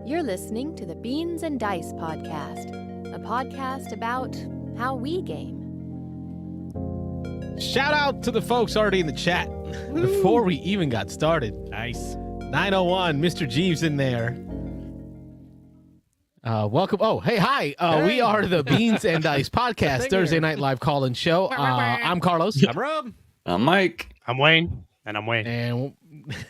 You're listening to the Beans and Dice podcast, a podcast about how we game. Shout out to the folks already in the chat before we even got started. Nice. 901, Mr. Jeeves in there. Welcome. Oh, hey, hi. We are the Beans and Dice podcast, Thursday night live call-in show. I'm Carlos. I'm Rob. I'm Mike. I'm Wayne. And I'm Wayne. And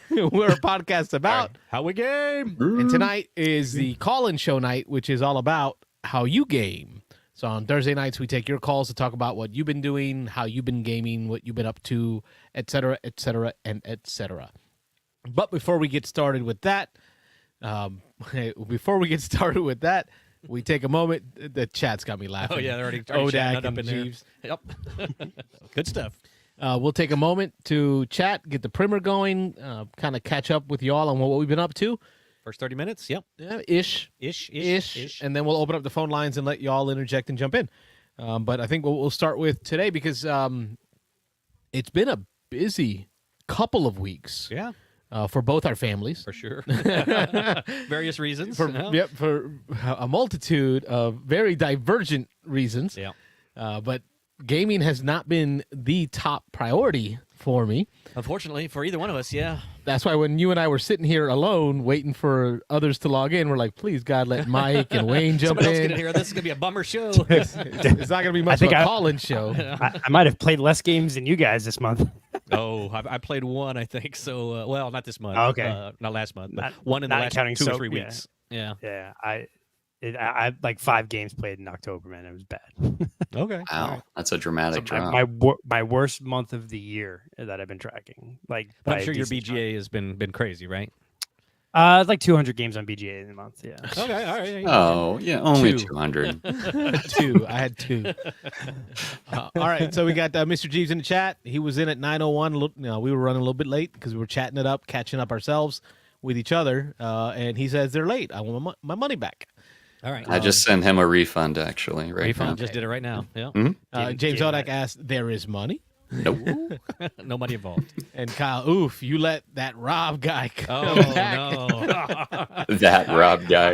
we're a podcast about how we game. And tonight is the call-in show night, which is all about how you game. So on Thursday nights, we take your calls to talk about what you've been doing, how you've been gaming, what you've been up to, etc., and etc. But before we get started with that, we take a moment. The chat's got me laughing. Oh, yeah, they're already Odak chatting up and in there. Jeeves. Yep. Good stuff. We'll take a moment to chat, get the primer going, kind of catch up with y'all on what we've been up to. First 30 minutes, yep. Yeah, ish. And then we'll open up the phone lines and let y'all interject and jump in. But I think we'll start with today because it's been a busy couple of weeks. Yeah. For both our families. For sure. Various reasons. For a multitude of very divergent reasons. Yeah. But gaming has not been the top priority for me. Unfortunately, for either one of us, yeah. That's why when you and I were sitting here alone waiting for others to log in, we're like, please, God, let Mike and Wayne jump Somebody else in. get in here. This is going to be a bummer show. It's not going to be much of a call-in show. I might have played less games than you guys this month. Oh, I played one, I think. So, well, not this month. Oh, okay. Not last month, but Not- one in the not last counting 2 or so- 3 yeah. weeks. Yeah. Yeah, I had like 5 games played in October, man. It was bad. Okay. Wow, that's a dramatic drop. My worst month of the year that I've been tracking. Like, But by I'm a sure your decent BGA has been crazy, right? it's like 200 games on BGA in a month. Yeah. Okay, all right. Oh, yeah, only 2. 200. 2. I had 2. All right, so we got Mr. Jeeves in the chat. He was in at 9:01. We were running a little bit late because we were chatting it up, catching up ourselves with each other. And he says they're late. I want my money back. All right. I just sent him a refund, actually, right Refund. now. Just did it right now. Yeah. James Odak asked, there is money? Nope. No money involved. And Kyle, oof, you let that Rob guy come Oh, back. no. That Rob guy.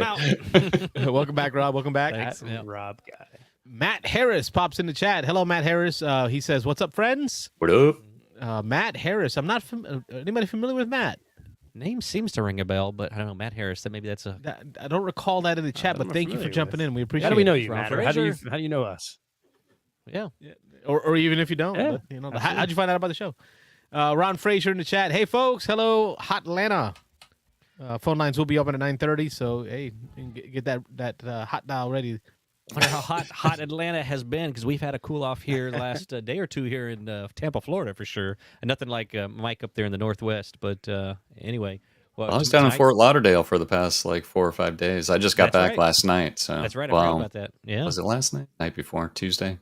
Welcome back, Rob. Welcome back. Thanks. That Yeah. Rob guy. Matt Harris pops in the chat. Hello, Matt Harris. He says, what's up, friends? What up? Matt Harris. I'm not anybody familiar with Matt? Name seems to ring a bell, but I don't know. Matt Harris. Maybe that's a. I don't recall that in the chat, but I'm thank you for familiar jumping with. in. We appreciate How do we know it. you, Ron Matt? Or how do Fraser? you know us? Yeah. Or even if you don't. Yeah, But, how'd you find out about the show? Ron Fraser in the chat. Hey, folks. Hello, Hot Atlanta. Phone lines will be open at 9:30, so, hey, you can get that hot dial ready. I wonder how hot Atlanta has been because we've had a cool off here last day or two here in Tampa, Florida, for sure. And nothing like Mike up there in the Northwest. But anyway. Well, I was down in tonight- Fort Lauderdale for the past like 4 or 5 days. I just got That's back right. last night. So That's right. I forgot Well, about that. Yeah. was it last night? Night before? Tuesday?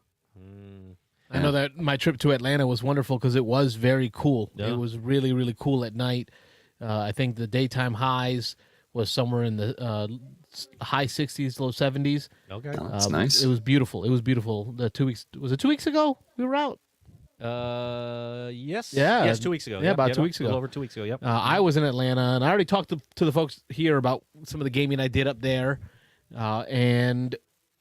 I know that my trip to Atlanta was wonderful because it was very cool. Yeah. It was really, really cool at night. I think the daytime highs was somewhere in the high 60s, low 70s. Okay. Oh, that's nice. It was beautiful. It was beautiful. The 2 weeks was it 2 weeks ago? We were out. Yes. Yeah. Yes, 2 weeks ago. Yeah, Yep, about yep, 2 weeks a little ago. over 2 weeks ago. Yep. I was in Atlanta, and I already talked to the folks here about some of the gaming I did up there, and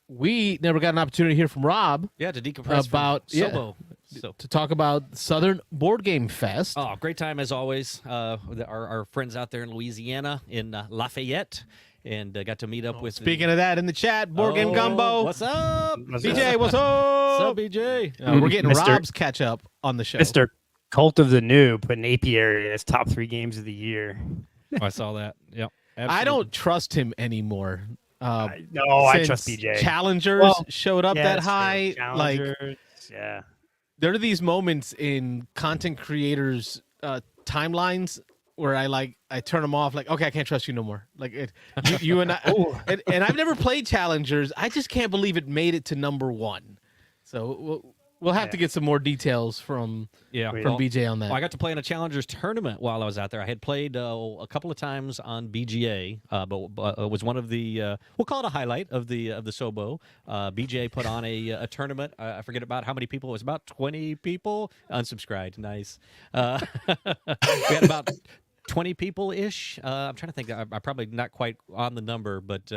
we never got an opportunity to hear from Rob Yeah, to decompress about- from yeah. Sobo. So. to talk about Southern Board Game Fest. Oh, great time as always. Our friends out there in Louisiana, in Lafayette, and got to meet up with. Speaking of that, in the chat, Board Game Gumbo. What's up? BJ, what's What's up? up, BJ? We're getting Mr. Rob's catch up on the show. Mr. Cult of the Noob put an Apiary in his top 3 games of the year. I saw that. Yep. I don't trust him anymore. I trust since BJ. Challengers Well, showed up Yeah, that that's true. high. Like, Challengers, yeah. there are these moments in content creators' timelines where I turn them off. Like, okay, I can't trust you no more. Like, you and I, and I've never played Challengers. I just can't believe it made it to number 1. So we'll have to get some more details from BJ on that. Well, I got to play in a Challengers tournament while I was out there. I had played a couple of times on BGA, but it was one of the we'll call it a highlight of the Sobo. BGA put on a tournament. I forget about how many people. It was about 20 people. Unsubscribed. Nice. We had about 20 people ish. I'm trying to think. I'm probably not quite on the number, but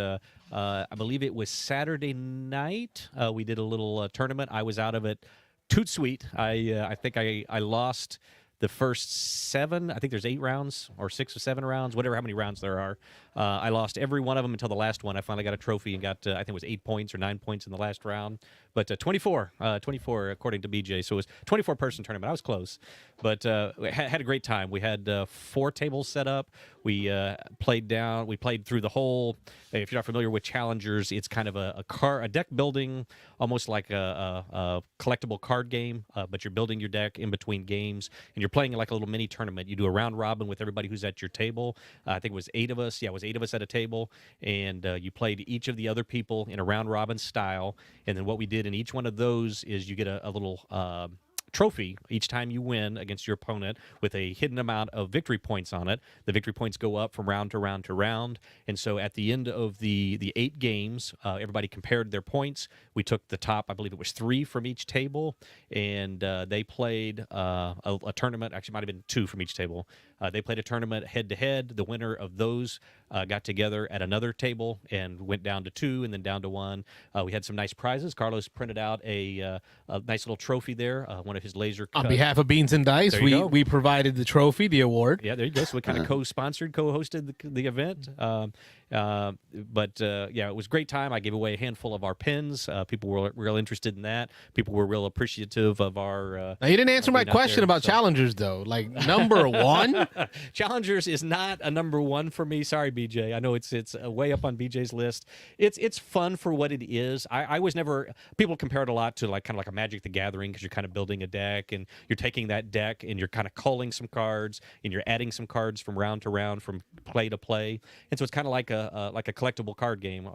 I believe it was Saturday night. We did a little tournament. I was out of it toot sweet. I think I lost the first 7. I think there's 8 rounds or 6 or 7 rounds, whatever how many rounds there are. I lost every one of them until the last one. I finally got a trophy and got I think it was 8 points or 9 points in the last round. But 24 according to BJ. So it was 24-person tournament. I was close, but had a great time. We had 4 tables set up. We played through the whole. If you're not familiar with challengers, it's kind of a deck building, almost like a collectible card game, but you're building your deck in between games, and you're playing like a little mini tournament. You do a round robin with everybody who's at your table. I think it was 8 of us. Yeah, it was 8 of us at a table, and you played each of the other people in a round robin style. And then what we did in each one of those is you get a little trophy each time you win against your opponent with a hidden amount of victory points on it. The victory points go up from round to round to round. And so at the end of the 8 games, everybody compared their points. We took the top, I believe it was 3 from each table, and they played a tournament. Actually, it might have been 2 from each table. They played a tournament head-to-head. The winner of those got together at another table and went down to 2 and then down to 1. We had some nice prizes. Carlos printed out a nice little trophy there, one of his laser On behalf of Beans and Dice, we provided the trophy, the award. Yeah, there you go. So we kind of co-sponsored, co-hosted the event. But it was a great time. I gave away a handful of our pins. People were real interested in that. People were real appreciative of our. Now, you didn't answer my question about challengers, though. Like number 1, challengers is not a number 1 for me. Sorry, BJ. I know it's way up on BJ's list. It's fun for what it is. I was never. People compare it a lot to kind of like a Magic the Gathering, because you're kind of building a deck and you're taking that deck and you're kind of culling some cards and you're adding some cards from round to round, from play to play. And so it's kind of like a collectible card game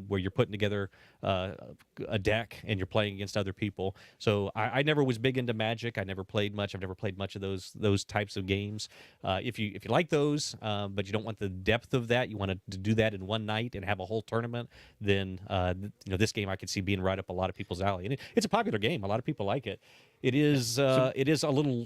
where you're putting together a deck and you're playing against other people. So I never was big into Magic. I never played much. I've never played much of those types of games. If you like those, but you don't want the depth of that, you want to do that in one night and have a whole tournament, then this game I could see being right up a lot of people's alley. And it's a popular game. A lot of people like it. It is a little.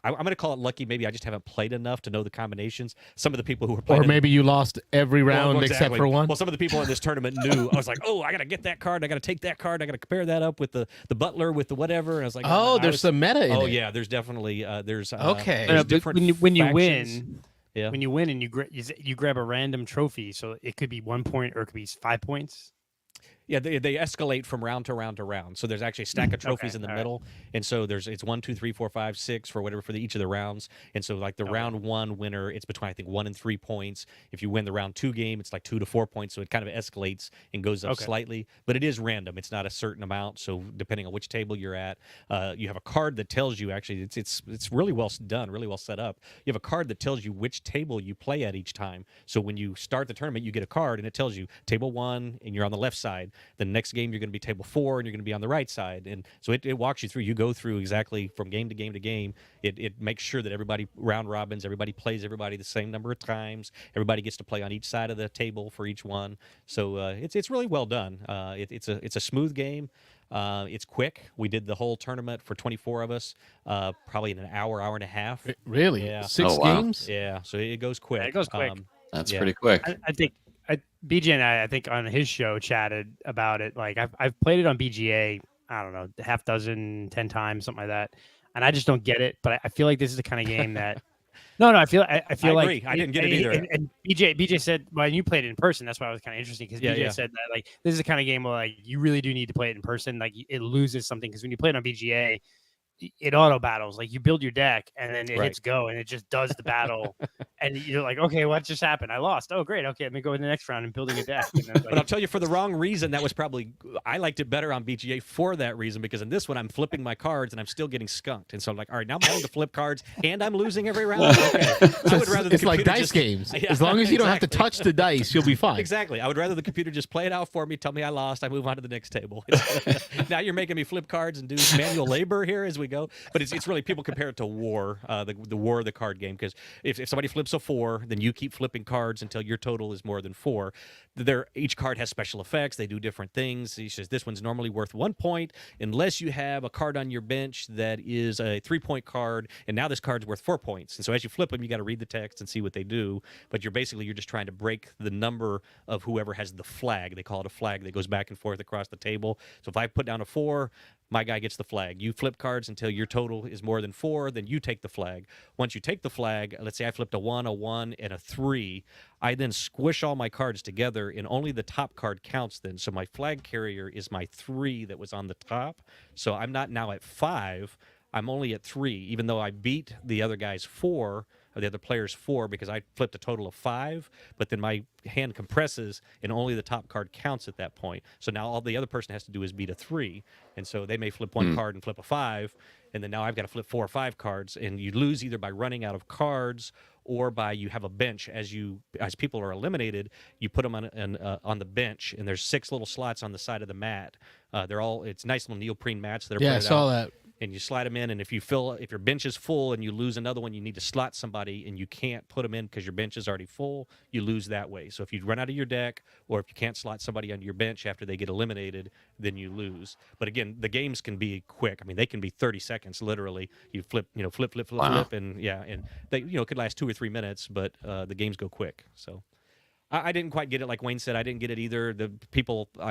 I'm going to call it lucky. Maybe I just haven't played enough to know the combinations. Some of the people who were playing, or maybe you lost every round except for one. Well, some of the people in this tournament knew. I was like, oh, I got to get that card. I got to take that card. I got to compare that up with the butler, with the whatever. And I was like, there's some meta in it. Oh yeah, there's definitely there's okay. There's different when you factions. win. Yeah. When you win and you grab a random trophy, so it could be 1 point or it could be 5 points. Yeah, they escalate from round to round to round. So there's actually a stack of trophies in the middle, and so it's 1, 2, 3, 4, 5, 6 for whatever for each of the rounds. And so like the round 1 winner, it's between I think 1 and 3 points. If you win the round 2 game, it's like 2 to 4 points. So it kind of escalates and goes up slightly, but it is random. It's not a certain amount. So depending on which table you're at, you have a card that tells you actually it's really well done, really well set up. You have a card that tells you which table you play at each time. So when you start the tournament, you get a card and it tells you table 1 and you're on the left side. The next game you're going to be table 4 and you're going to be on the right side, and so it walks you through. You go through exactly from game to game to game. It makes sure that everybody round robins, everybody plays everybody the same number of times. Everybody gets to play on each side of the table for each one. So it's really well done. It's a smooth game. It's quick. We did the whole tournament for 24 of us, probably in an hour and a half. Really? Yeah. 6 games? Yeah. So it goes quick. Yeah, it goes quick. That's pretty quick. I think BJ and I think on his show chatted about it. Like I've played it on BGA, I don't know, half dozen, 10 times, something like that, and I just don't get it. But I feel like this is the kind of game that. No, I feel I like agree. I didn't get it either. And BJ said, well, you played it in person. That's why it was kind of interesting, because BJ said that like this is the kind of game where like you really do need to play it in person. Like it loses something, because when you play it on BGA, it auto battles. Like you build your deck and then it hits go and it just does the battle, and you're like, okay, what just happened? I lost. Oh, great. Okay, let me go in the next round and building a deck. And then, but I'll tell you, for the wrong reason, that was probably I liked it better on BGA for that reason, because in this one I'm flipping my cards and I'm still getting skunked, and so I'm like, all right, now I'm having to flip cards and I'm losing every round. Okay, I would rather it's like dice games. As long as you don't have to touch the dice, you'll be fine. Exactly. I would rather the computer just play it out for me, tell me I lost, I move on to the next table. Now you're making me flip cards and do manual labor here as we go. But it's really, people compare it to War, the War of the card game, because if somebody flips flips a 4, then you keep flipping cards until your total is more than 4. Each card has special effects. They do different things. He says this one's normally worth 1 point unless you have a card on your bench that is a 3-point card, and now this card's worth 4 points. And so as you flip them, you got to read the text and see what they do. But you're just trying to break the number of whoever has the flag. They call it a flag that goes back and forth across the table. So if I put down a 4, my guy gets the flag. You flip cards until your total is more than 4, then you take the flag. Once you take the flag, let's say I flipped a 1, and a 3, I then squish all my cards together, and only the top card counts then. So my flag carrier is my 3 that was on the top. So I'm not now at 5. I'm only at 3, even though I beat the other guy's 4, or the other player's 4, because I flipped a total of 5. But then my hand compresses, and only the top card counts at that point. So now all the other person has to do is beat a 3. And so they may flip 1 card and flip a 5, and then now I've got to flip 4 or 5 cards, and you lose either by running out of cards or by you have a bench. As people are eliminated, you put them on the bench, and there's 6 little slots on the side of the mat. It's nice little neoprene mats that are I saw that. And you slide them in, and if your bench is full and you lose another one, you need to slot somebody, and you can't put them in because your bench is already full, you lose that way. So if you run out of your deck, or if you can't slot somebody onto your bench after they get eliminated, then you lose. But again, the games can be quick. I mean, they can be 30 seconds, literally. You flip, flip, and they, could last 2 or 3 minutes, but the games go quick. So I didn't quite get it, like Wayne said. I didn't get it either.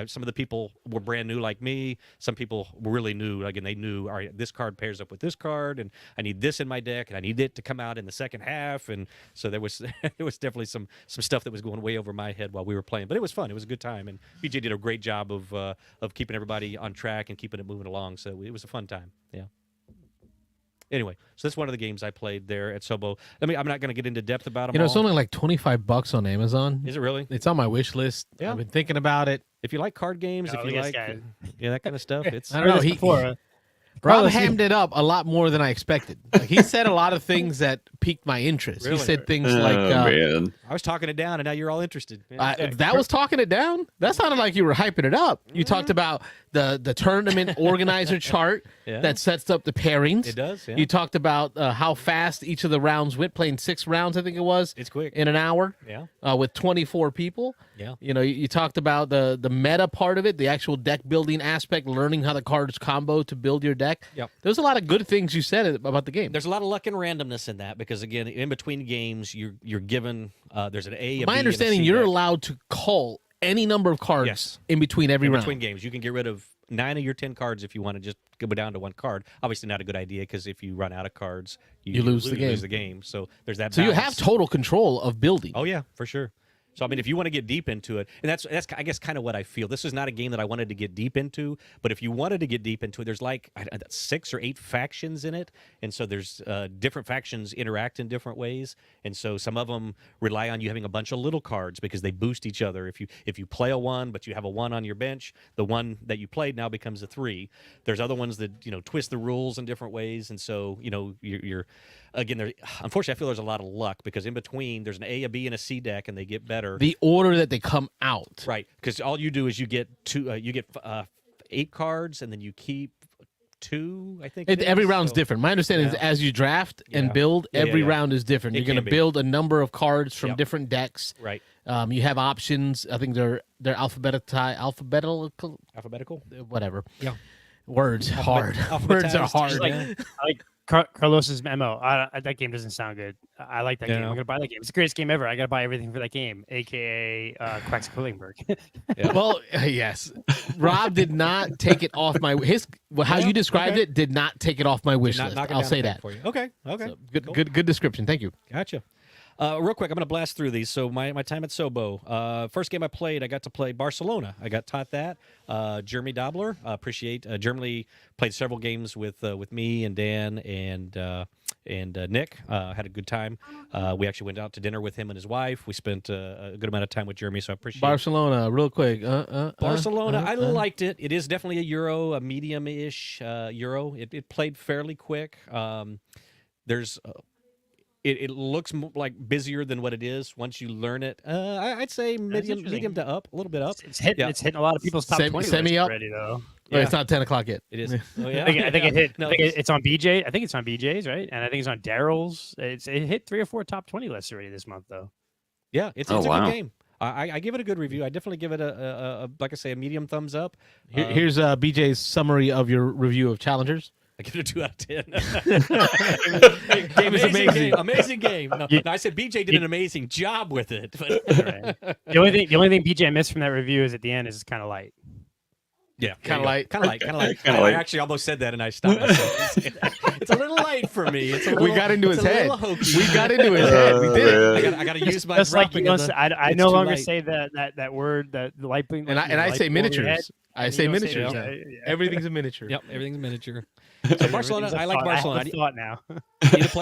Some of the people were brand new like me. Some people were really new. Again, they knew, all right, this card pairs up with this card, and I need this in my deck, and I need it to come out in the second half. And so there was definitely some stuff that was going way over my head while we were playing. But it was fun. It was a good time, and BJ did a great job of keeping everybody on track and keeping it moving along. So it was a fun time. Yeah. Anyway, so that's one of the games I played there at Sobo. I'm not going to get into depth about them. It's only like $25 on Amazon. Is it really? It's on my wish list. Yeah. I've been thinking about it. If you like card games, if you like that kind of stuff, it's. I don't know. Rob hammed it up a lot more than I expected. Like, he said a lot of things that piqued my interest. Really? He said things like, man. I was talking it down, and now you're all interested. that was talking it down? That sounded like you were hyping it up. You talked about the tournament organizer chart that sets up the pairings. It does, yeah. You talked about how fast each of the rounds went, playing 6 rounds, I think it was. It's quick. In an hour. Yeah. With 24 people. Yeah. You talked about the meta part of it, the actual deck building aspect, learning how the cards combo to build your deck. Yep. There's a lot of good things you said about the game. There's a lot of luck and randomness in that because, again, in between games, you're given there's an A, a My B, understanding, and a C you're deck. allowed to call any number of cards Yes. in between every round. Between games, you can get rid of 9 of your 10 cards if you want to just go down to 1 card. Obviously, not a good idea because if you run out of cards, you lose the game. Lose the game. So there's that. So you balance. have total control of building. Oh yeah, for sure. So I mean, if you want to get deep into it, and that's I guess kind of what I feel. This is not a game that I wanted to get deep into, but if you wanted to get deep into it, there's like 6 or 8 factions in it, and so there's different factions interact in different ways, and so some of them rely on you having a bunch of little cards because they boost each other. If you play a 1, but you have a 1 on your bench, the 1 that you played now becomes a 3. There's other ones that twist the rules in different ways, and so you're again, unfortunately, I feel there's a lot of luck because in between there's an A, a B, and a C deck, and they get better. The order that they come out. Right, because all you do is you get 8 cards, and then you keep 2. I think Every round's different. My understanding is as you draft and build, every round is different. You're going to build a number of cards from different decks. Right. You have options. I think they're alphabetical. Whatever. Yeah. Words hard. Words are hard. I like Carlos's memo. That game doesn't sound good. I like that game. I'm gonna buy that game. It's the greatest game ever. I gotta buy everything for that game, aka Quacks Quedlinburg. Well, yes. Rob did not take it off my how you described it did not take it off my wish list. I'll say that for you. Okay. So, Cool. good description. Thank you. Gotcha. Real quick, I'm going to blast through these. So my time at Sobo. First game I played, I got to play Barcelona. I got taught that. Jeremy Dobler. Appreciate. Jeremy played several games with me and Dan and Nick. Had a good time. We actually went out to dinner with him and his wife. We spent a good amount of time with Jeremy, so I appreciate Barcelona, real quick. Barcelona, I liked it. It is definitely a Euro, a medium-ish Euro. It played fairly quick. There's... It looks like busier than what it is once you learn it. I'd say medium to up, a little bit up. It's hitting a lot of people's top 20 semi lists up already, though. Oh, it's not 10 o'clock yet. It is. Oh, yeah? I think it hit. No, I think it's on BJ. I think it's on BJ's, right? And I think it's on Daryl's. It hit 3 or 4 top 20 lists already this month, though. yeah, it's Oh, a wow. good game. I give it a good review. I definitely give it a like I say, a medium thumbs up. Here's BJ's summary of your review of Challengers. I give it a 2 out of 10. Game is amazing. Amazing game. No, I said BJ did an amazing job with it. But Right. The only thing BJ missed from that review is at the end is it's kind of light. yeah, Kinda light. kind of light. Kinda I light. actually almost said that, and I stopped myself. It's a little light for me. It's a little, We got into his it's a head. little hokey. We got into his head. We did it. I got to use my Just like you dropping don't of say, the- I it's no too longer light. say that word, that light being. And I say miniatures. I say You don't say miniatures. that. now. Yeah. Everything's a miniature. Yep, everything's miniature. So Barcelona, I like Barcelona. I have a thought now.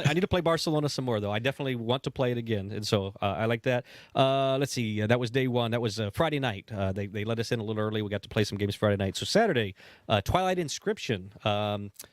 I need to play Barcelona some more, though. I definitely want to play it again, and so I like that. Let's see. That was day one. That was Friday night. They let us in a little early. We got to play some games Friday night. So Saturday, Twilight Inscription.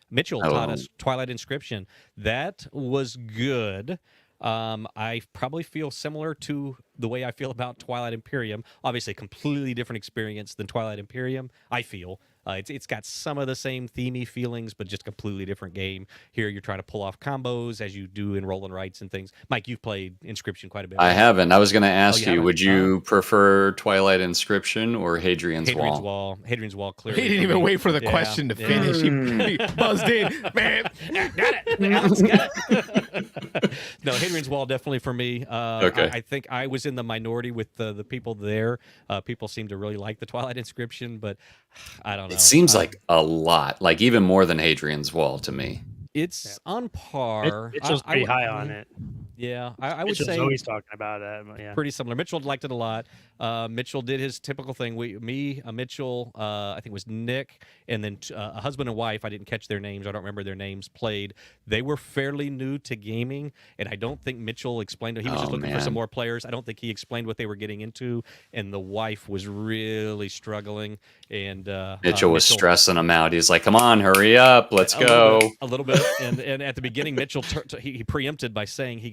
Mitchell taught us Twilight Inscription. That was good. I probably feel similar to the way I feel about Twilight Imperium. Obviously, a completely different experience than Twilight Imperium, I feel. It's got some of the same themey feelings, but just a completely different game. Here, you're trying to pull off combos as you do in roll and rights and things. Mike, you've played Inscription quite a bit. I right? haven't. I was going to ask you you, haven't? would you prefer Twilight Inscription or Hadrian's Hadrian's Wall? Wall. Hadrian's Wall, clearly. He didn't for even me. wait for the Yeah, question to yeah. finish. He buzzed in. Man, Got it. Alex got it. No, Hadrian's Wall definitely for me. Okay. I think I was in the minority with the people there. People seem to really like the Twilight Inscription, but I don't know. It seems like a lot, like even more than Hadrian's Wall to me. It's on par. Mitchell's pretty high on mhm. it. Yeah, I would Mitchell's say always talking about it. But yeah. pretty similar. Mitchell liked it a lot. Mitchell did his typical thing. Mitchell, I think it was Nick, and then a husband and wife. I didn't catch their names. I don't remember their names. Played. They were fairly new to gaming, and I don't think Mitchell explained it. He was just looking for some more players. I don't think he explained what they were getting into, and the wife was really struggling. And Mitchell was stressing him out. He's like, "Come on, hurry up, let's go." A little bit. And at the beginning, Mitchell he preempted by saying he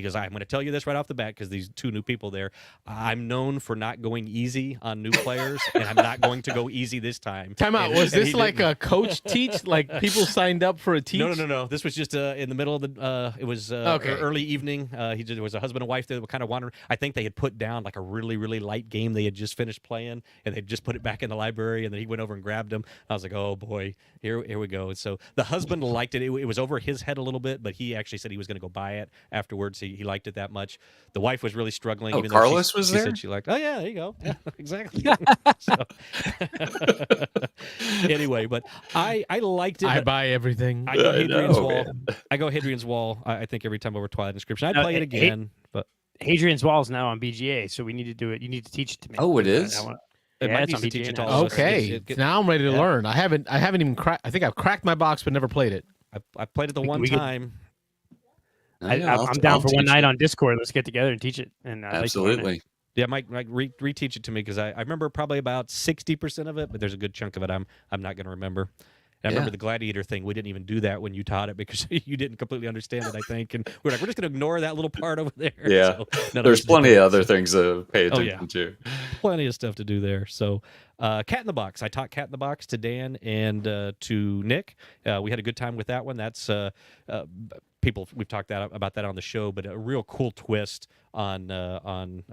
goes, I'm going to tell you this right off the bat because these two new people there. I'm known for not going easy on new players, and I'm not going to go easy this time. time out. And- Was and this he like didn't. a coach teach? Like people signed up for a teach? No. This was just in the middle of the. It was early evening. There was a husband and wife that were kind of wandering. I think they had put down like a really, really light game they had just finished playing, and they just put it back in the library. And then he went over and grabbed them. I was like, oh boy, here we go. And so the husband liked it. It was over his head a little bit, but he actually said he was going to go buy it afterwards. He liked it that much. The wife was really struggling. Oh, even Carlos though was she there? said she liked. Oh yeah, there you go. Yeah, exactly. Anyway, but I liked it. I but buy everything. I go Hadrian's know, Wall. man. I go Hadrian's Wall. I think every time over Twilight Inscription. I'd No, play it again, but Hadrian's Wall is now on BGA, so we need to do it. You need to teach it to me. Oh, it is? it Yeah, might it's need on to teach BGA it to now. all of us. Okay, now I'm ready to yeah. learn. I haven't even cracked. I think I've cracked my box, but never played it. I played it the one we could- time. I'm down for one night on Discord. Let's get together and teach it. And I'd like to learn it. Absolutely. Yeah, Mike, reteach it to me because I remember probably about 60% of it, but there's a good chunk of it I'm not going to remember. And I remember the gladiator thing. We didn't even do that when you taught it because you didn't completely understand it, I think. And we're like, we're just going to ignore that little part over there. Yeah. So none of There's us did plenty that. of other things to pay Oh, yeah. attention to. Plenty of stuff to do there. So, Cat in the Box. I taught Cat in the Box to Dan and to Nick. We had a good time with that one. That's people. We've talked about that on the show, but a real cool twist on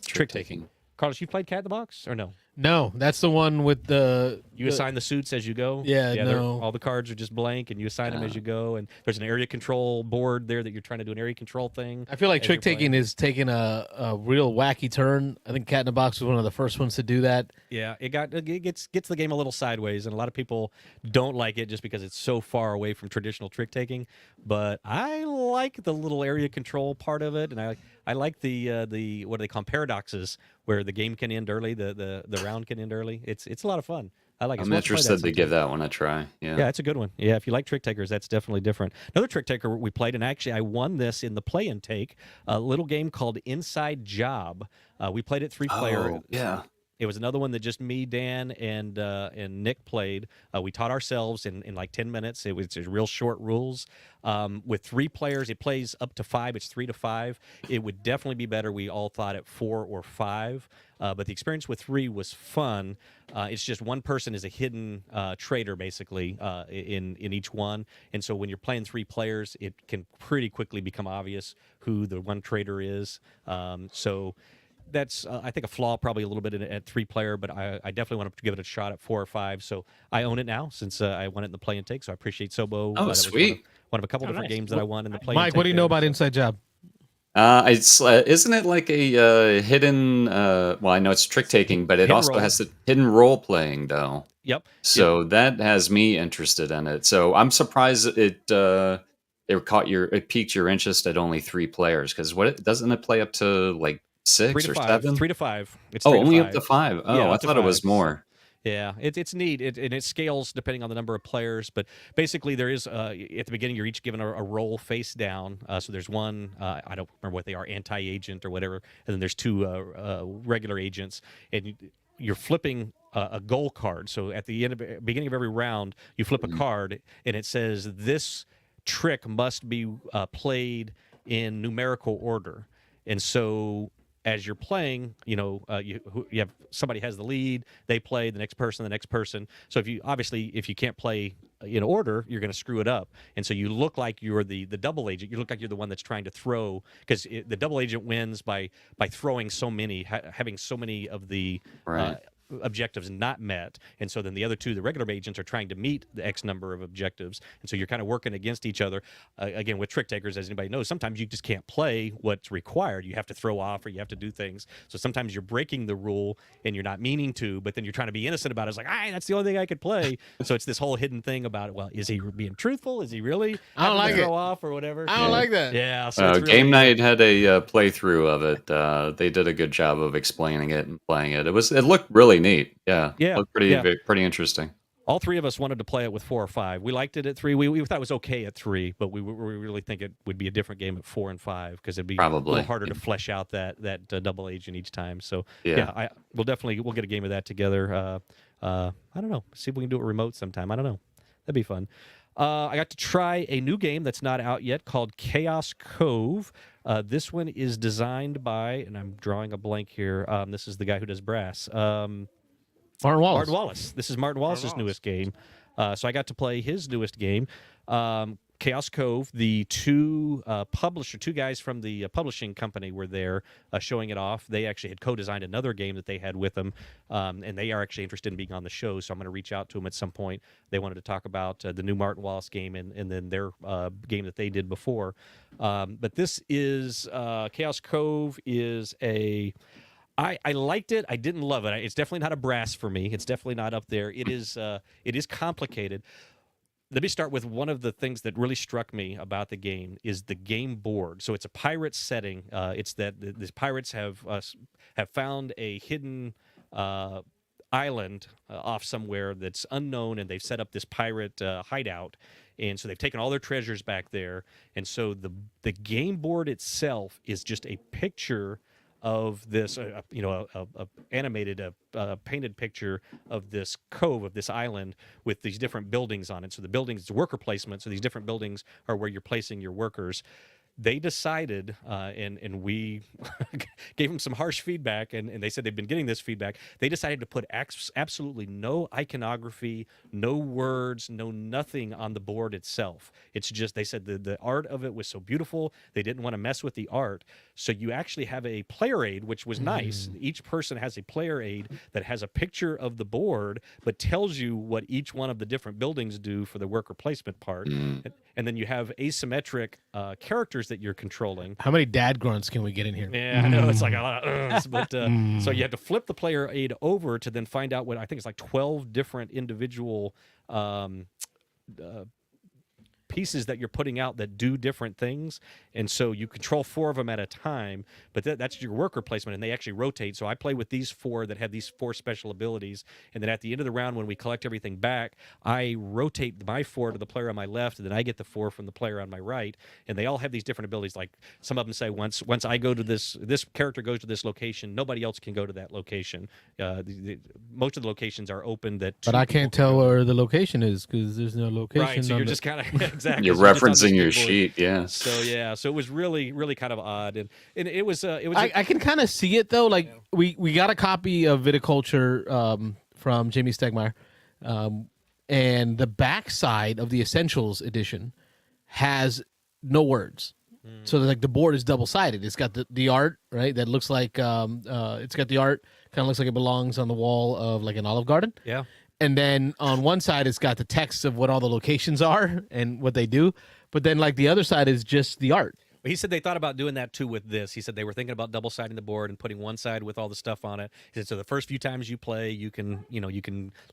trick taking. Carlos, you played Cat in the Box or no? No, that's the one with the You assign the suits as you go. Yeah, they're- no. all the cards are just blank, and you assign them as you go. And there's an area control board there that you're trying to do an area control thing. I feel like as you're trick taking is taking a real wacky turn. I think Cat in the Box was one of the first ones to do that. Yeah, it gets the game a little sideways, and a lot of people don't like it just because it's so far away from traditional trick taking. But I like the little area control part of it, and I like the what do they call them? Paradoxes, where the game can end early, the round can end early. It's a lot of fun. I like it. I'm So let's play that interested to sometime. give that one a try. Yeah, it's a good one. Yeah, if you like trick takers, that's definitely different. Another trick taker we played, and actually I won this in the play and take, a little game called Inside Job. We played it 3-player. Oh, yeah. It was another one that just me, Dan, and Nick played. We taught ourselves in like 10 minutes. It was just real short rules. With 3 players, it plays up to 5. It's 3 to 5. It would definitely be better. We all thought at 4 or 5. But the experience with 3 was fun. It's just one person is a hidden traitor, basically, in each one. And so when you're playing 3 players, it can pretty quickly become obvious who the one traitor is. So that's, I think, a flaw probably a little bit at 3 player, but I definitely want to give it a shot at 4 or 5. So I own it now since I won it in the play and take. So I appreciate Sobo. Oh, that was sweet. One of a couple different games that I won in the play. Mike, what do you know about Inside Job? It's isn't it like a hidden? Well, I know it's trick taking, but it Hidden also role. has the hidden role playing though. Yep. So that has me interested in it. So I'm surprised it piqued your interest at only 3 players, because doesn't it play up to like 6 3 to or 5. 7? 3 to 5. It's Oh, 3 to only 5. up to 5. Oh, Yeah, I up to thought it was 5. more. Yeah, it's neat, and it scales depending on the number of players. But basically, there is at the beginning you're each given a role face down. So there's one, I don't remember what they are, anti-agent or whatever, and then there's 2 regular agents, and you're flipping a goal card. So at the beginning of every round, you flip a card, and it says this trick must be played in numerical order, and so as you're playing, you have somebody has the lead, they play, the next person. So if you can't play in order, you're going to screw it up. And so you look like you're the double agent. You look like you're the one that's trying to throw, because the double agent wins by throwing so many, having so many of the Right. Objectives not met, and so then the other 2, the regular agents, are trying to meet the X number of objectives, and so you're kind of working against each other. Again, with trick takers, as anybody knows, sometimes you just can't play what's required. You have to throw off, or you have to do things. So sometimes you're breaking the rule, and you're not meaning to, but then you're trying to be innocent about it. It's like, that's the only thing I could play. So it's this whole hidden thing about, well, is he being truthful? Is he really? I don't like throw it. off or whatever. I don't like that. Yeah. So it's Game really, Night had a playthrough of it. They did a good job of explaining it and playing it. It looked really neat. Yeah. Yeah, Looked pretty interesting. all 3 of us wanted to play it with 4 or 5. We liked it at 3. We thought it was okay at 3, but we really think it would be a different game at 4 and 5, because it'd be a Probably. little harder to flesh out that double agent each time. So Yeah. we'll get a game of that together. I don't know. See if we can do it remote sometime. I don't know. That'd be fun. I got to try a new game that's not out yet called Chaos Cove. This one is designed by, and I'm drawing a blank here. This is the guy who does brass. Martin Wallace. Martin Wallace. This is Martin Wallace's newest game. So I got to play his newest game, Chaos Cove. The 2 guys from the publishing company were there showing it off. They actually had co-designed another game that they had with them, and they are actually interested in being on the show, so I'm going to reach out to them at some point. They wanted to talk about the new Martin Wallace game and then their game that they did before. But this is Chaos Cove is a... I liked it. I didn't love it. It's definitely not a brass for me. It's definitely not up there. It is complicated. Let me start with one of the things that really struck me about the game is the game board. So it's a pirate setting. It's that these pirates have found a hidden island off somewhere that's unknown, and they've set up this pirate hideout. And so they've taken all their treasures back there. And so the game board itself is just a picture of this, animated, painted picture of this cove, of this island with these different buildings on it. So the buildings, it's worker placement. So these different buildings are where you're placing your workers. They decided, and we gave them some harsh feedback, and they said they've been getting this feedback. They decided to put absolutely no iconography, no words, no nothing on the board itself. It's just, they said the art of it was so beautiful, they didn't want to mess with the art. So you actually have a player aid, which was nice. Each person has a player aid that has a picture of the board, but tells you what each one of the different buildings do for the worker placement part. And then you have asymmetric characters that you're controlling. How many dad grunts can we get in here? Yeah, I know it's like a lot of but so you have to flip the player aid over to then find out what I think it's like 12 different individual pieces that you're putting out that do different things, and so you control 4 of them at a time. But that's your worker placement, and they actually rotate. So I play with these 4 that have these 4 special abilities, and then at the end of the round, when we collect everything back, I rotate my 4 to the player on my left, and then I get the 4 from the player on my right, and they all have these different abilities. Like some of them say, once I go to this character goes to this location, nobody else can go to that location. Most of the locations are open. But I can't tell where the location is because there's no location. Right, so you're just kind of exactly. You're referencing your sheet, yeah. So it was really, really kind of odd, and it was. I can kind of see it though. Like we got a copy of Viticulture from Jamie Stegmeyer, and the backside of the Essentials edition has no words. So like the board is double sided. It's got the art, right? That looks like it's got the art kind of looks like it belongs on the wall of like an Olive Garden. Yeah. And then on one side it's got the text of what all the locations are and what they do. But then like the other side is just the art. But he said they thought about doing that too with this. He said they were thinking about double siding the board and putting one side with all the stuff on it. He said so the first few times you play, you can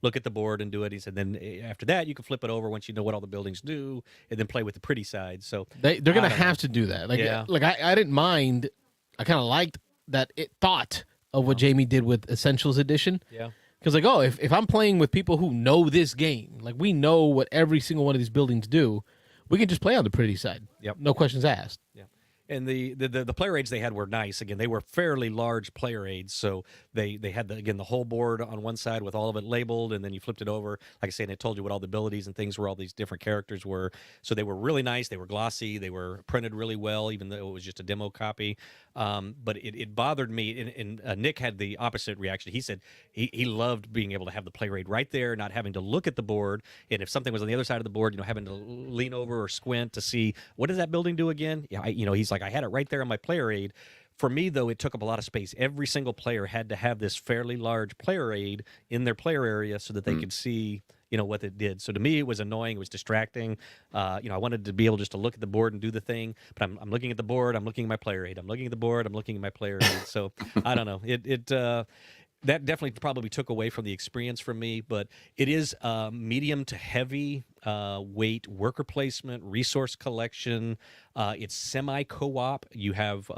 look at the board and do it. He said then after that you can flip it over once you know what all the buildings do, and then play with the pretty side. So they're gonna have to do that. Like I didn't mind. I kind of liked that thought of what Jamie did with Essentials Edition. Yeah. Because like if I'm playing with people who know this game, like we know what every single one of these buildings do. We can just play on the pretty side. Yep. No questions asked. Yeah. And the player aids they had were nice. Again, they were fairly large player aids. So they had, the whole board on one side with all of it labeled, and then you flipped it over. Like I say, and it told you what all the abilities and things were, all these different characters were. So they were really nice. They were glossy. They were printed really well, even though it was just a demo copy. But it bothered me. And Nick had the opposite reaction. He said he loved being able to have the player aid right there, not having to look at the board. And if something was on the other side of the board, having to lean over or squint to see, what does that building do again? Yeah, he's like, I had it right there on my player aid. For me, though, it took up a lot of space. Every single player had to have this fairly large player aid in their player area so that they could see, what it did. So to me, it was annoying. It was distracting. I wanted to be able just to look at the board and do the thing. But I'm looking at the board. I'm looking at my player aid. I'm looking at the board. I'm looking at my player aid. So I don't know. That definitely probably took away from the experience for me. But it is medium to heavy weight worker placement, resource collection. It's semi-co-op. You have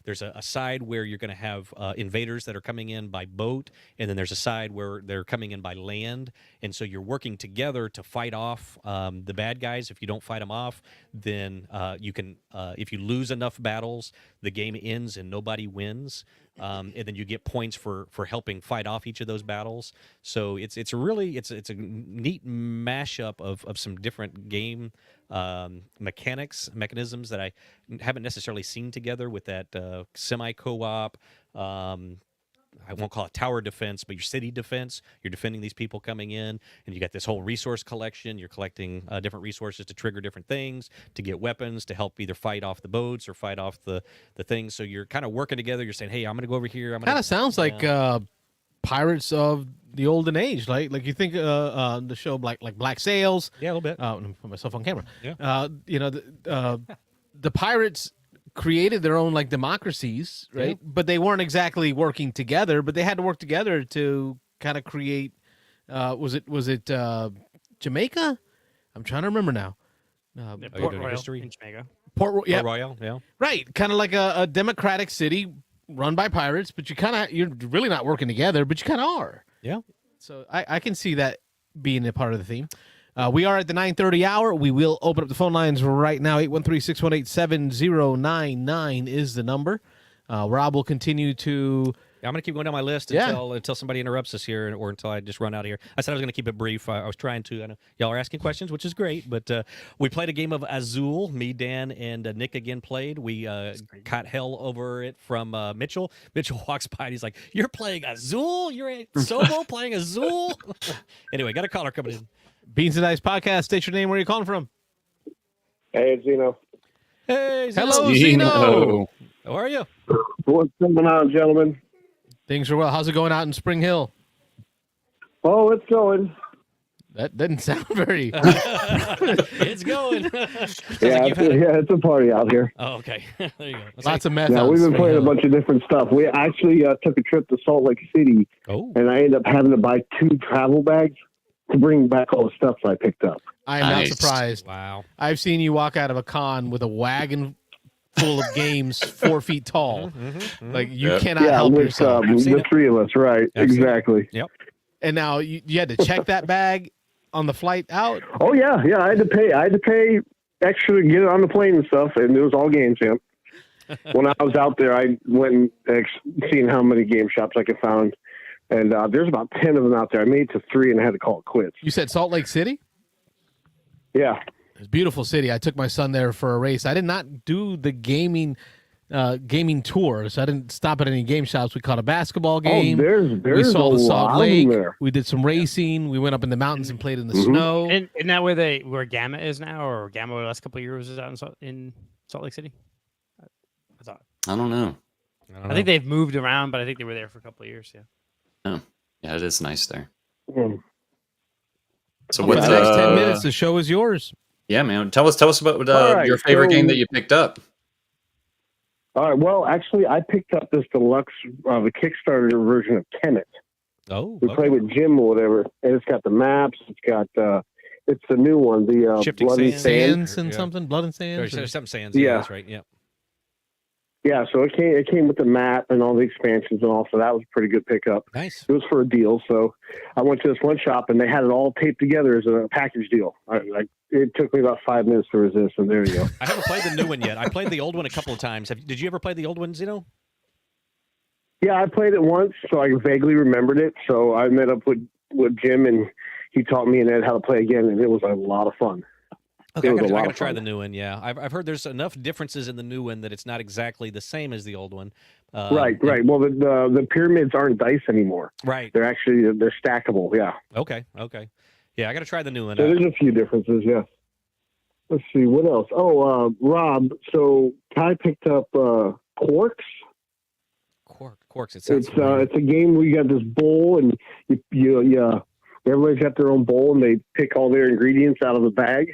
there's a side where you're going to have invaders that are coming in by boat, and then there's a side where they're coming in by land, and so you're working together to fight off the bad guys. If you don't fight them off, then you can. If you lose enough battles, the game ends and nobody wins. And then you get points for helping fight off each of those battles. So it's a neat mashup of some different game mechanisms that I haven't necessarily seen together with that semi-co-op. I won't call it tower defense, but your city defense. You're defending these people coming in, and you got this whole resource collection. You're collecting different resources to trigger different things, to get weapons, to help either fight off the boats or fight off the things. So you're kind of working together. You're saying, hey, I'm going to go over here. Kind of sounds like Pirates of the Olden Age, right? Like you think the show like Black Sails. Yeah, a little bit. Put myself on camera. Yeah. The pirates created their own like democracies, right? Yeah. But they weren't exactly working together, but they had to work together to kind of create was it Jamaica? I'm trying to remember now. Port Royal history? in Jamaica. Port Royal, yeah. Right, kind of like a democratic city run by pirates, but you're really not working together, but you kind of are. Yeah. So I can see that being a part of the theme. We are at the 9:30 hour. We will open up the phone lines right now. 813-618-7099 is the number. Rob will continue to... Yeah, I'm going to keep going down my list until somebody interrupts us here or until I just run out of here. I said I was going to keep it brief. I was trying to. I know y'all are asking questions, which is great, but we played a game of AZUL. Me, Dan, and Nick again played. We caught hell over it from Mitchell. Mitchell walks by and he's like, "You're playing AZUL? You're a Sobo playing AZUL?" Anyway, got a caller coming in. Beans and Dice Podcast. State your name. Where are you calling from? Hey, it's Zeno. Hey, Zeno. Hello, Zeno. How are you? What's going on, gentlemen? Things are well. How's it going out in Spring Hill? Oh, it's going. That didn't sound very... It's going. It's a party out here. Oh, okay. There you go. Lots of meth. Yeah, we've been playing a bunch of different stuff. We actually took a trip to Salt Lake City, and I ended up having to buy 2 travel bags to bring back all the stuff I picked up. I am not Nice. surprised. Wow. I've seen you walk out of a con with a wagon full of games 4 feet tall. Like you Yep. cannot Yeah, help with yourself. seen the it. three of us, right? I've seen it. Exactly. Yep. And now you had to check that bag on the flight out. Oh yeah, yeah. I had to pay extra to get it on the plane and stuff, and it was all games. Yeah. When I was out there, I went and seen how many game shops I could find, and there's about 10 of them out there. I made it to 3 and I had to call it quits. You said Salt Lake City? Yeah. It's a beautiful city. I took my son there for a race. I did not do the gaming tour, so I didn't stop at any game shops. We caught a basketball game. Oh, there's we saw a the Salt lot of Lake. them there. We did some racing. We went up in the mountains and played in the Mhm. snow. And isn't that where Gamma is now, or Gamma the last couple of years was out in Salt Lake City? I thought. I don't know. I think they've moved around, but I think they were there for a couple of years. Yeah. Yeah, it is nice there. Mm. So For what's the next 10 minutes, the show is yours. Yeah, man. Tell us about All right, your favorite so- game that you picked up. All right. Well, actually, I picked up this deluxe, the Kickstarter version of Kemit. Oh, We play with Jim or whatever, and it's got the maps. It's got it's the new one, the Shifting Bloody Sands. Sand. Sands and Yeah. something? Blood and Sands? There's something sands. Yeah. Yeah, that's right. Yep. Yeah, so it came with the map and all the expansions and all, so that was a pretty good pickup. Nice. It was for a deal, so I went to this one shop and they had it all taped together as a package deal. It took me about 5 minutes to resist, and there you go. I haven't played the new one yet. I played the old one a couple of times. Did you ever play the old one, Zeno? Yeah, I played it once, so I vaguely remembered it. So I met up with Jim, and he taught me and Ed how to play again, and it was a lot of fun. Okay, It I was a gotta, lot I gotta of try fun. the new one. Yeah, I've heard there's enough differences in the new one that it's not exactly the same as the old one. Right. Well, the pyramids aren't dice anymore. Right. They're stackable. Yeah. Okay. Yeah, I gotta try the new one. So there's a few differences. Yeah. Let's see what else. Oh, Rob. So Ty picked up Quarks. Quarks. It sounds. It's a game where you got this bowl, and you everybody's got their own bowl, and they pick all their ingredients out of the bag.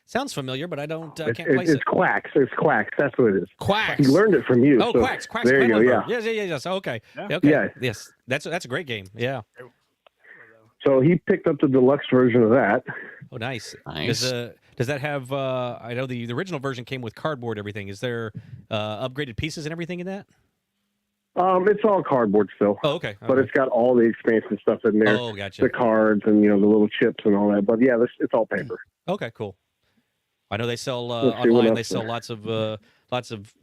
Sounds familiar, but I don't can't place It's it. Quacks. It's Quacks. That's what it is. Quacks. He learned it from you. Oh, so Quacks. There you go. Yeah. Quedlinburg. Yes. Okay. Yeah. Okay. Yeah. Yes. That's a great game. Yeah. So he picked up the deluxe version of that. Oh, nice. Nice. Does that have? I know the original version came with cardboard. Everything. Is there upgraded pieces and everything in that? It's all cardboard still, Oh, okay. but it's got all the expansion stuff in there. Oh, gotcha. The cards and the little chips and all that. But yeah, it's all paper. Okay, cool. I know they sell Let's see what online. else They sell there. lots of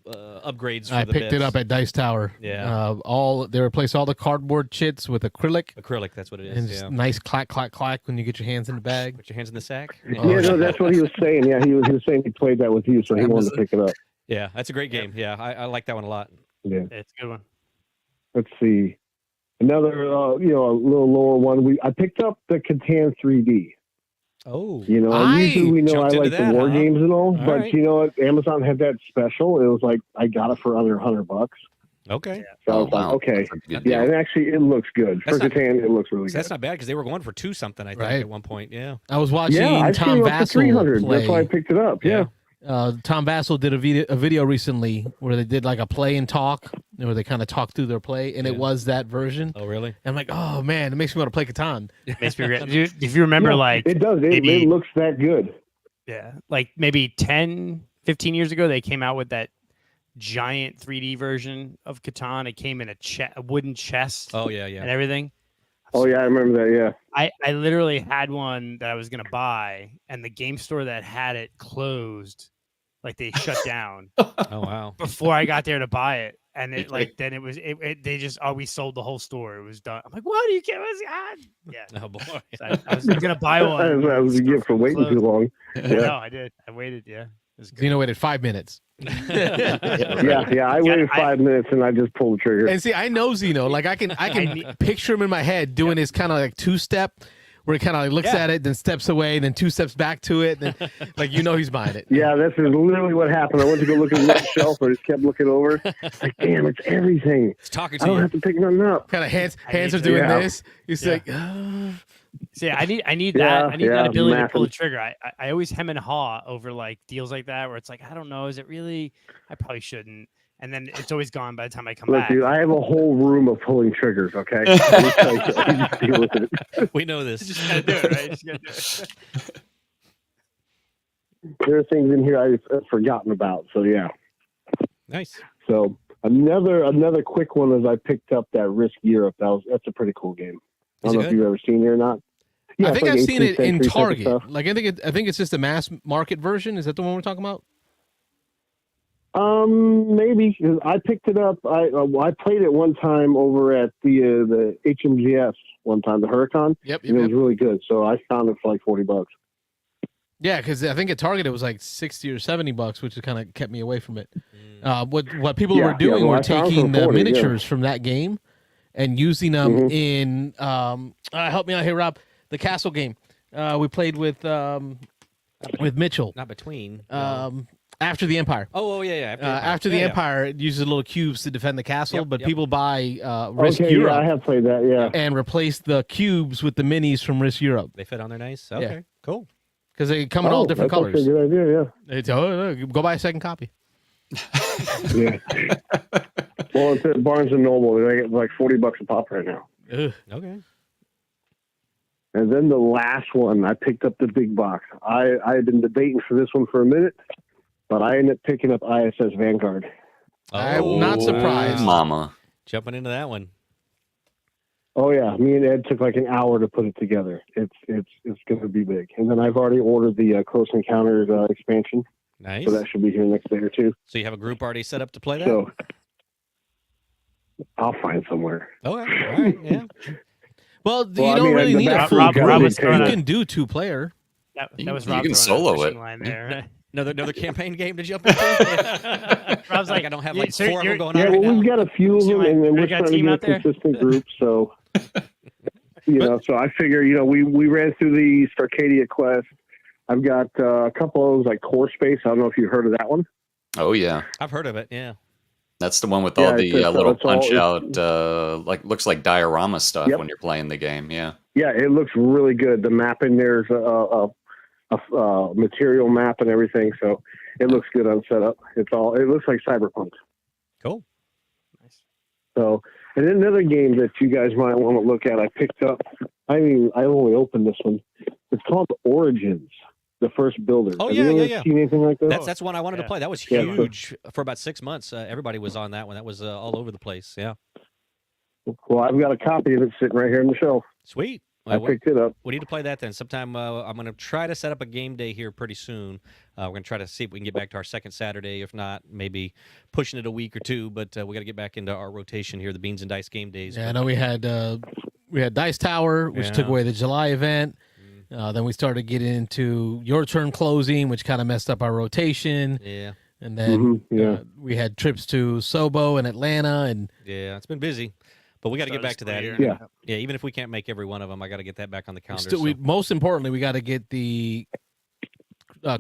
upgrades. For I the picked it bits. up at Dice Tower. Yeah. They replace all the cardboard chits with acrylic. Acrylic. That's what it And is. just Yeah. nice clack, clack, clack when you get your hands in the bag. Put your hands in the sack. Oh, Yeah, no, that's what he was saying. Yeah, he was saying he played that with you, so he wanted to pick it up. Yeah, that's a great game. Yeah, I like that one a lot. Yeah. It's a good one. Let's see. Another, a little lower one. I picked up the Catan 3D. Oh, Usually we know I jumped into like that, the war huh? games and all, All but right. you know what? Amazon had that special. It was like I got it for under $100. okay. So I Oh, was like, wow. okay, That's a good yeah, deal. and actually it looks good That's for not- Catan. It looks really So that's good. not bad because they were going for 2 something. I think Right. at one point. Yeah. I was watching Yeah, I've Tom seen it up to Vassell 300. play. That's why I picked it up. Yeah. Tom Vassell did a video recently where they did like a play and talk, where they kind of talked through their play, and it Yeah. was that version. Oh, really? And I'm like, oh man, it makes me want to play Catan. Makes me regret. If you remember, Yeah, like it does. maybe- It looks that good. yeah, like maybe 10, 15 years ago, they came out with that giant 3D version of Catan. It came in a wooden chest Oh, yeah, and yeah. everything. Oh yeah, I remember that. Yeah. I literally had one that I was gonna buy, and the game store that had it closed. Like they shut down Oh, wow. before I got there to buy it, and it they just we sold the whole store. It was done. I'm like, what do you get? Yeah, Oh, boy. so I was gonna buy one. That was a The store gift for waiting too closed. long. No, I did. I waited. Yeah, it was good. Zeno waited 5 minutes. Yeah. I waited 5 minutes and I just pulled the trigger. And see, I know Zeno. Like I can picture him in my head doing his kind of like 2-step, where he kind of like looks Yeah. at it, then steps away, then 2 steps back to it, then like he's buying it. Yeah, that's literally what happened. I went to go look at the shelf, I just kept looking over. Like, damn, it's everything. It's talking I to don't you. have to pick nothing up. Kind of hands need are to- doing Yeah. this. He's Yeah. like, See, I need Yeah, that. I need that ability to pull the massive. trigger. I always hem and haw over like deals like that where it's like, I don't know, is it really? I probably shouldn't. And then it's always gone by the time I come Look, back. dude, I have a whole room of pulling triggers. Okay, Let me tell you, you just deal with it. We know this. Just gotta do it, right? Just gotta do it. There are things in here I've forgotten about. So yeah. Nice. So another quick one is I picked up that Risk Europe. That's a pretty cool game. I Is don't it know if good? you've ever seen it or not. Yeah, I it's think like I've seen 18th it in century type of Target. stuff. Like I think it's just a mass market version. Is that the one we're talking about? Maybe I picked it up. I played it one time over at the HMGS one time, the Huracan, Yep. and it was really good. So I found it for like $40. Yeah, because I think at Target it was like $60 or $70, which kind of kept me away from it. What people were doing well, were I found taking for the 40, miniatures from that game and using them in help me out here, Rob. The castle game we played with Mitchell Not between. after the Empire. Yeah. After the Empire, it uses little cubes to defend the castle, Yep, but yep. people buy Risk Okay, Europe yeah, I have played that. Yeah, and replace the cubes with the minis from Risk Europe They fit on there nice. Okay, cool. because they come in all different that's actually colors. a good idea. It's, go buy a second copy. Yeah. Well, it's at Barnes and Noble. They get like $40 a pop right now. Ugh. Okay. And then the last one, I picked up the big box. I had been debating for this one for a minute, but I ended up picking up ISS Vanguard. I'm not surprised. Mama. Jumping into that one. Oh yeah, me and Ed took like an hour to put it together. It's going to be big. And then I've already ordered the Close Encounters expansion, Nice. so that should be here next day or two. So you have a group already set up to play that? So I'll find somewhere. Okay. All right. Yeah. Well, Well, you I don't mean, really the need a back- full Rob- group. Rob was You throwing can do 2-player. That You was can Rob throwing solo a it. fishing line there. Another campaign game to jump into? Rob's I don't have like so 4 of them you're- going Yeah, on well, right now. we've got a few of See them, my- and then I we're got a trying to team get out there. a consistent group. So, so I figure, we ran through the Starcadia quest. I've got a couple of those like Core Space. I don't know if you heard of that one. Oh yeah, I've heard of it. Yeah. that's the one with Yeah, all the it's little it's all- punch out, like looks like diorama stuff Yep. when you're playing the game. Yeah. Yeah, it looks really good. The map in there's a material map and everything, so it looks good on setup. It looks like Cyberpunk. Cool. So, and then another game that you guys might want to look at, I picked up. I only opened this one. It's called Origins, the First Builder. Oh, Have yeah, you yeah, ever yeah. seen anything like that? That's one I wanted to Yeah. play. That was Yeah. huge for about 6 months. Everybody was on that one. That was all over the place. Yeah. Well, I've got a copy of it sitting right here on the shelf. Sweet. I Well, picked it up. we need to play that then. Sometime I'm going to try to set up a game day here pretty soon. We're going to try to see if we can get back to our second Saturday. If not, maybe pushing it a week or two. But we got to get back into our rotation here, the Beans and Dice game days. Yeah, I know we had Dice Tower, which took Yeah. away the July event. Then we started getting into Your Turn Closing, which kind of messed up our rotation. Yeah. And then Yeah. we had trips to Sobo and Atlanta, and Yeah. It's been busy. But we got to get back to that. Yeah. Yeah, even if we can't make every one of them, I got to get that back on the calendar. still, so- most importantly, we got to get the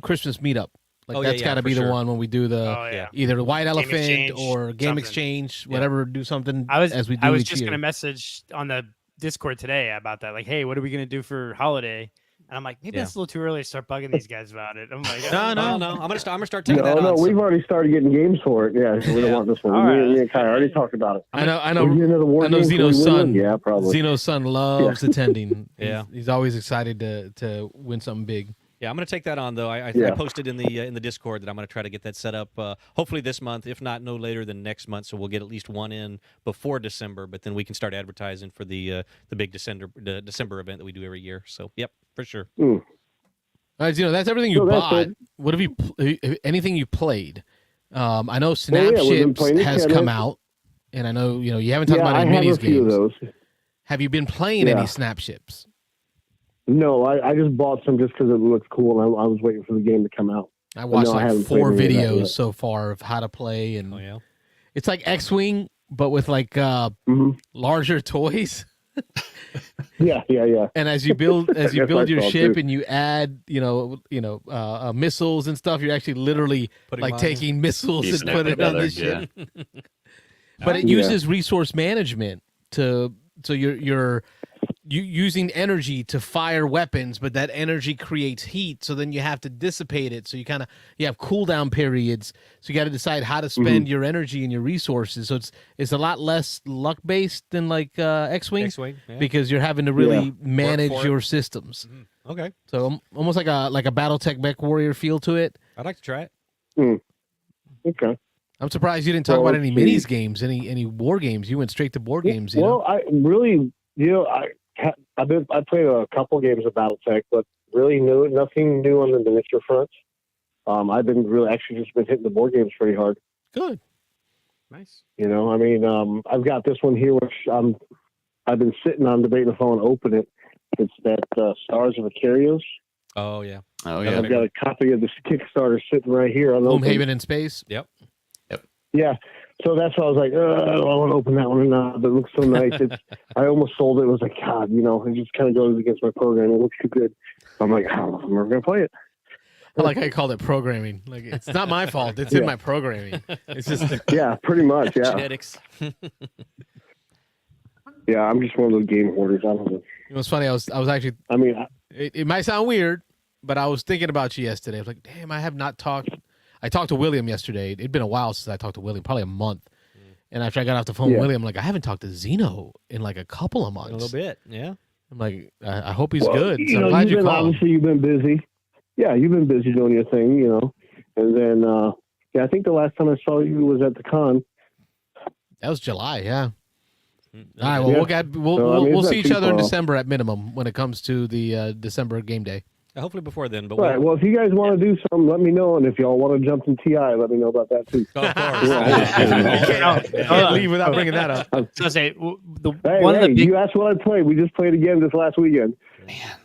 Christmas meetup. Like Oh, yeah, that's yeah, got to for be the sure. one when we do the Oh yeah. either the White Elephant Exchange, or Game something. Exchange, Yeah. whatever. Do something I was as we do I was each just year. gonna message on the Discord today about that. Like, hey, what are we gonna do for holiday? And I'm like, maybe Yeah. it's a little too early to start bugging these guys about it. I'm like, No. I'm gonna start taking No, that on. we've already started getting games for it. Yeah, we don't want this one. All right. Me and Kai already talked about it. I know. We get another war I know game, Zeno's can we win son. one? Yeah, probably. Zeno's son loves attending. Yeah. He's always excited to win something big. Yeah, I'm going to take that on though. I Yeah. posted in the Discord that I'm going to try to get that set up. Hopefully this month, if not no later than next month. So we'll get at least one in before December. But then we can start advertising for the big December event that we do every year. So yep, for sure. All right, Zeno, that's everything you So that's bought. it. What have you? Anything you played? I know yeah, Snap we've been Ships playing has Kemit. come out, and I know you haven't talked Yeah, about I any have a minis few of games. those. Have you been playing Yeah. any Snap Ships? No, I just bought some just because it looks cool, and I was waiting for the game to come out. I watched no, I like haven't 4 played any of that videos yet. so far of how to play, and Oh yeah. it's like X-wing, but with like Mhm. larger toys. Yeah. And as you build That's your what I saw, ship too. and you add missiles and stuff, you're actually literally Putting like them on taking missiles Piecing and it putting it on together, this ship. yeah. But it Yeah. uses resource management so your using energy to fire weapons, but that energy creates heat, so then you have to dissipate it. So you have cooldown periods. So you got to decide how to spend your energy and your resources. So it's a lot less luck based than like X-Wing, yeah. because you're having to really manage your systems. Okay, so almost like a BattleTech Mech Warrior feel to it. I'd like to try it. Okay. I'm surprised you didn't talk about any minis games, any war games. You went straight to board games. Well, I really, I played a couple games of BattleTech, but really nothing new on the miniature front. I've been just been hitting the board games pretty hard. Good. Nice. I've got this one here, which I've been sitting on debating if I want to open it. It's that Stars of Icarios. Oh yeah. I've got a copy of this Kickstarter sitting right here. Gloomhaven in Space. Yep. Yeah. So that's why I was like, I want to open that one or not, but it looks so nice. I almost sold it. It was like, God, it just kind of goes against my program. It looks too good. I'm like, I'm never going to play it. I like how you called it programming. Like, it's not my fault. It's in my programming. It's just yeah, pretty much. Yeah. Genetics. Yeah, I'm just one of those game hoarders. I don't know. It was funny. I was actually. It might sound weird, but I was thinking about you yesterday. I was like, damn, I have not talked. I talked to William yesterday. It'd been a while since I talked to William, probably a month. And after I got off the phone with William, I'm like, I haven't talked to Zeno in like a couple of months. A little bit, yeah. I'm like, I hope he's good. So I'm glad you called. Obviously, you've been busy. Yeah, you've been busy doing your thing, And then, I think the last time I saw you was at the con. That was July, yeah. All right, well, we'll see each other in December at minimum when it comes to the December game day. Hopefully before then. But right. Well, if you guys want to do something, let me know. And if y'all want to jump in TI, let me know about that too. Of course. Can't leave without bringing that up. So I say you asked what I played. We just played again this last weekend. Man.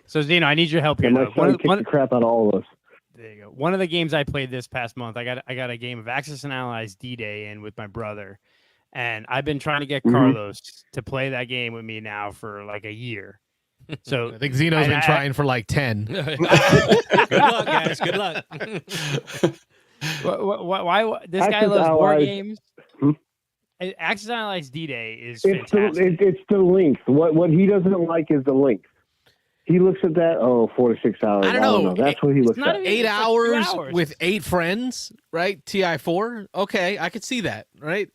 So Zeno, I need your help here. And my son kicked the crap out of all of us. There you go. One of the games I played this past month, I got a game of Axis and Allies D-Day in with my brother, and I've been trying to get Carlos to play that game with me now for like a year. So I think Zeno's been trying for like 10. Good luck, guys. Good luck. Why this Axis guy loves board Allies. games? Axis and Allies D-Day is fantastic. It's the length. What he doesn't like is the length. He looks at that, 4 to 6 hours. I don't know. That's what he looks at. 8 hours with 8 friends, right? TI4. Okay, I could see that, right?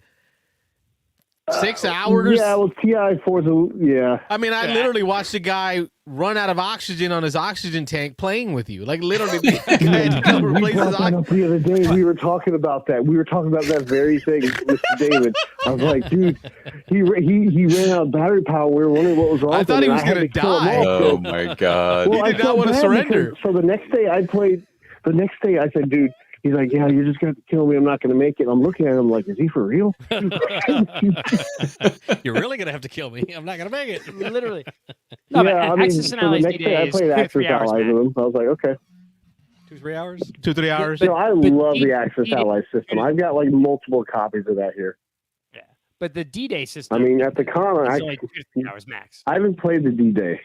6 hours. Yeah, well, TI4's yeah. I mean, I literally watched a guy run out of oxygen on his oxygen tank playing with you. Like literally, the guy had to come replace his oxygen. The other day, we were talking about that. We were talking about that very thing, Mr. David. I was like, dude, he ran out of battery power. We were wondering what was wrong. I thought he was going to die. Oh my God! Well, he did not want to surrender. So the next day, I said, dude. He's like, yeah, you're just going to kill me. I'm not going to make it. I'm looking at him like, is he for real? You're really going to have to kill me. I'm not going to make it. Literally. No, yeah, but Axis and Allies D-Day I played Axis Allies with him. I was like, okay. 2-3 hours? 2-3 hours. I love the Axis Allies system. I've got like multiple copies of that here. Yeah. But the D-Day system. I mean, at the con, it's only 15 hours max. I haven't played the D-Day.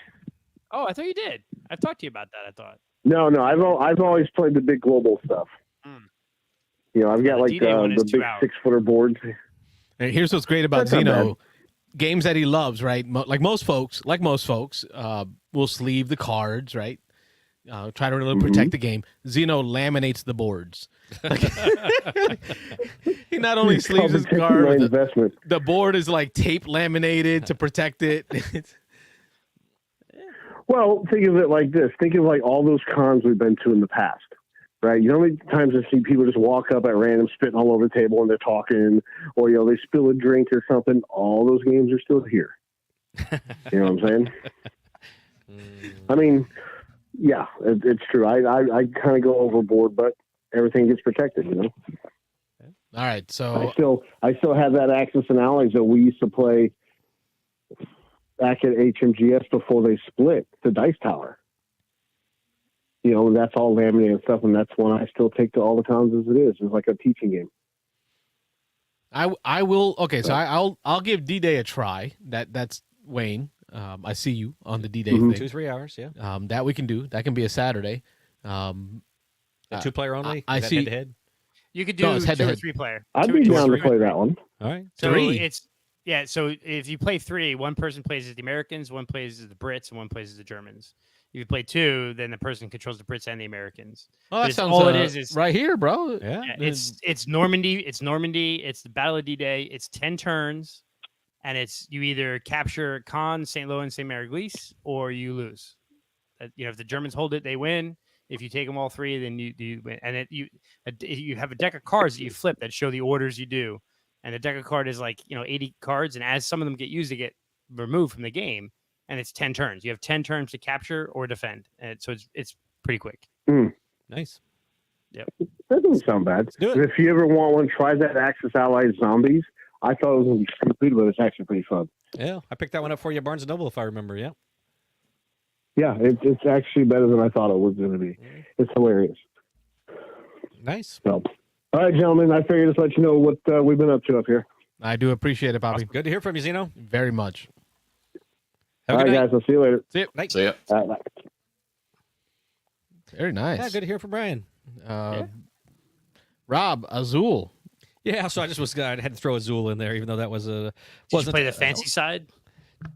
Oh, I thought you did. I've talked to you about that, I thought. No, I've always played the big global stuff. I've got like the big 6-footer boards. And here's what's great about Zeno: games that he loves, right? Like most folks, will sleeve the cards, right? Try to really protect the game. Zeno laminates the boards. He not only sleeves his card, the board is like tape laminated to protect it. Well, think of it like this. Think of like all those cons we've been to in the past. Right, you know how many times I see people just walk up at random, spitting all over the table, and they're talking, or they spill a drink or something. All those games are still here. You know what I'm saying? I mean, yeah, it's true. I kind of go overboard, but everything gets protected. All right, so I still have that Axis and Allies that we used to play back at HMGS before they split the Dice Tower. That's all laminated stuff, and that's one I still take to all the cons as it is. It's like a teaching game. I will. Okay, so I'll give D-Day a try. That's Wayne. I see you on the D-Day thing. 2-3 hours, yeah. That we can do. That can be a Saturday. 2-player only. I see. Head-to-head? You could do 2 or 3 player. I'd be down to play that one. All right. So 3. It's Yeah, so if you play 3, one person plays as the Americans, one plays as the Brits, and one plays as the Germans. If you play 2, then the person controls the Brits and the Americans. Oh, that sounds all it is right here, bro. Yeah. it's Normandy. It's Normandy. It's the Battle of D-Day. It's 10 turns, and it's you either capture Caen, St. Lo, and St. Mary-Glise, or you lose. If the Germans hold it, they win. If you take them all 3, then you win. And you have a deck of cards that you flip that show the orders you do. And the deck of card is 80 cards, and as some of them get used, they get removed from the game. And it's 10 turns. You have 10 turns to capture or defend, and so it's pretty quick. Nice. Yep. That doesn't sound bad. If you ever want one, try that Axis Allies Zombies. I thought it was going to be stupid, but it's actually pretty fun. Yeah, I picked that one up for you at Barnes & Noble, if I remember, yeah. Yeah, it's actually better than I thought it was going to be. It's hilarious. Nice. So, all right, gentlemen, I figured just let you know what we've been up to up here. I do appreciate it, Bobby. Awesome. Good to hear from you, Zeno. Very much. Have a all good right, night. guys, I'll see you later. See you. Night. See ya. All right, bye. Very nice. Yeah, good to hear from Brian. Rob, AZUL. Yeah, so I had to throw AZUL in there, even though that was Did you play the fancy side?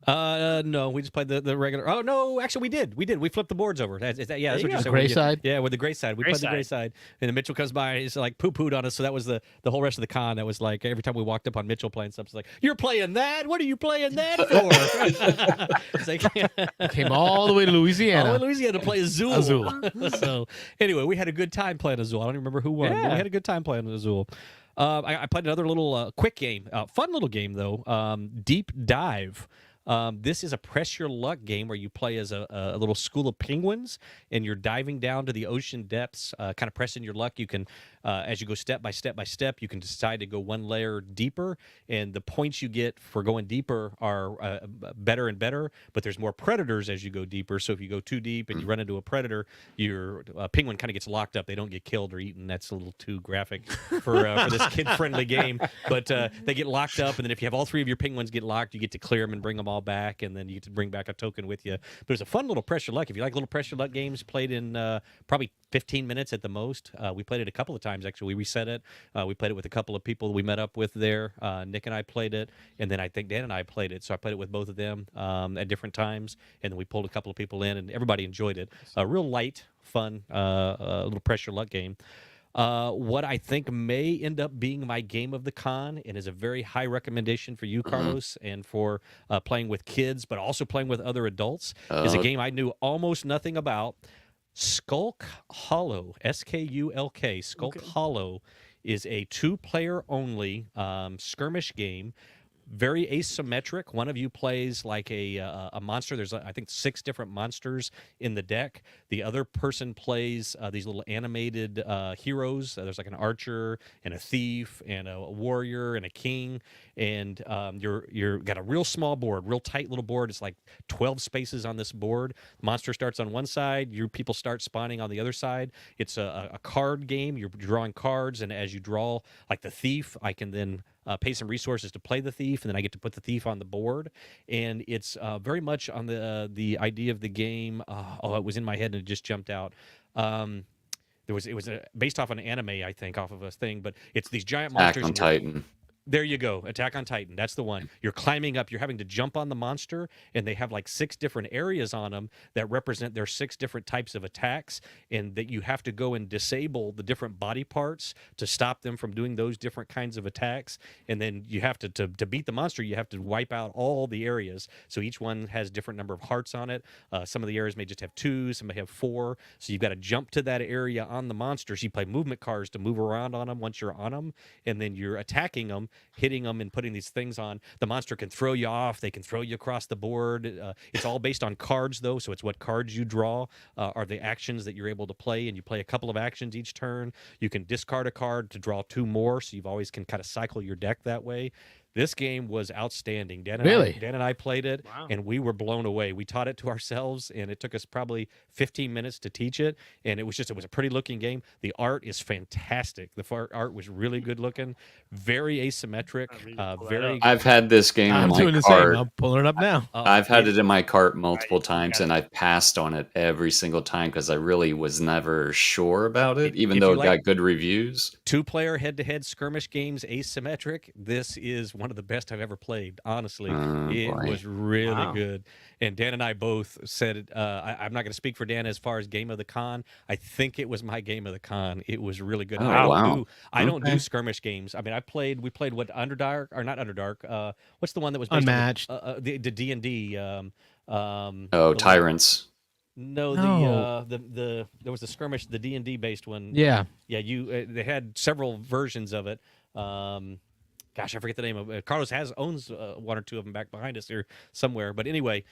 No, we just played the regular. Oh no, actually we did. We flipped the boards over. That's what you're saying. Gray side? Yeah, with the gray side. We played the gray side. And then Mitchell comes by and he's like poo-pooed on us. So that was the whole rest of the con. That was like every time we walked up on Mitchell playing stuff, it's like, you're playing that? What are you playing that for? It's like, Came all the way to Louisiana. all in Louisiana to play AZUL. So anyway, we had a good time playing AZUL. I don't even remember who won, but we had a good time playing AZUL. I played another little quick game, fun little game though, Deep Dive. This is a press your luck game where you play as a little school of penguins and you're diving down to the ocean depths, kind of pressing your luck. You can, as you go step by step by step, you can decide to go one layer deeper, and the points you get for going deeper are better and better, but there's more predators as you go deeper. So if you go too deep and you run into a predator, your penguin kind of gets locked up. They don't get killed or eaten. That's a little too graphic for this kid-friendly game, but they get locked up, and then if you have all 3 of your penguins get locked, you get to clear them and bring them all back, and then you get to bring back a token with you. But it's a fun little pressure luck. If you like little pressure luck games, played in probably 15 minutes at the most. We played it a couple of times, actually. We reset it. We played it with a couple of people we met up with there. Nick and I played it, and then I think Dan and I played it. So I played it with both of them at different times, and then we pulled a couple of people in, and everybody enjoyed it. A real light, fun little pressure luck game. What I think may end up being my game of the con, and is a very high recommendation for you, Carlos, and for playing with kids, but also playing with other adults, is a game I knew almost nothing about. Skulk Hollow, Skulk. Skulk Hollow is a 2-player only skirmish game. Very asymmetric. One of you plays like a monster. There's, I think, 6 different monsters in the deck. The other person plays these little animated heroes. There's like an archer and a thief and a warrior and a king. And you're got a real small board, real tight little board. It's like 12 spaces on this board. The monster starts on one side. Your people start spawning on the other side. It's a card game. You're drawing cards, and as you draw, like the thief, I can then pay some resources to play the thief, and then I get to put the thief on the board. And it's very much on the idea of the game. It was in my head and it just jumped out. It was based off an anime, I think, off of a thing, but it's these giant monsters. Attack on Titan. There you go. Attack on Titan. That's the one. You're climbing up. You're having to jump on the monster, and they have like 6 different areas on them that represent their 6 different types of attacks, and that you have to go and disable the different body parts to stop them from doing those different kinds of attacks. And then you have to beat the monster, you have to wipe out all the areas. So each one has a different number of hearts on it. Some of the areas may just have 2, some may have 4. So you've got to jump to that area on the monster. So you play movement cards to move around on them once you're on them, and then you're attacking them, hitting them and putting these things on. The monster can throw you off. They can throw you across the board. It's all based on cards, though, so it's what cards you draw are the actions that you're able to play, and you play a couple of actions each turn. You can discard a card to draw 2 more, so you've always can kind of cycle your deck that way. This game was outstanding. Dan and I played it, and we were blown away. We taught it to ourselves, and it took us probably 15 minutes to teach it, and it was a pretty looking game. The art is fantastic. The art was really good looking, very asymmetric, very. I've had this game in my doing the cart. same. I'm pulling it up now. I've had it in my cart multiple times, and I've passed on it every single time because I really was never sure about it, even though it got good reviews. 2-player head-to-head skirmish games, asymmetric. This is one one of the best I've ever played. Honestly, Oh, it boy. was really Wow. good. And Dan and I both said, I'm not going to speak for Dan as far as game of the con. I think it was my game of the con. It was really good. Oh, I wow. don't do Okay. skirmish games. I mean, we played what, Underdark, or not Underdark. What's the one that was based Unmatched. on the D&D? Oh, Tyrants. No, No. the there was a skirmish, the D&D based one. Yeah. Yeah, they had several versions of it. Gosh, I forget the name of it. Carlos owns one or two of them back behind us here somewhere. But anyway,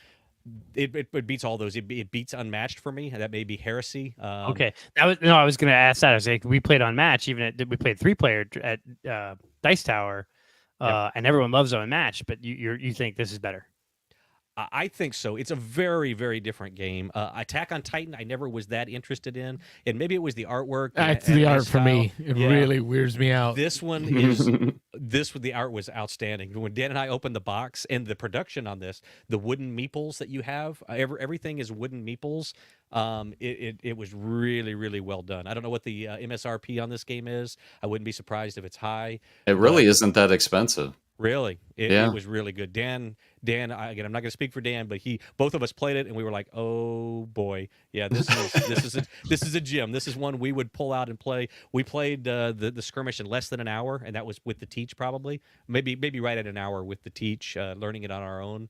it beats all those. It beats Unmatched for me. That may be heresy. Okay, I was going to ask that. I was like, we played Unmatched. We played 3-player at Dice Tower, and everyone loves Unmatched. But you think this is better? I think so. It's a very, very different game. Attack on Titan, I never was that interested in, and maybe it was the artwork. That's the art for me. It really weirds me out. This one is the art was outstanding. When Dan and I opened the box and the production on this, the wooden meeples that you have, everything is wooden meeples. It was really, really well done. I don't know what the MSRP on this game is. I wouldn't be surprised if it's high. It really isn't that expensive. Really, it Yeah. was really good. Dan, again, I'm not going to speak for Dan, but both of us played it, and we were like, "Oh boy, yeah, this is a gem. This is one we would pull out and play." We played the skirmish in less than an hour, and that was with the teach, probably maybe right at an hour with the teach, learning it on our own.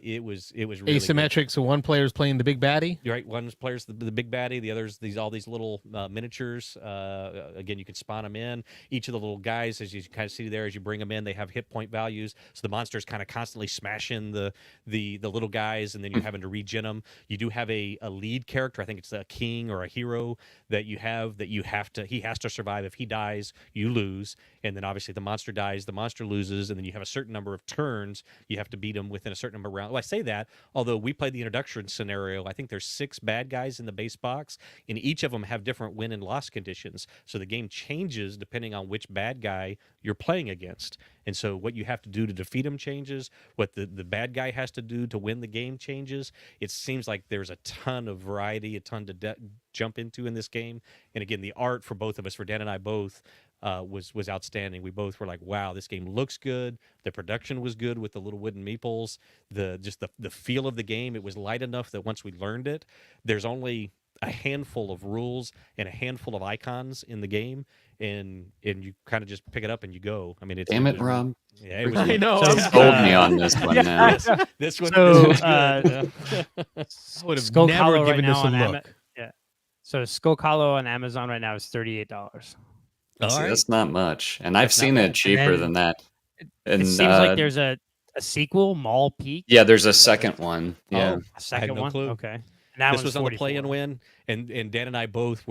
It was really Asymmetric, good. so one player's playing the big baddie. You're right. One player's the big baddie. The other's all these little miniatures. Again, you can spawn them in. Each of the little guys, as you kind of see there, as you bring them in, they have hit point values. So the monster's kind of constantly smashing the little guys, and then you're having to regen them. You do have a lead character. I think it's a king or a hero that you have that he has to survive. If he dies, you lose. And then obviously the monster dies, the monster loses, and then you have a certain number of turns. You have to beat him within a certain number of rounds. Well, I say that, although we played the introduction scenario, I think there's 6 bad guys in the base box, and each of them have different win and loss conditions. So the game changes depending on which bad guy you're playing against. And so what you have to do to defeat him changes, what the bad guy has to do to win the game changes. It seems like there's a ton of variety, a ton to jump into in this game. And again, the art for both of us, for Dan and I both, was outstanding. We both were like, wow, this game looks good. The production was good with the little wooden meeples. The feel of the game, it was light enough that once we learned it, there's only a handful of rules and a handful of icons in the game, and you kind of just pick it up and you go. I mean, Damn it, Rob. Yeah, it was. I know. Sold me on this one now. This one. So, this one's good. I would have Skull never Hollow given right this now a on look. Yeah. So Skull Hollow on Amazon right now is $38. All See, right. that's not much, and I've That's not seen bad. it cheaper then- than that. It And seems like there's a sequel, Mall Peak. yeah, there's a second one. Yeah, Oh, A second no one. clue. Okay. And that This one's was on the play and 44. win, and Dan and I both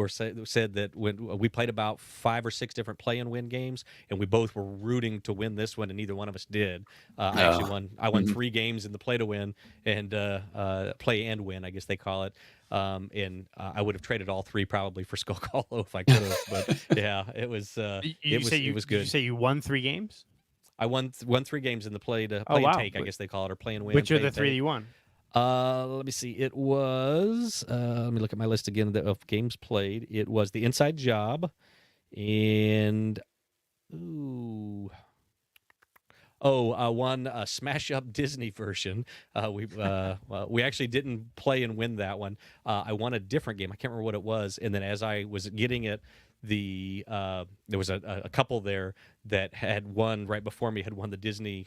said that when we played about 5 or 6 different play and win games, and we both were rooting to win this one, and neither one of us did. I actually won. I won 3 games in the play to win and play and win, I guess they call it. And I would have traded all 3 probably for Skull Hollow if I could have. But yeah, it was. It was good. Did you say you won 3 games? I won 3 games in the play to Oh, play wow. and take, I guess they call it, or play and win. Which are play the and 3 take. you won? Let me see. It was. Let me look at my list again of games played. It was The Inside Job, and one Smash Up Disney version. We actually didn't play and win that one. I won a different game. I can't remember what it was. And then as I was getting it, there was a couple there that had won right before me, had won the Disney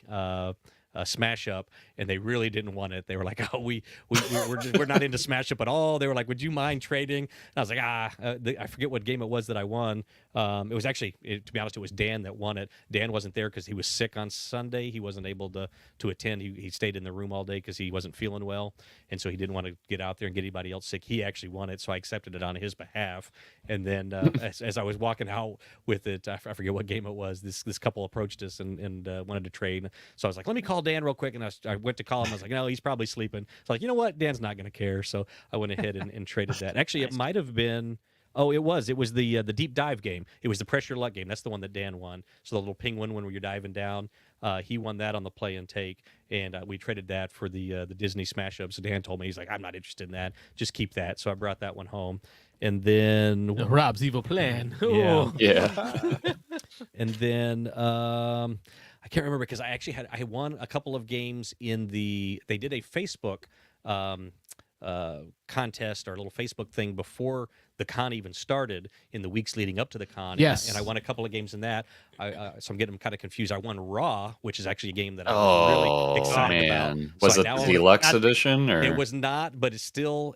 Smash Up, and they really didn't want it. They were like, "Oh, we're not into Smash Up at all." They were like, "Would you mind trading?" And I was like, I forget what game it was that I won. It was actually, to be honest, it was Dan that won it. Dan wasn't there because he was sick on Sunday. He wasn't able to attend. He stayed in the room all day because he wasn't feeling well, and so he didn't want to get out there and get anybody else sick. He actually won it, so I accepted it on his behalf. And then as I was walking out with it, I forget what game it was. This couple approached us and wanted to trade. So I was like, "Let me call Dan real quick," and I went to call him. I was like, "No, he's probably sleeping." So like, you know what? Dan's not going to care. So I went ahead and traded that. Actually, it might have been. Oh, it was the deep dive game. It was the pressure luck game. That's the one that Dan won. So the little penguin one where you're diving down. He won that on the play and take, and we traded that for the Disney Smash Up. So Dan told me, he's like, "I'm not interested in that. Just keep that." So I brought that one home, and then Rob's evil plan. Yeah. yeah. And then I can't remember because I won a couple of games they did a Facebook contest or a little Facebook thing before the con even started in the weeks leading up to the con. Yes. And I won a couple of games in that. So I'm getting kind of confused. I won Raw, which is actually a game that I'm really excited about. Was So it the deluxe edition? Or? It was not, but it's still...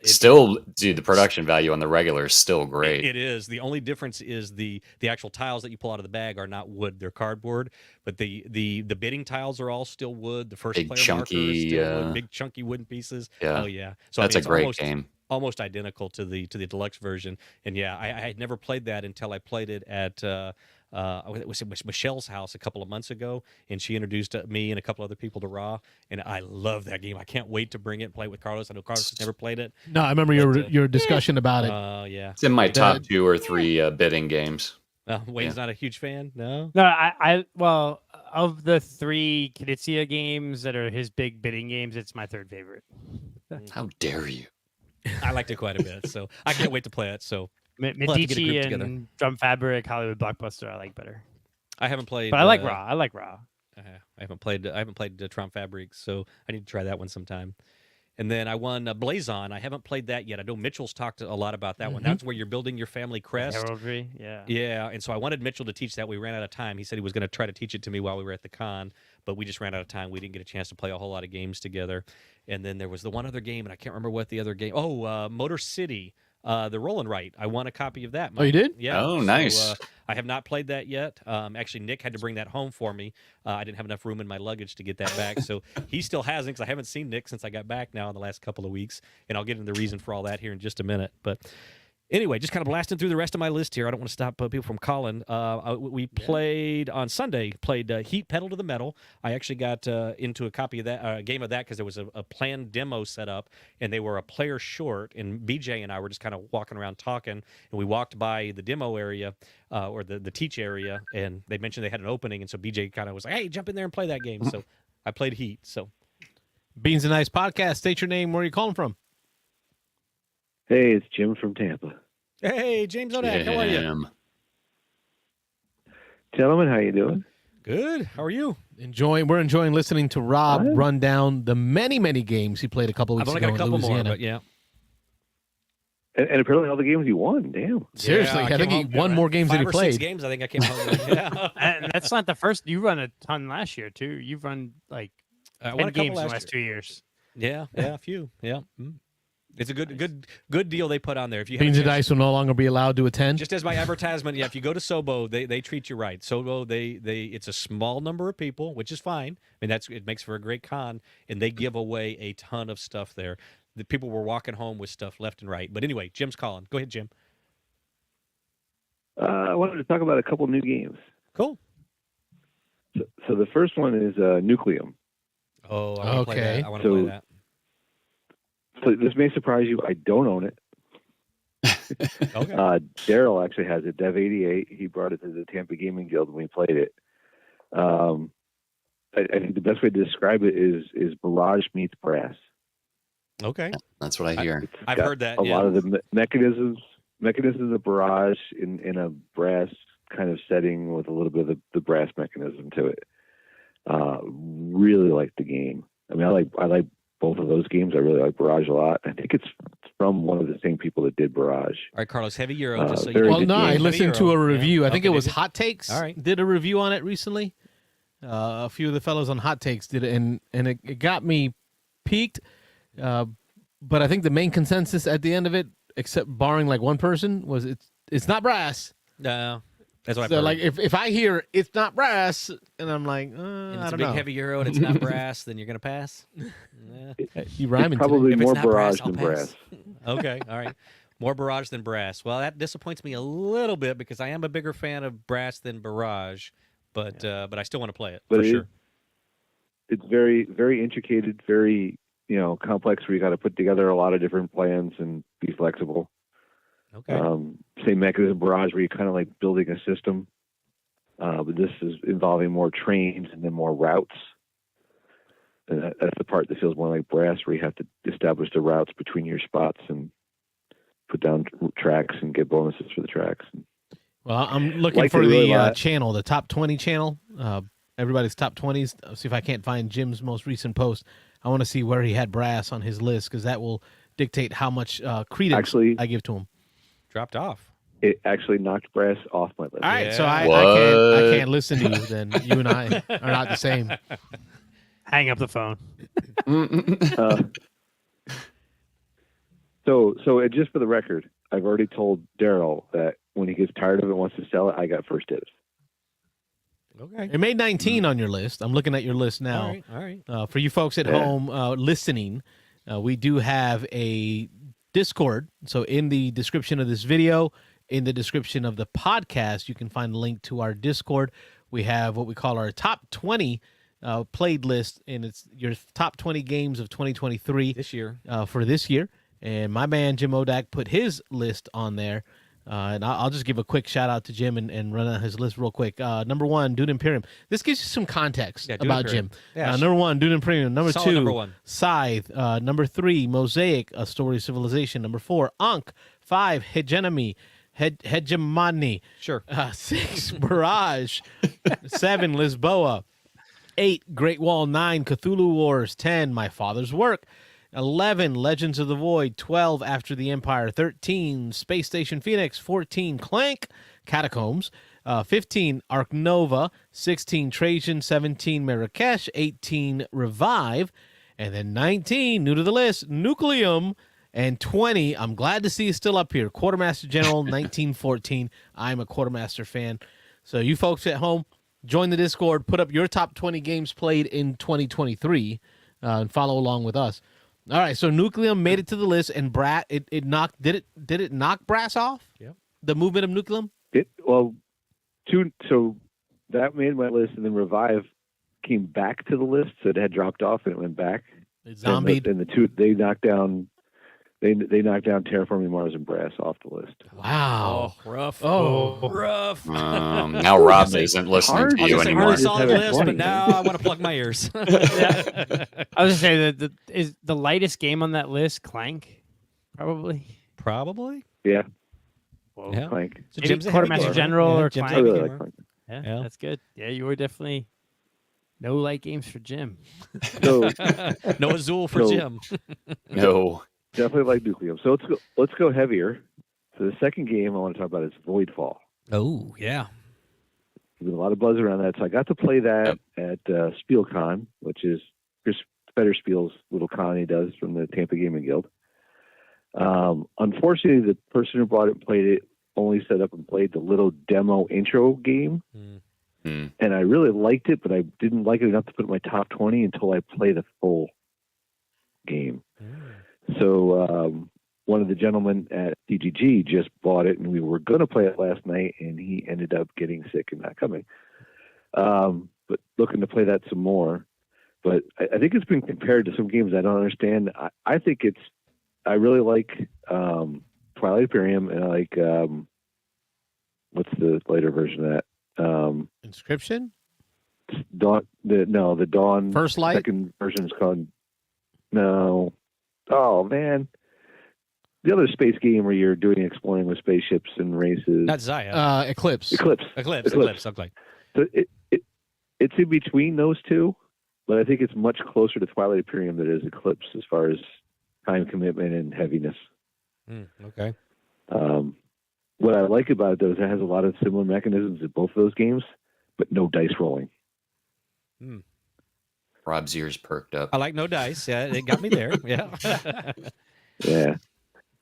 Dude, the production value on the regular is still great. It is. The only difference is the actual tiles that you pull out of the bag are not wood. They're cardboard. But the bidding tiles are all still wood. The first big player chunky, marker is still wood. Big chunky wooden pieces. Yeah. Oh, yeah. So that's a great game. Almost identical to the deluxe version. And yeah, I had never played that until I played it at it was Michelle's house a couple of months ago, and she introduced me and a couple other people to Raw, and I love that game. I can't wait to bring it and play it with Carlos. I know Carlos has never played it. No, I remember your discussion about it. Yeah. It's in my top 2 or 3 bidding games. Wayne's not a huge fan, no? No, well, of the 3 Knizia games that are his big bidding games, it's my 3rd favorite. How dare you? I liked it quite a bit, so I can't wait to play it. So Medici and Drum Fabric, Hollywood Blockbuster, I like better. I haven't played, but I like Raw. I like Raw. I haven't played Trump Fabric, so I need to try that one sometime. And then I won Blazon. I haven't played that yet. I know Mitchell's talked a lot about that one. That's where you're building your family crest. Heraldry, yeah. Yeah, and so I wanted Mitchell to teach that. We ran out of time. He said he was going to try to teach it to me while we were at the con, but we just ran out of time. We didn't get a chance to play a whole lot of games together. And then there was the one other game, and I can't remember what the other game. Oh, Motor City. The Roll and Write. I won a copy of that. Oh, you did? Yeah. Oh, nice. So, I have not played that yet. Actually, Nick had to bring that home for me. I didn't have enough room in my luggage to get that back, so he still hasn't, because I haven't seen Nick since I got back now in the last couple of weeks, and I'll get into the reason for all that here in just a minute. But anyway, just kind of blasting through the rest of my list here. I don't want to stop people from calling. We played on Sunday, Heat Pedal to the Metal. I actually got into a copy of that, game of that, because there was a planned demo set up, and they were a player short, and BJ and I were just kind of walking around talking, and we walked by the demo area, or the teach area, and they mentioned they had an opening, and so BJ kind of was like, hey, jump in there and play that game. So I played Heat. So Beans and Ice Podcast. State your name. Where are you calling from? Hey, it's Jim from Tampa. Hey, James Odak, how are you? Gentlemen, how you doing? Good. How are you? We're enjoying listening to Rob run down the many, many games he played a couple weeks I've ago only got a couple in Louisiana. more, but yeah. And apparently all the games you won. Damn. Seriously, Yeah, I think he won more games than he 5 or 6 played. games, I think I came home with. Yeah. And that's not the first. You run a ton last year too. You've run like I 10 won a couple games in the last last 2 years. Yeah, a few. Yeah. It's a good deal they put on there. If you have a Beans and chance- Dice will no longer be allowed to attend. Just as my advertisement, yeah, if you go to Sobo, they treat you right. Sobo, it's a small number of people, which is fine. I mean, it makes for a great con, and they give away a ton of stuff there. The people were walking home with stuff left and right. But anyway, Jim's calling. Go ahead, Jim. I wanted to talk about a couple new games. Cool. So the first one is Nucleum. Oh, I want to play Okay. that. I want to play that. So this may surprise you. I don't own it. Okay. Daryl actually has it. Dev88. He brought it to the Tampa Gaming Guild when we played it. I think the best way to describe it is Barrage meets Brass. Okay. That's what I hear. I've got heard that. A Yeah. lot of the mechanisms of Barrage in a Brass kind of setting with a little bit of the Brass mechanism to it. Really like the game. I mean, I like both of those games. I really like Barrage a lot. I think it's from one of the same people that did Barrage. All right, Carlos, Heavy Euro. Just so you very know. Well, no, I Heavy listened to a Euro. review. Yeah. I think Okay, it was did you? Hot Takes. All right. Did a review on it recently. A few of the fellows on Hot Takes did it, and it got me peaked. But I think the main consensus at the end of it, except barring like one person, was it's not Brass. No. That's what I've So heard. like if I hear it's not Brass, and I'm like, and I it's a don't big know. Heavy Euro and it's not Brass, then you're going to pass? Yeah. You rhyming today. Probably If it's more not Barrage I'll than pass. Brass. Okay, all right. More Barrage than Brass. Well, that disappoints me a little bit because I am a bigger fan of Brass than Barrage, but I still want to play it But for it sure. It's very, very intricated, very complex. Where you got to put together a lot of different plans and be flexible. Okay. Same mechanism Barrage, where you're kind of like building a system, but this is involving more trains and then more routes. And that's the part that feels more like Brass, where you have to establish the routes between your spots and put down tracks and get bonuses for the tracks. Well, I'm looking Like for it really the a lot. channel, the top 20 channel. everybody's top 20s. I'll see if I can't find Jim's most recent post. I want to see where he had brass on his list because that will dictate how much credence I give to him. Dropped off. It actually knocked brass off my list. All right, so Yeah. I can't listen to you. Then you and I are not the same. Hang up the phone. So just for the record, I've already told Daryl that when he gets tired of it and wants to sell it, I got first dibs. Okay. It made 19 on your list. I'm looking at your list now. All right. For you folks at home listening, we do have a Discord. So in the description of this video, in the description of the podcast, you can find a link to our Discord. We have what we call our top 20 played list, and it's your top 20 games of 2023 This year. for this year. And my man Jim Odak put his list on there. And I'll just give a quick shout out to Jim and run out his list real quick. Number 1, Dune Imperium. This gives you some context Yeah, Dune about Imperium. Jim. Yeah, number 1, Dune Imperium. Number Solid 2, number 1. Scythe. Number 3, Mosaic, A Story of Civilization. Number 4, Ankh. 5, Hegemony. Hegemony. Sure. 6, Barrage. 7, Lisboa. 8, Great Wall. 9, Cthulhu Wars. 10, My Father's Work. 11, Legends of the Void. 12, After the Empire. 13, Space Station Phoenix. 14, Clank, Catacombs. 15, Ark Nova. 16, Trajan. 17, Marrakesh. 18, Revive. And then 19, new to the list, Nucleum. And 20, I'm glad to see is still up here, Quartermaster General 1914. I'm a Quartermaster fan. So you folks at home, join the Discord, put up your top 20 games played in 2023, and follow along with us. All right, so Nucleum made it to the list, and it knocked. Did it knock brass off? Yep. The movement of Nucleum. So that made my list, and then Revive came back to the list, so it had dropped off and it went back. It zombied. And the two they knocked down. They knocked down Terraforming Mars and Brass off the list. Wow. Oh, rough. Oh. rough. Now Rob isn't listening to you I was anymore. a solid It's list, but 20. now I want to plug my ears. I was gonna say that is the lightest game on that list Clank, probably. Probably. Yeah, Whoa. Yeah. Clank. So Maybe Jim's a Quartermaster heavy gamer. General or Jim's a I Clank. heavy really like gamer. Clank. Yeah, Yeah. that's good. Yeah, you were definitely no light games for Jim. So No AZUL for So- Jim. No. definitely like Nucleum. So let's go heavier. So the second game I want to talk about is Voidfall. Oh, yeah. There's a lot of buzz around that. So I got to play that at SpielCon, which is Chris Federspiel's little con he does from the Tampa Gaming Guild. Unfortunately, the person who brought it and played it only set up and played the little demo intro game. Hmm. And I really liked it, but I didn't like it enough to put it in my top 20 until I play the full game. So one of the gentlemen at DGG just bought it, and we were going to play it last night, and he ended up getting sick and not coming. But looking to play that some more. But I think it's been compared to some games I don't understand. I think I really like Twilight Imperium, and I like what's the later version of that? Inscription. Dawn. The Dawn. First Light? Second version is called. No. Oh man. The other space game where you're doing exploring with spaceships and races. Not Zaya. Eclipse. Eclipse. Eclipse. Okay. So it's in between those two, but I think it's much closer to Twilight Imperium than it is Eclipse as far as time commitment and heaviness. Okay. What I like about it though is it has a lot of similar mechanisms in both of those games, but no dice rolling. Rob's ears perked up. I like no dice. Yeah, it got me there. Yeah. Yeah.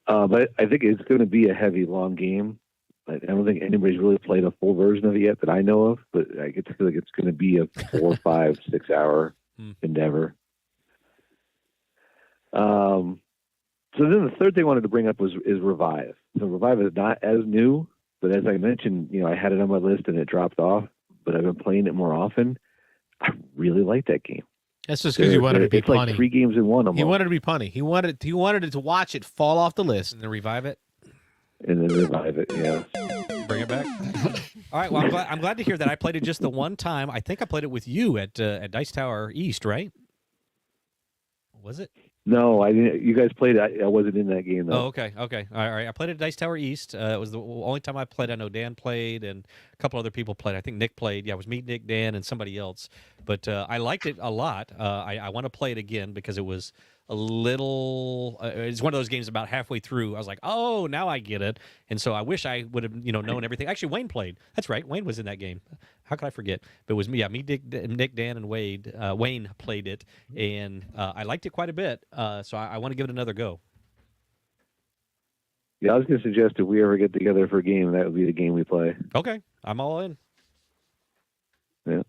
But I think it's going to be a heavy, long game. I don't think anybody's really played a full version of it yet that I know of, but I feel like it's going to be a 4, 5, 6 hour endeavor. So then the third thing I wanted to bring up is Revive. So Revive is not as new, but as I mentioned, I had it on my list and it dropped off, but I've been playing it more often. I really like that game. That's just because you wanted to be It's like punny. 3 games in one. He wanted to be punny. He wanted it to watch it fall off the list. And then revive it. And then Revive it, yeah. Bring it back. All right. Well, I'm glad to hear that. I played it just the one time. I think I played it with you at Dice Tower East, right? Was it? No, I didn't. You guys played it. I wasn't in that game, though. Oh, okay. All right. I played at Dice Tower East. It was the only time I played. I know Dan played and a couple other people played. I think Nick played. Yeah, it was me, Nick, Dan, and somebody else. But I liked it a lot. I want to play it again because it was a little. It's one of those games about halfway through. I was like, oh, now I get it. And so I wish I would have known everything. Actually, Wayne played. That's right. Wayne was in that game. How could I forget? But it was me, Nick, Dan, and Wade. Wayne played it, and I liked it quite a bit. So I want to give it another go. Yeah, I was going to suggest if we ever get together for a game, that would be the game we play. Okay, I'm all in. Yeah.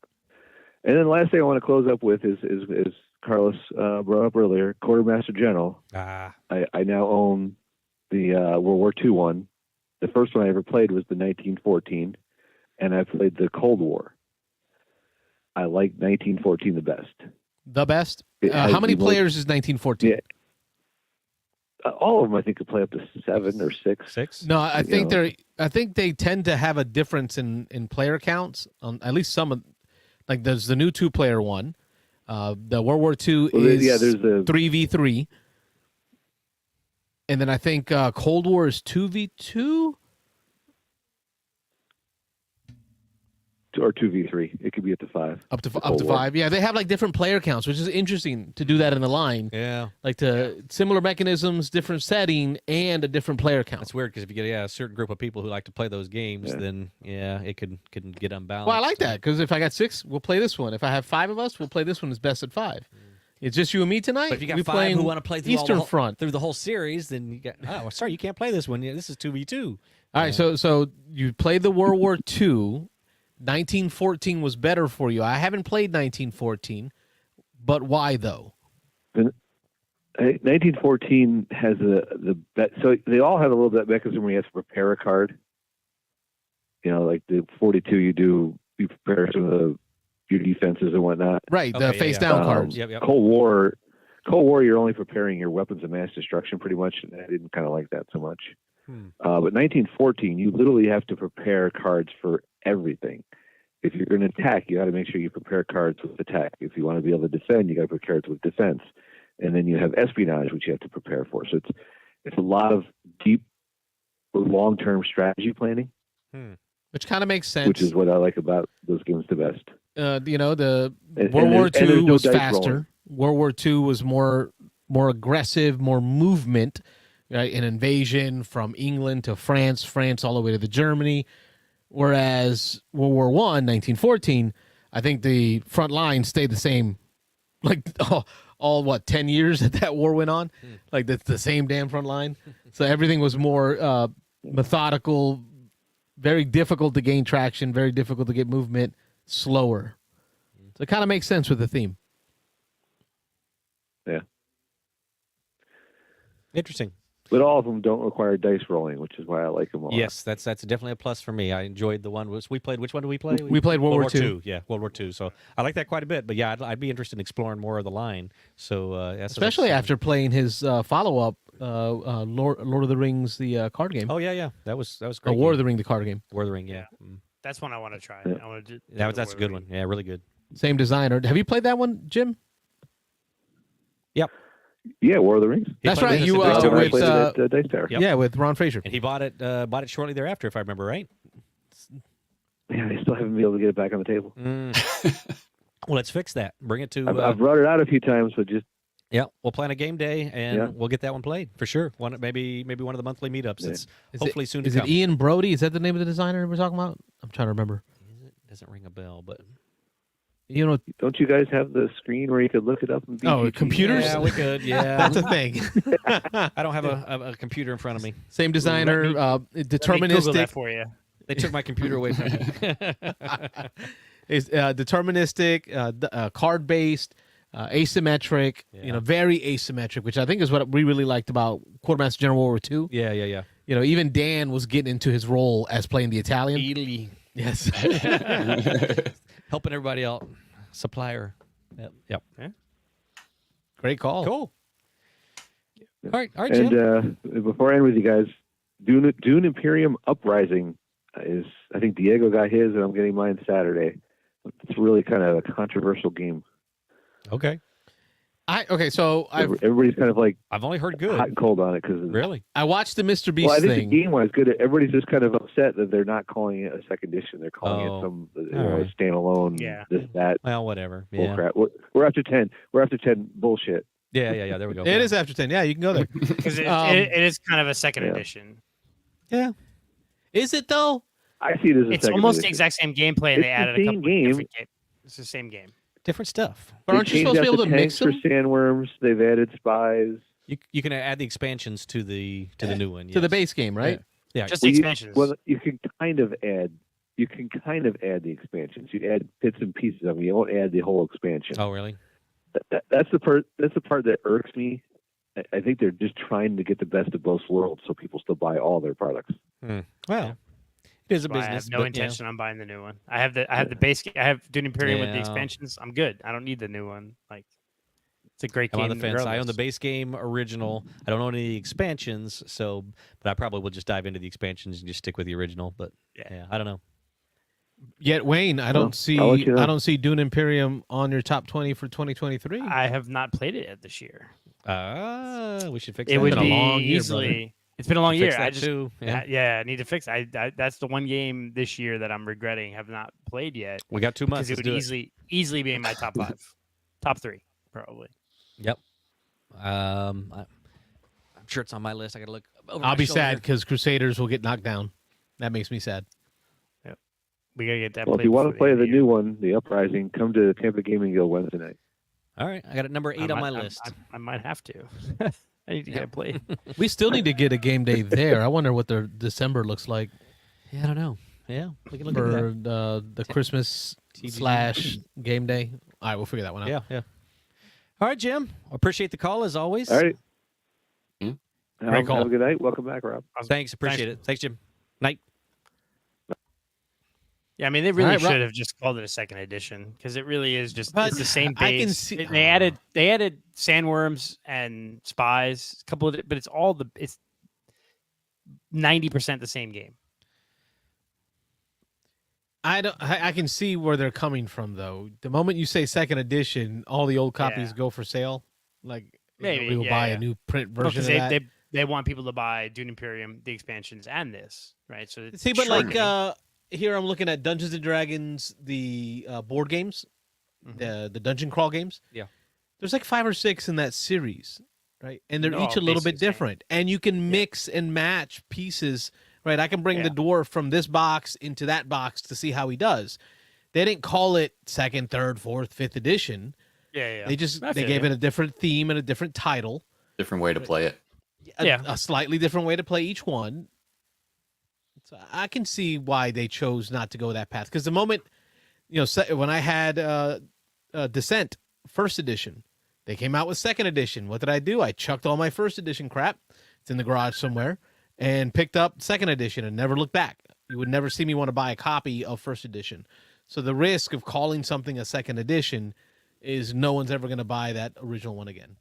And then the last thing I want to close up with is Carlos brought up earlier, Quartermaster General. I now own the World War II one. The first one I ever played was the 1914, and I played the Cold War. I like 1914 the best. The best? How many players is 1914? Yeah. All of them, I think, could play up to 7 or 6. 6? No, I think they tend to have a difference in player counts. At least some of, like there's the new 2-player one. The World War II is there's the 3v3, and then I think Cold War is 2v2 or 2v3. It could be up to 5. Up to 5. Yeah, they have like different player counts, which is interesting to do that in the line. Yeah, like similar mechanisms, different setting, and a different player count. That's weird because if you get a certain group of people who like to play those games, then it could get unbalanced. Well, I like that because if I got 6, we'll play this one. If I have 5 of us, we'll play this one as best at 5. It's just you and me tonight. But if you got 5 who want to play through Eastern Front through the whole series, then you got sorry, you can't play this one. Yeah, this is 2v2. All right, so you played the World War II. 1914 was better for you. I haven't played 1914, but why though? 1914 has the so they all have a little bit of mechanism where you have to prepare a card. Like the 42, you prepare some of your defenses and whatnot. Right, the face down cards. Yep. Cold War, you're only preparing your weapons of mass destruction pretty much. And I didn't kind of like that so much. But 1914, you literally have to prepare cards for everything. If you're going to attack, you got to make sure you prepare cards with attack. If you want to be able to defend, you got to prepare cards with defense. And then you have espionage, which you have to prepare for. So it's a lot of deep, long-term strategy planning. Which kind of makes sense. Which is what I like about those games the best. The World War II was faster. World War II was more aggressive, more movement. Right? An invasion from England to France all the way to the Germany. Whereas World War I, 1914, I think the front line stayed the same. Like all 10 years that war went on? Like that's the same damn front line. So everything was more methodical, very difficult to gain traction, very difficult to get movement, slower. So it kind of makes sense with the theme. Yeah. Interesting. But all of them don't require dice rolling, which is why I like them all. Yes, that's definitely a plus for me. I enjoyed the one. We played. Which one did we play? We played World War II. Yeah, World War II. So I like that quite a bit. But yeah, I'd be interested in exploring more of the line. So especially after playing his follow-up, Lord of the Rings, the card game. Oh yeah, that was great. War of the Ring, the card game. War of the Ring, yeah. That's one I want to try. Yeah. I want to That's a good one. Yeah, really good. Same designer. Have you played that one, Jim? Yep. Yeah, War of the Rings. That's right. You with Dice Tower. Yep. Yeah, with Ron Fraser. And he bought it shortly thereafter, if I remember right. Yeah, I still haven't been able to get it back on the table. Well, let's fix that. Bring it to. I've brought it out a few times, but just. Yeah, we'll plan a game day and we'll get that one played for sure. Maybe one of the monthly meetups. Yeah. It's hopefully soon to come. Is it Ian Brody? Is that the name of the designer we're talking about? I'm trying to remember. Doesn't ring a bell, but. Don't you guys have the screen where you could look it up? And computers? Yeah, we could. Yeah, that's a thing. I don't have a computer in front of me. Same designer, deterministic. Let me Google that for you. They took my computer away from me. It's deterministic, card-based, asymmetric. Yeah. Very asymmetric, which I think is what we really liked about Quartermaster General World War II. Yeah. Even Dan was getting into his role as playing the Italian. Italy. Yes. Helping everybody out. Supplier. Yep. Yeah. Great call. Cool. All right, Jim. And before I end with you guys, Dune Imperium Uprising is, I think Diego got his, and I'm getting mine Saturday. It's really kind of a controversial game. Okay. So everybody's kind of like I've only heard good. hot and cold on it because Really? I watched the Mr. Beast Well, I think thing. the game was good. Everybody's just kind of upset that they're not calling it a second edition. They're calling it some right. standalone. Yeah. This that. Well, whatever. Bull Yeah. crap. We're after 10. We're after 10 bullshit. Yeah. There we go. It is after 10. Yeah, you can go there. Because it is kind of a second Yeah. edition. Yeah. Is it though? I see it as a It's second almost the edition. exact same gameplay, and they It's the added a same couple game. of different games. It's the same game. Different stuff. But aren't They you supposed to be changed able out to the mix tanks them for sandworms? They've added spies. You can add the expansions to the new one. to the yes. base game, right? Yeah. Just the expansions. You can kind of add. You can kind of add the expansions. You add bits and pieces of them. You won't add the whole expansion. Oh, really? That's the part. That's the part that irks me. I think they're just trying to get the best of both worlds, so people still buy all their products. Well, it is a Why business. I have no but, intention on buying the new one. I have the base. I have Dune Imperium with the Yeah. expansions. I'm good. I don't need the new one. Like, it's a great I'm game. on the fence. I own the regardless. base game original. I don't own any expansions, but I probably will just dive into the expansions and just stick with the original. But yeah, I don't know. Yet Wayne, I don't see I'll let you know. I don't see Dune Imperium on your top 20 for 2023. I have not played it yet this year. We should fix It that. would been a be long year, easily. It's been a long Fix year. that I just too. Yeah. yeah, I need to fix. That's the one game this year that I'm regretting have not played yet We got 2 months. because it would easily be in my top 5, top 3 probably. Yep. I'm sure it's on my list. I got to look over I'll my be shoulder. sad because Crusaders will get knocked down. That makes me sad. We gotta get that. Well, if played you want to before play end the of year. new one, the Uprising, come to Tampa Gaming Guild Wednesday night. All right. I got it number 8 on my list. I might have to. I need to get it played. We still need to get a game day there. I wonder what their December looks like Yeah, I don't know. Yeah. We can look into for that. the Christmas / game day. All right, we'll figure that one out. Yeah. All right, Jim. Appreciate the call as always. All right. Yeah. Great call. Have a good night. Welcome back, Rob. Thanks. Appreciate it. Thanks, Jim. Night. Yeah, I mean, they really All right, Rob. should have just called it a second edition because it really is just But it's the same I can base. see- They added sandworms and spies, a couple of it, but it's 90% the same game. I can see where they're coming from though. The moment you say second edition, all the old copies Yeah. go for sale. Like Maybe, we will yeah, buy yeah. a new print Well, version of 'cause that. they want people to buy Dune Imperium, the expansions, and this, right? So it's See, but like churning. here I'm looking at Dungeons and Dragons, the board games, the dungeon crawl games. Yeah. There's like 5 or 6 in that series, right? And they're They're each all a little basically bit the same. different, and you can mix and match pieces, right? I can bring the Yeah. dwarf from this box into that box to see how he does. They didn't call it second, third, fourth, fifth edition. yeah. They just I they feel gave you. it a different theme and a different title. Different way to play it. A slightly different way to play each one. So I can see why they chose not to go that path. Because the moment, when I had Descent first edition, they came out with second edition. What did I do? I chucked all my first edition crap. It's in the garage somewhere, and picked up second edition and never looked back. You would never see me want to buy a copy of first edition. So the risk of calling something a second edition is no one's ever going to buy that original one again.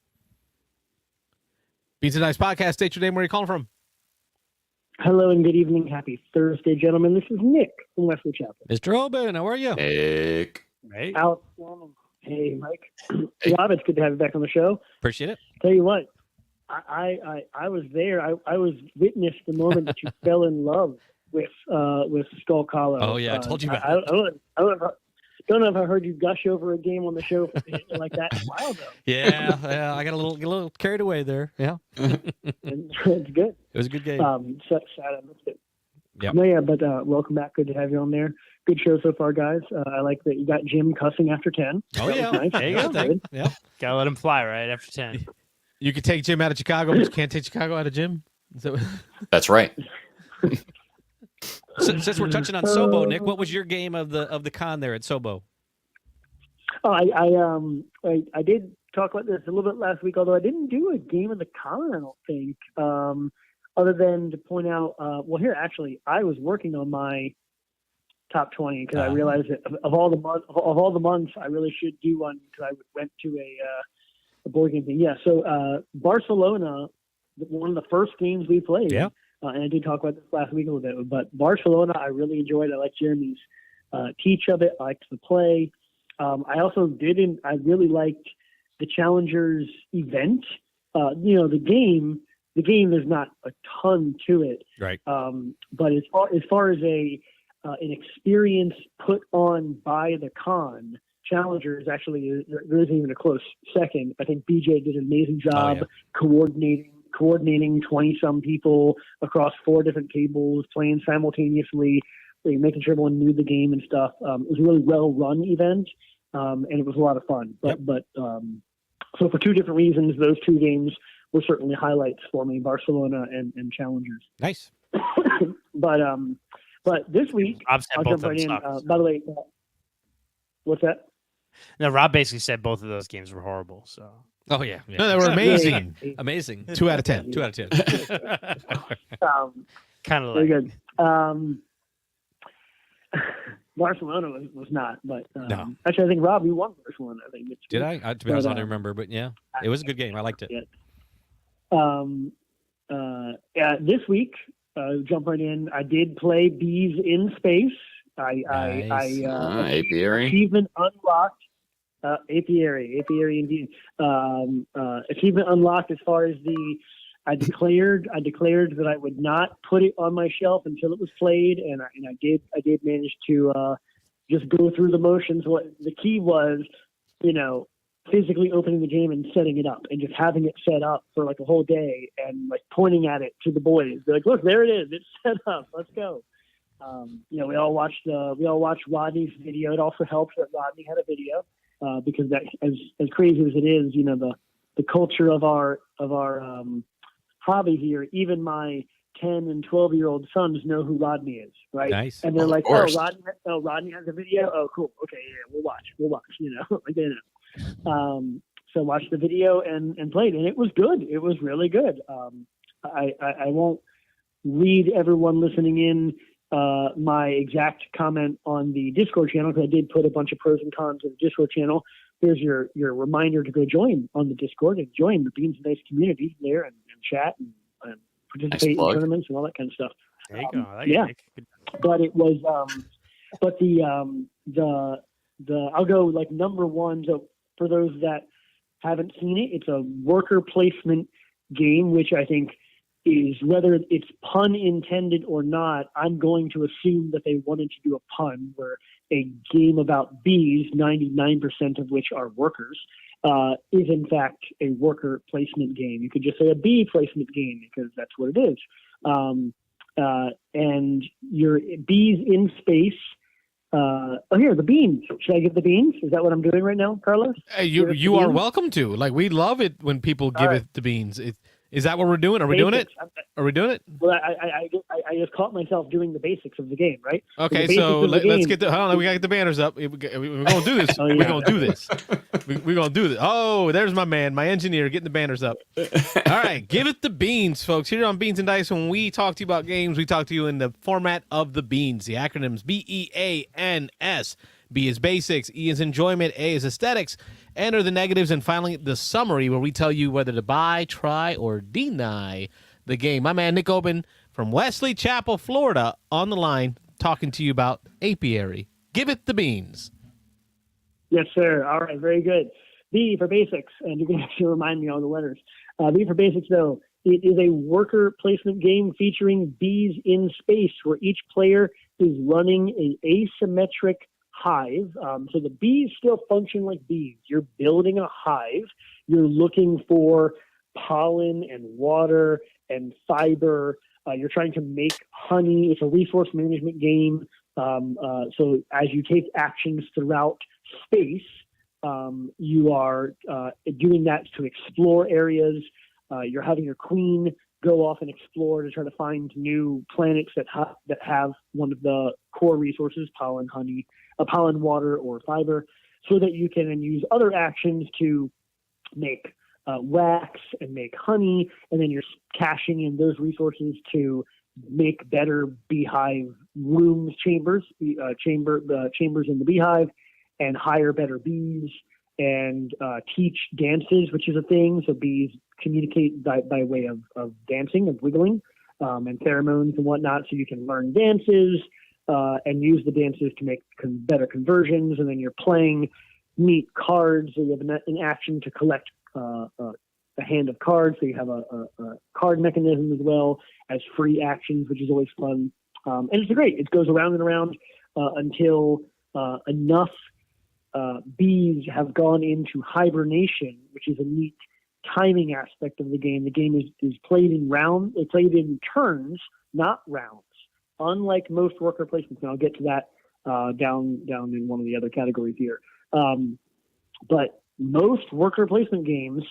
Beats and Dice Podcast. State your name. Where are you calling from? Hello and good evening. Happy Thursday, gentlemen. This is Nick from Wesley Chapel. Mr. Oben, how are you? Nick. Right? Outstanding. Hey, Mike. Rob, it's good to have you back on the show. Appreciate it. Tell you what, I was there. I was witness the moment that you fell in love with Skulk Hollow. Oh, yeah, I told you about I don't know if I heard you gush over a game on the show like that in a while though. Yeah, I got a little carried away there. Yeah, And it's good. it was a good game. Sad I missed it. Yep. No, yeah, but welcome back. Good to have you on there. Good show so far, guys. I like that you got Jim cussing after 10. Oh, That yeah. was nice. There you go. That was good. Yeah. Gotta let him fly right after 10. You could take Jim out of Chicago, but you can't take Chicago out of Jim. Is that what- That's right. Since we're touching on Sobo, Nick, what was your game of the con there at Sobo? Oh, I did talk about this a little bit last week, although I didn't do a game of the con, I don't think, other than to point out, here, actually, I was working on my top 20 because I realized that of all the months, I really should do one because I went to a board game thing. Yeah, so Barcelona, one of the first games we played. Yeah. And I did talk about this last week a little bit, but Barcelona, I really enjoyed. I liked Jeremy's teach of it. I liked the play. I really liked Challengers event. The game, there's not a ton to it. Right. But as far as an experience put on by the con, Challengers actually there isn't even a close second. I think BJ did an amazing job coordinating 20-some people across 4 different tables, playing simultaneously, making sure everyone knew the game and stuff. It was a really well-run event, and it was a lot of fun. So for 2 different reasons, those 2 games were certainly highlights for me, Barcelona and Challengers. Nice. But this week, Rob said I'll both jump right of in. them sucked. By the way, what's that? No, Rob basically said both of those games were horrible. So. Oh yeah. No, they were amazing. Amazing. 2 out of 10. 2 out of 10. Kind of Very like. good. Barcelona was not, but No. actually, I think Rob, you won Barcelona. I think Did I? To be honest, I don't remember, but yeah, it was a good game. I liked it. This week, jump right in. I did play Bees in Space. Apiary. Achievement unlocked. Apiary indeed. Achievement unlocked as far as I declared that I would not put it on my shelf until it was played, and I did manage to just go through the motions. What the key was, physically opening the game and setting it up, and just having it set up for like a whole day, and like pointing at it to the boys. They're like, "Look, there it is. It's set up. Let's go." We all watched Rodney's video. It also helps that Rodney had a video because that, as crazy as it is, the culture of our hobby here, even my 10 and 12-year-old sons know who Rodney is, right? Nice. And they're like, course. Rodney has a video. Oh, cool. Okay, yeah, we'll watch. Like they know. So watched the video and played, and it was good. It was really good. I won't read everyone listening in my exact comment on the Discord channel, because I did put a bunch of pros and cons in the Discord channel. Here's your reminder to go join on the Discord and join the Beans and Dice community there and chat and participate in tournaments and all that kind of stuff. There you go. Yeah, but it was I'll go like number one. So for those that haven't seen it, it's a worker placement game, which I think is, whether it's pun intended or not, I'm going to assume that they wanted to do a pun, where a game about bees, 99% of which are workers, is in fact a worker placement game. You could just say a bee placement game, because that's what it is. And your bees in space. Here, the beans. Should I get the beans? Is that what I'm doing right now, Carlos? You are welcome to. Like, we love it when people give it the beans. Is that what we're doing? Are we doing it? Are we doing it? Well, I just caught myself doing the basics of the game, right? Okay, so let's get the. Hold on, we gotta get the banners up. We're gonna do this. We're gonna do this. We're gonna do this. Oh, there's my man, my engineer, getting the banners up. All right, give it the beans, folks. Here on Beans and Dice, when we talk to you about games, we talk to you in the format of the beans. The acronyms BEANS. B is basics, E is enjoyment, A is aesthetics, N are the negatives, and finally the summary, where we tell you whether to buy, try, or deny the game. My man Nick Oben from Wesley Chapel, Florida, on the line, talking to you about Apiary. Give it the beans. Yes, sir. All right, very good. B for basics, and you can actually remind me all the letters. B for basics, though. It is a worker placement game featuring bees in space, where each player is running an asymmetric hive. So the bees still function like bees. You're building a hive. You're looking for pollen and water and fiber. You're trying to make honey. It's a resource management game. So as you take actions throughout space, you are doing that to explore areas. You're having your queen go off and explore to try to find new planets that have one of the core resources, pollen, honey, pollen, water, or fiber, so that you can then use other actions to make wax and make honey, and then you're cashing in those resources to make better beehive rooms, chambers in the beehive, and hire better bees, and teach dances, which is a thing. So bees communicate by way of dancing, of wiggling, and pheromones and whatnot. So you can learn dances and use the dances to make better conversions. And then you're playing neat cards. So you have an action to collect a hand of cards. So you have a card mechanism as well as free actions, which is always fun. And it's great. It goes around and around until enough bees have gone into hibernation, which is a neat timing aspect of the game. The game is played in turns, not rounds. Unlike most worker placements, and I'll get to that down in one of the other categories here. But most worker placement games,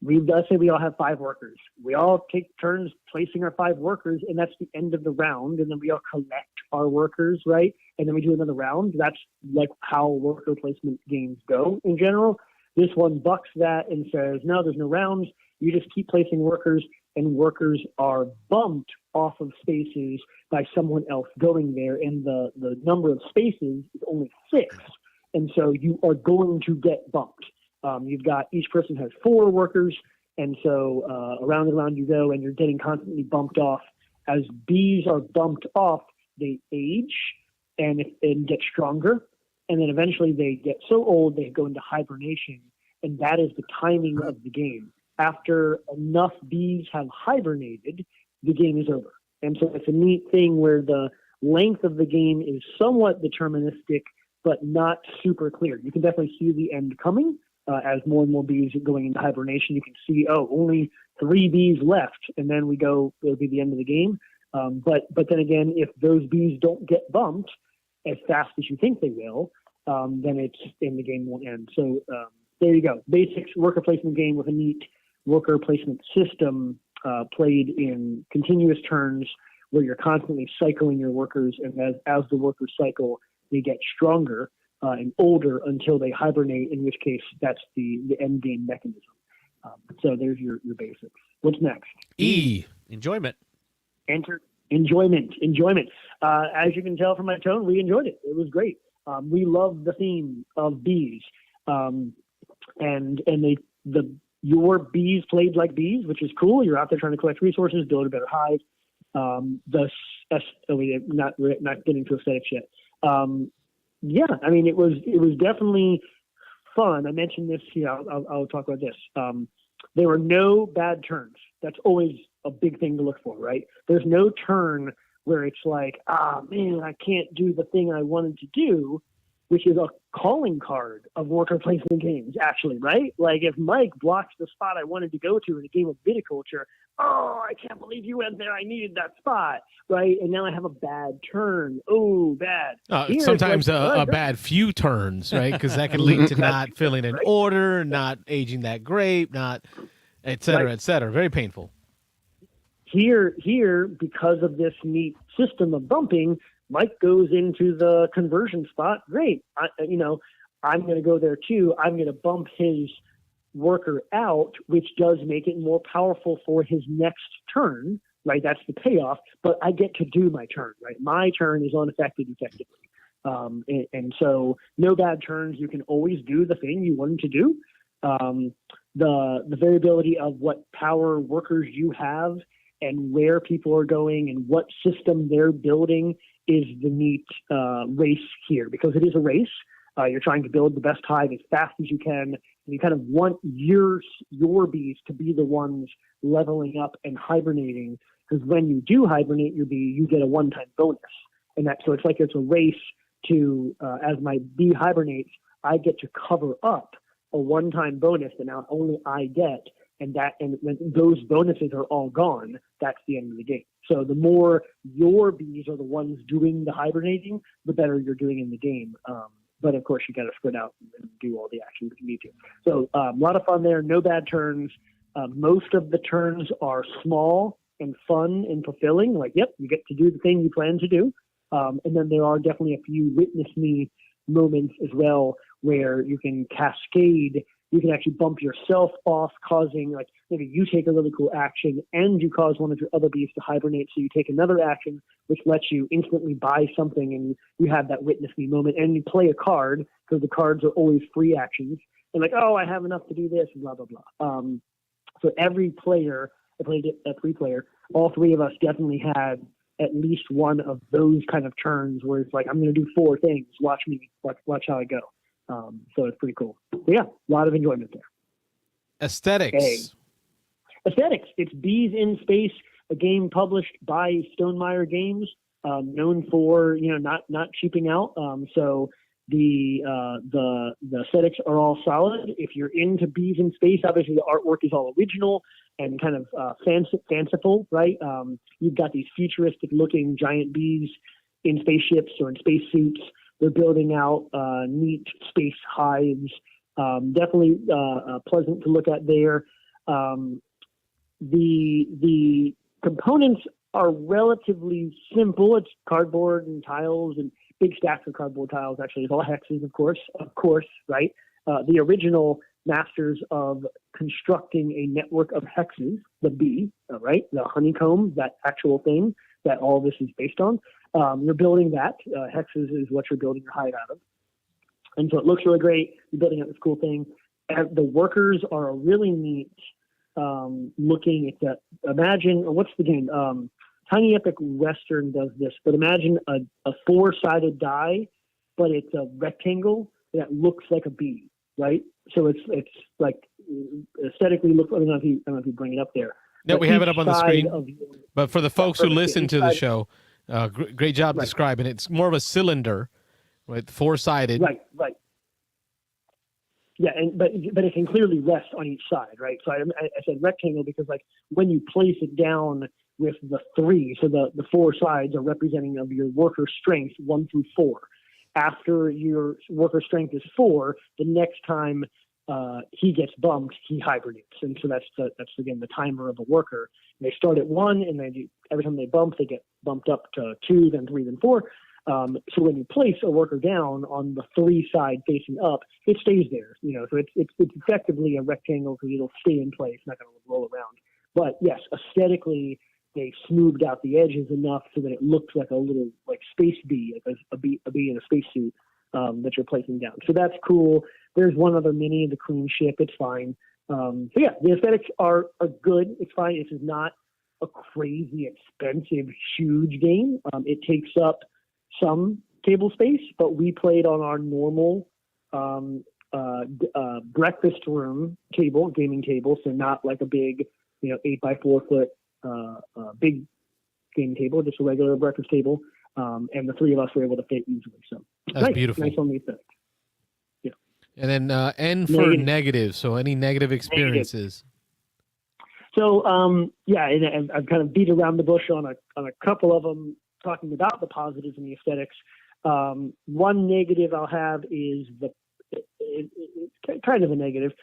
let's say we all have 5 workers. We all take turns placing our 5 workers, and that's the end of the round. And then we all collect our workers, right? And then we do another round. That's like how worker placement games go in general. This one bucks that and says, no, there's no rounds. You just keep placing workers, and workers are bumped off of spaces by someone else going there. And the number of spaces is only 6. And so you are going to get bumped. You've got each person has 4 workers, and so around and around you go, and you're getting constantly bumped off. As bees are bumped off, they age and get stronger, and then eventually they get so old they go into hibernation, and that is the timing of the game. After enough bees have hibernated, the game is over. And so it's a neat thing where the length of the game is somewhat deterministic, but not super clear. You can definitely see the end coming. As more and more bees are going into hibernation, you can see, only 3 bees left, and then it'll be the end of the game. But then again, if those bees don't get bumped as fast as you think they will, then the game won't end. So there you go. Basics worker placement game with a neat worker placement system played in continuous turns where you're constantly cycling your workers, and as the workers cycle, they get stronger and older until they hibernate, in which case that's the end game mechanism. So there's your basics. What's next? E. Enjoyment. Enter enjoyment. As you can tell from my tone, we enjoyed it. It was great. We love the theme of bees. And your bees played like bees, which is cool. You're out there trying to collect resources, build a better hive. Not getting to aesthetics yet. Yeah, I mean, it was definitely fun. I mentioned this here. I'll talk about this. There were no bad turns. That's always a big thing to look for, right? There's no turn where it's like, man, I can't do the thing I wanted to do, which is a calling card of worker placement games, actually, right? Like if Mike blocks the spot I wanted to go to in a game of viticulture, I can't believe you went there. I needed that spot, right? And now I have a bad turn. Oh, bad. Sometimes a bad few turns, right? Because that can lead to not filling in order, not aging that grape, not et cetera, et cetera. Very painful. Here, because of this neat system of bumping, Mike goes into the conversion spot. Great. I'm going to go there too. I'm going to bump his worker out, which does make it more powerful for his next turn, right? That's the payoff, but I get to do my turn, right? My turn is unaffected effectively. And so no bad turns. You can always do the thing you wanted to do. The variability of what power workers you have and where people are going and what system they're building is the neat race here, because it is a race. You're trying to build the best hive as fast as you can. And you kind of want your bees to be the ones leveling up and hibernating, because when you do hibernate your bee, you get a one-time bonus. So it's like it's a race to, as my bee hibernates, I get to cover up a one-time bonus that now only I get. And when those bonuses are all gone, that's the end of the game. So the more your bees are the ones doing the hibernating, the better you're doing in the game. But of course, you got to spread out and do all the actions if you need to. So a lot of fun there. No bad turns. Most of the turns are small and fun and fulfilling. Like, yep, you get to do the thing you plan to do. And then there are definitely a few witness me moments as well, where you can cascade. You can actually bump yourself off, causing, like, maybe you take a really cool action and you cause one of your other bees to hibernate. So you take another action, which lets you instantly buy something, and you have that witness me moment, and you play a card, because the cards are always free actions. And like, I have enough to do this, and blah, blah, blah. So every player, I played it at 3-player, all 3 of us definitely had at least one of those kind of turns where it's like, I'm going to do 4 things. Watch how I go. So it's pretty cool. So yeah, a lot of enjoyment there. Aesthetics. Aesthetics. It's Bees in Space, a game published by Stonemaier Games, known for not cheaping out. So the aesthetics are all solid. If you're into Bees in Space, obviously the artwork is all original and kind of fanciful, right? You've got these futuristic-looking giant bees in spaceships or in spacesuits. They're building out neat space hives. Definitely pleasant to look at there. The components are relatively simple. It's cardboard and tiles and big stacks of cardboard tiles. Actually, it's all hexes, of course, right? The original masters of constructing a network of hexes, the bee, right? The honeycomb, that actual thing that all this is based on. You're building that. Hexes is what you're building your hive out of. And so it looks really great. You're building out this cool thing. And the workers are a really neat looking at that. Imagine, what's the game? Tiny Epic Western does this, but imagine a four-sided die, but it's a rectangle that looks like a bee, right? So it's like aesthetically look. I don't know if you bring it up there. Yeah, we have it up on the screen. But for the folks who listen to the side, show, great job describing it. It's more of a cylinder, right? Four-sided. Right. Yeah, but it can clearly rest on each side, right? So I said rectangle because like when you place it down with the three, so the four sides are representing of your worker strength 1 through 4. After your worker strength is 4, the next time he gets bumped, he hibernates, and so that's again the timer of a worker. They start at 1, and every time they bump, they get bumped up to 2, then 3, then 4. So when you place a worker down on the 3 side facing up, it stays there. So it's effectively a rectangle because it'll stay in place, not going to roll around. But yes, aesthetically, they smoothed out the edges enough so that it looks like a little like space bee, like a bee in a spacesuit that you're placing down. So that's cool. There's one other mini, the Queen ship. It's fine. So yeah, the aesthetics are good. It's fine. This is not a crazy expensive, huge game. It takes up some table space, but we played on our normal breakfast room table, gaming table, so not like a big, 8 by 4 foot big game table, just a regular breakfast table. And the 3 of us were able to fit easily. So that's nice, beautiful. Nice on the aesthetic. Yeah. And then N for negative. So any negative experiences? So and I've kind of beat around the bush on a couple of them, talking about the positives and the aesthetics. One negative I'll have is it's kind of a negative.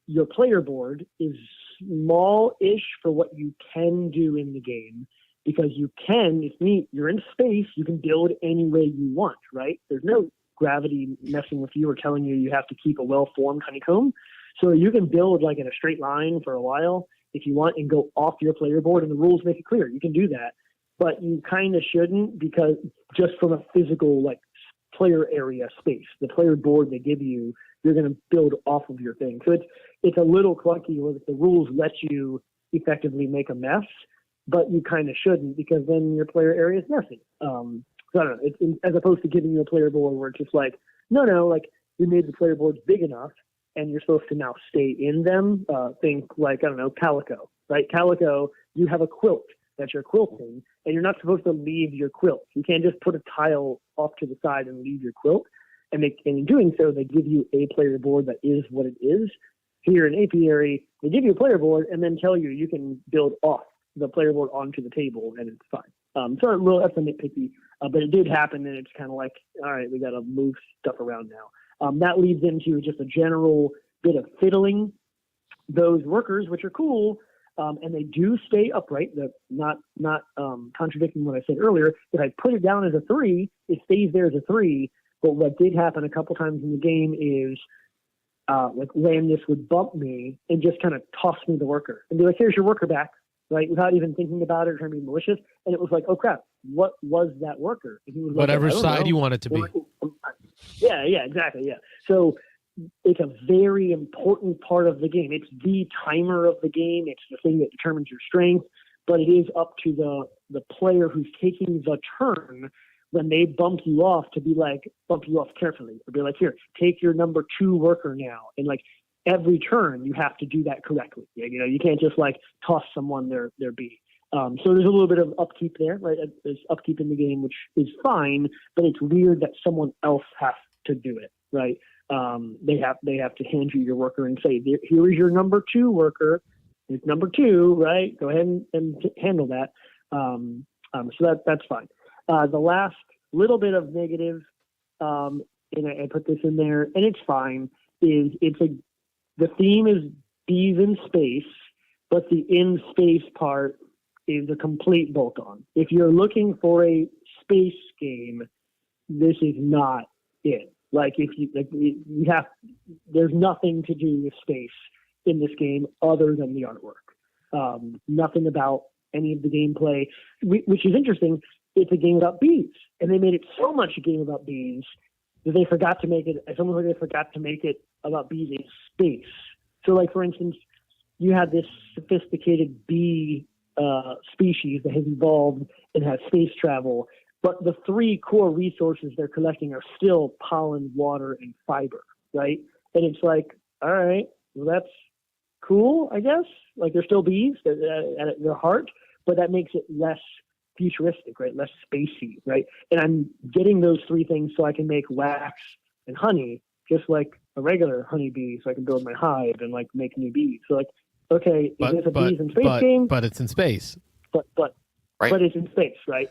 Your player board is small-ish for what you can do in the game, because it's neat. You're in space. You can build any way you want, right? There's no gravity messing with you or telling you have to keep a well-formed honeycomb. So you can build like in a straight line for a while if you want and go off your player board, and the rules make it clear. You can do that. But you kind of shouldn't, because just from a physical like player area space, the player board they give you, you're going to build off of your thing. So it's a little clunky where the rules let you effectively make a mess, but you kind of shouldn't, because then your player area is messy. So I don't know. It's as opposed to giving you a player board where it's just like, no, like you made the player boards big enough and you're supposed to now stay in them. Think like, I don't know, Calico, right? Calico, you have a quilt that you're quilting, and you're not supposed to leave your quilt. You can't just put a tile off to the side and leave your quilt. And in doing so, they give you a player board that is what it is. Here in Apiary, they give you a player board and then tell you can build off the player board onto the table, and it's fine. So that's a nitpicky, but it did happen, and it's kind of like, all right, we got to move stuff around now. That leads into just a general bit of fiddling. Those workers, which are cool, and they do stay upright. Not contradicting what I said earlier. If I put it down as a 3, it stays there as a 3. But what did happen a couple times in the game is like Landis would bump me and just kind of toss me the worker and be like, "Here's your worker back," right? Without even thinking about it or trying to be malicious. And it was like, "Oh crap, what was that worker?" And he was whatever like, side you want it to be. Yeah, exactly. Yeah. So it's a very important part of the game. It's the timer of the game. It's the thing that determines your strength, but it is up to the player who's taking the turn when they bump you off carefully, or be like, here, take your number 2 worker now, and like every turn you have to do that correctly. You know, you can't just like toss someone their B. So there's a little bit of upkeep there, right? There's upkeep in the game, which is fine, but it's weird that someone else has to do it, right? They have to hand you your worker and say, here is your number 2 worker. It's number 2, right? Go ahead and handle that. So that's fine. The last little bit of negative, and I put this in there, and it's fine, is the theme is bees in space, but the in space part is a complete bolt-on. If you're looking for a space game, this is not it. Like there's nothing to do with space in this game other than the artwork. Nothing about any of the gameplay, which is interesting. It's a game about bees, and they made it so much a game about bees that they forgot to make it. Someone like they forgot to make it about bees in space. So, like for instance, you have this sophisticated bee species that has evolved and has space travel, but the 3 core resources they're collecting are still pollen, water, and fiber, right? And it's like, all right, well, that's cool, I guess. Like they're still bees at their heart, but that makes it less futuristic, right? Less spacey, right? And I'm getting those 3 things so I can make wax and honey, just like a regular honeybee, so I can build my hive and like make new bees. So like, okay, is this a bees in space game? But it's in space. But it's in space, right?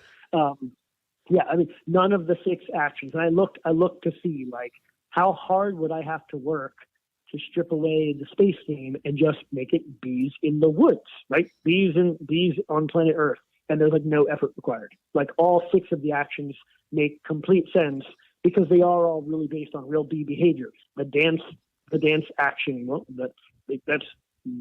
Yeah, I mean, none of the 6 actions. And I looked to see like how hard would I have to work to strip away the space theme and just make it bees in the woods, right? Bees on planet Earth, and there's like no effort required. Like all 6 of the actions make complete sense because they are all really based on real bee behaviors. The dance action, well, that's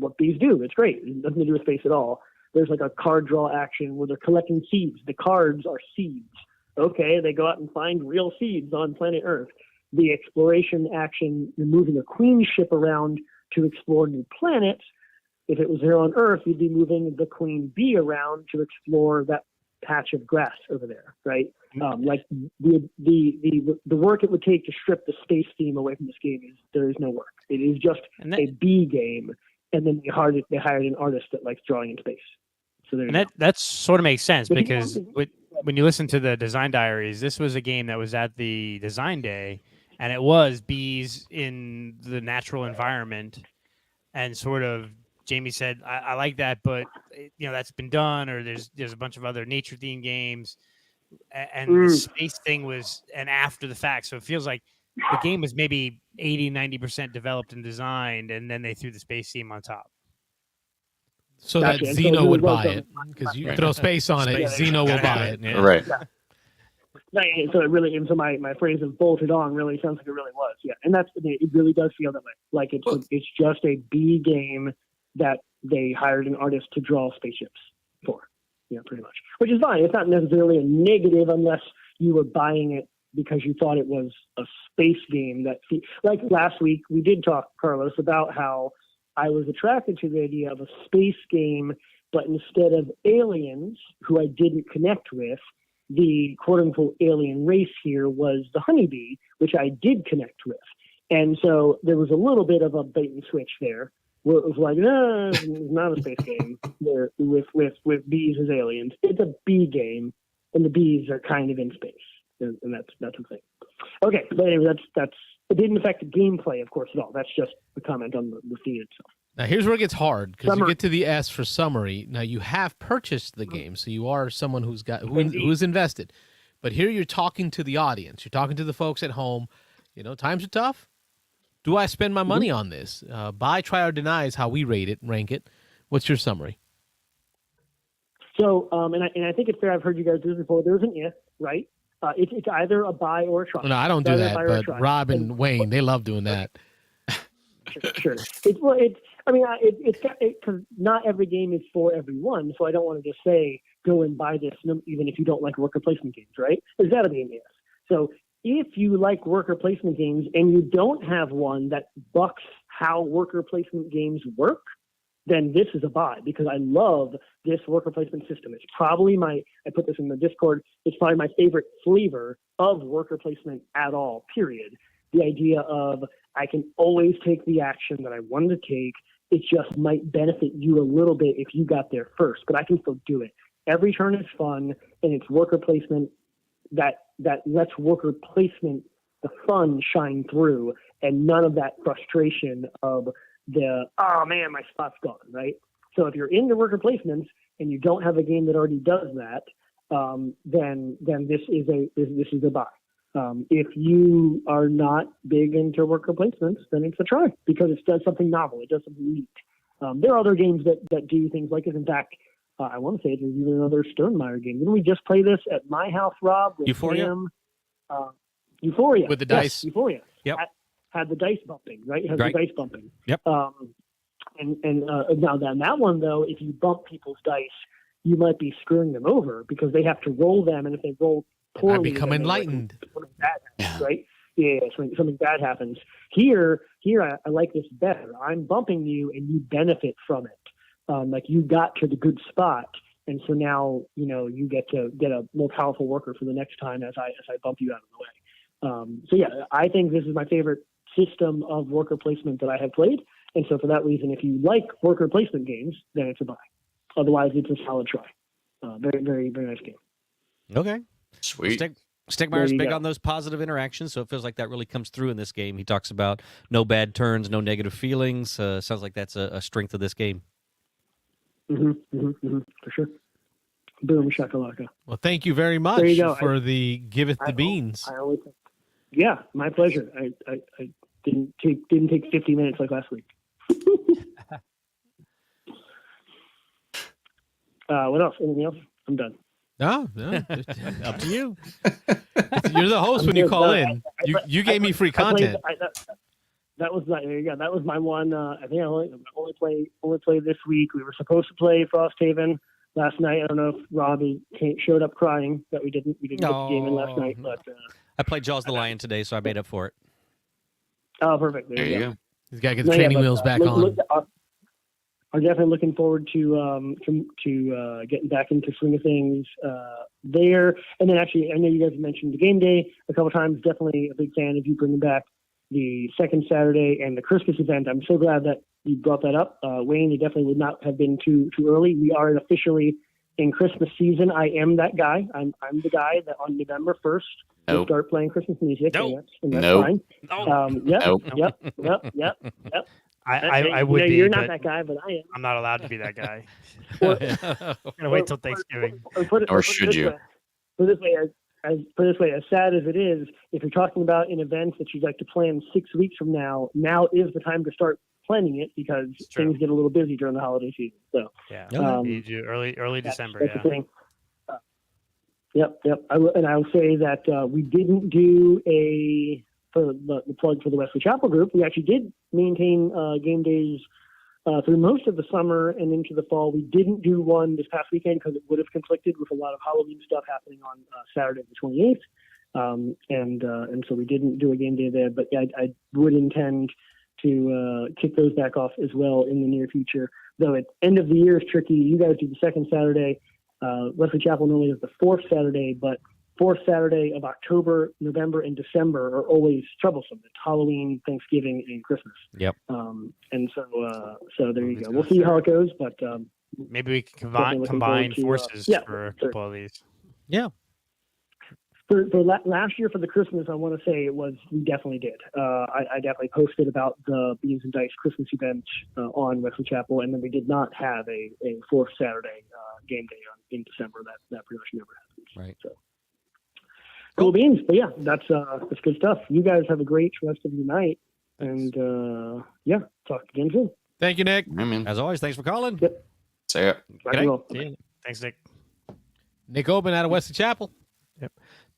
what bees do. It's great. It doesn't do with space at all. There's like a card draw action where they're collecting seeds. The cards are seeds. Okay, they go out and find real seeds on planet Earth. The exploration action, you're moving a queen ship around to explore new planets. If it was here on Earth, you'd be moving the queen bee around to explore that patch of grass over there, right? Like the work it would take to strip the space theme away from this game there is no work. It is just a bee game, and then they hired an artist that likes drawing in space. So that sort of makes sense because when you listen to the design diaries, this was a game that was at the design day, and it was bees in the natural environment, and sort of Jamie said, I like that, but that's been done, or there's a bunch of other nature themed games, and the space thing was an after the fact. So it feels like the game was maybe 80-90% developed and designed, and then they threw the space theme on top. So that Zeno would buy it because you throw space on it. Zeno will buy it. Yeah. Right. Yeah. So it really, and so my phrase of bolted on really sounds like it really was. Yeah, and it really does feel that way. Like it's just a B game that they hired an artist to draw spaceships for. Yeah, pretty much. Which is fine. It's not necessarily a negative unless you were buying it because you thought it was a space game that, like last week we did talk, Carlos, about how I was attracted to the idea of a space game, but instead of aliens, who I didn't connect with, the quote-unquote alien race here was the honeybee, which I did connect with. And so there was a little bit of a bait and switch there, where it was like, no, it's not a space game with bees as aliens. It's a bee game, and the bees are kind of in space, and that's the thing. Okay, but anyway, that's it didn't affect the gameplay, of course, at all. That's just the comment on the theme itself. Now, here's where it gets hard, because you get to the S for summary. Now, you have purchased the game, so you are someone who's invested. But here you're talking to the audience. You're talking to the folks at home. Times are tough. Do I spend my money on this? Buy, try, or deny is how we rank it. What's your summary? So, and I think it's fair. I've heard you guys do this before. There's an if, right? It's either a buy or a try. No, I don't do that, but Rob and Wayne, they love doing that. Sure. Because not every game is for everyone, so I don't want to just say go and buy this, even if you don't like worker placement games, right? There's got to be an if. So if you like worker placement games and you don't have one that bucks how worker placement games work, then this is a buy, because I love this worker placement system. It's probably I put this in the Discord, it's probably my favorite flavor of worker placement at all, period. The idea of I can always take the action that I wanted to take. It just might benefit you a little bit if you got there first, but I can still do it. Every turn is fun, and it's worker placement that lets worker placement, the fun, shine through, and none of that frustration of oh man, my spot's gone, right? So if you're into worker placements and you don't have a game that already does that, then this is a buy. If you are not big into worker placements, then it's a try, because it does something novel. It does something neat. There are other games that do things like this. In fact, I want to say there's even another Stonemaier game. Didn't we just play this at my house, Rob? With Euphoria? Sam? Euphoria. With the dice. Euphoria. Yep. Had the dice bumping, right? It has Right. the dice bumping. Yep. And now that one, though, if you bump people's dice, you might be screwing them over, because they have to roll them, and if they roll poorly, I become then enlightened. something bad happens, right? Yeah, something bad happens. Here, I like this better. I'm bumping you, and you benefit from it. Like, you got to the good spot, and so now you get to get a more powerful worker for the next time as I bump you out of the way. So yeah, I think this is my favorite system of worker placement that I have played, and so for that reason, if you like worker placement games, then it's a buy. Otherwise, it's a solid try. Very, very, very nice game. Okay. Sweet. Stegmaier's you big go. on those positive interactions, so it feels like that really comes through in this game. He talks about no bad turns, no negative feelings. Sounds like that's a strength of this game. For sure. Boom shakalaka. Well, thank you very much There you go. for the giveth the beans. I always, yeah, my pleasure. I didn't take 50 minutes like last week. What else? Anything else? I'm done. No, up to you. You're the host when you call in. You gave me free content. That was my one. I think I only play this week. We were supposed to play Frosthaven last night. I don't know if Robbie showed up crying that we didn't get the game in last night. But I played Jaws the Lion today, so I made up for it. oh, perfect. There you go. He's got to get the training wheels back on. I'm definitely looking forward to getting back into swing of things there. And then actually, I know you guys have mentioned the game day a couple times. Definitely a big fan of you bringing back the second Saturday and the Christmas event. I'm so glad that you brought that up. Wayne, it definitely would not have been too early. We are officially in Christmas season. I am that guy. I'm the guy that on November 1st will start playing Christmas music. Nope. And that's fine. Yep. I would be. You're but not that guy, but I am. I'm not allowed to be that guy. Or- I'm gonna wait till Thanksgiving. Or should you? Put it this way, as sad as it is, if you're talking about an event that you'd like to plan 6 weeks from now is the time to start planning it, because things get a little busy during the holiday season. So Yeah, Okay. you do early December. that's Yeah. the thing. Yep. And I will say that we didn't do for the plug for the Wesley Chapel group. We actually did maintain game days through most of the summer and into the fall. We didn't do one this past weekend because it would have conflicted with a lot of Halloween stuff happening on Saturday the 28th. And so we didn't do a game day there, but I would intend to kick those back off as well in the near future. Though at end of the year is tricky. You guys do the second Saturday. Wesley Chapel normally is the fourth Saturday, but fourth Saturday of October, November, and December are always troublesome. It's Halloween, Thanksgiving, and Christmas. Yep. And so there you go. We'll see how it goes, but Maybe we can Definitely combine looking forward to, forces yeah, for a sure. couple of these. Yeah. For last year for the Christmas, I want to say we definitely did. I definitely posted about the Beans and Dice Christmas event on Wesley Chapel, and then we did not have a fourth Saturday game day in December. That pretty much never happens. Right. So. Cool beans, but yeah, that's good stuff. You guys have a great rest of your night, and talk again soon. Thank you, Nick. I mean, As always, thanks for calling. Yep. say it. Rock G'day. and roll. Yeah. Thanks, Nick. Nick Oben out of Wesley Chapel.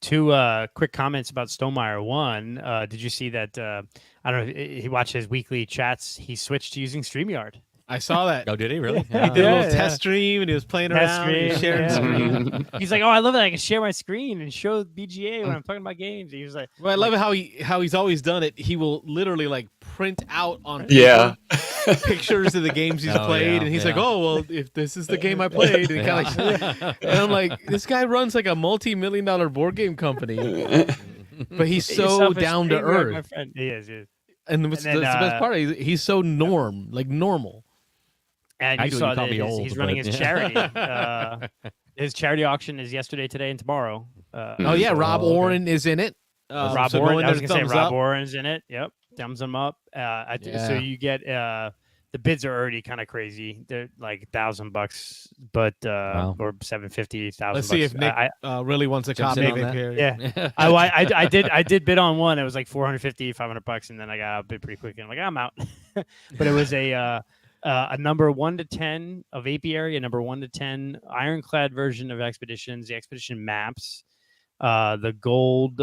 Two quick comments about Stonemaier. One, did you see that? I don't know. He watched his weekly chats. He switched to using StreamYard. I saw that. Oh, did he really? He did a little Yeah. test stream and he was playing Test around. He was stream, sharing yeah. screen. He's like, "Oh, I love it. I can share my screen and show BGA when I'm talking about games." He was like, Well, I love how he's always done it. He will literally like print out on Yeah. pictures of the games he's played, and he's like, "Oh, well, if this is the game I played," and, and I'm like, "This guy runs like a multi-million-dollar board game company, but he's so down to earth." My friend. He is. And the best part is he's so normal. And you saw that he's running his charity. His charity auction is yesterday, today, and tomorrow. Rob Oren is in it. Rob Oren, I was going to say Rob Oren's in it. Yep, thumbs him up. So you get the bids are already kind of crazy. They're like $1,000, but or $750,000. Let's see if Nick really wants a copy of it here. Yeah, I did bid on one. It was like $450, $500, and then I got outbid pretty quick. And I'm like, I'm out. But it was a number 1 to 10 of Apiary, a number 1 to 10 ironclad version of Expeditions, the Expedition maps, the gold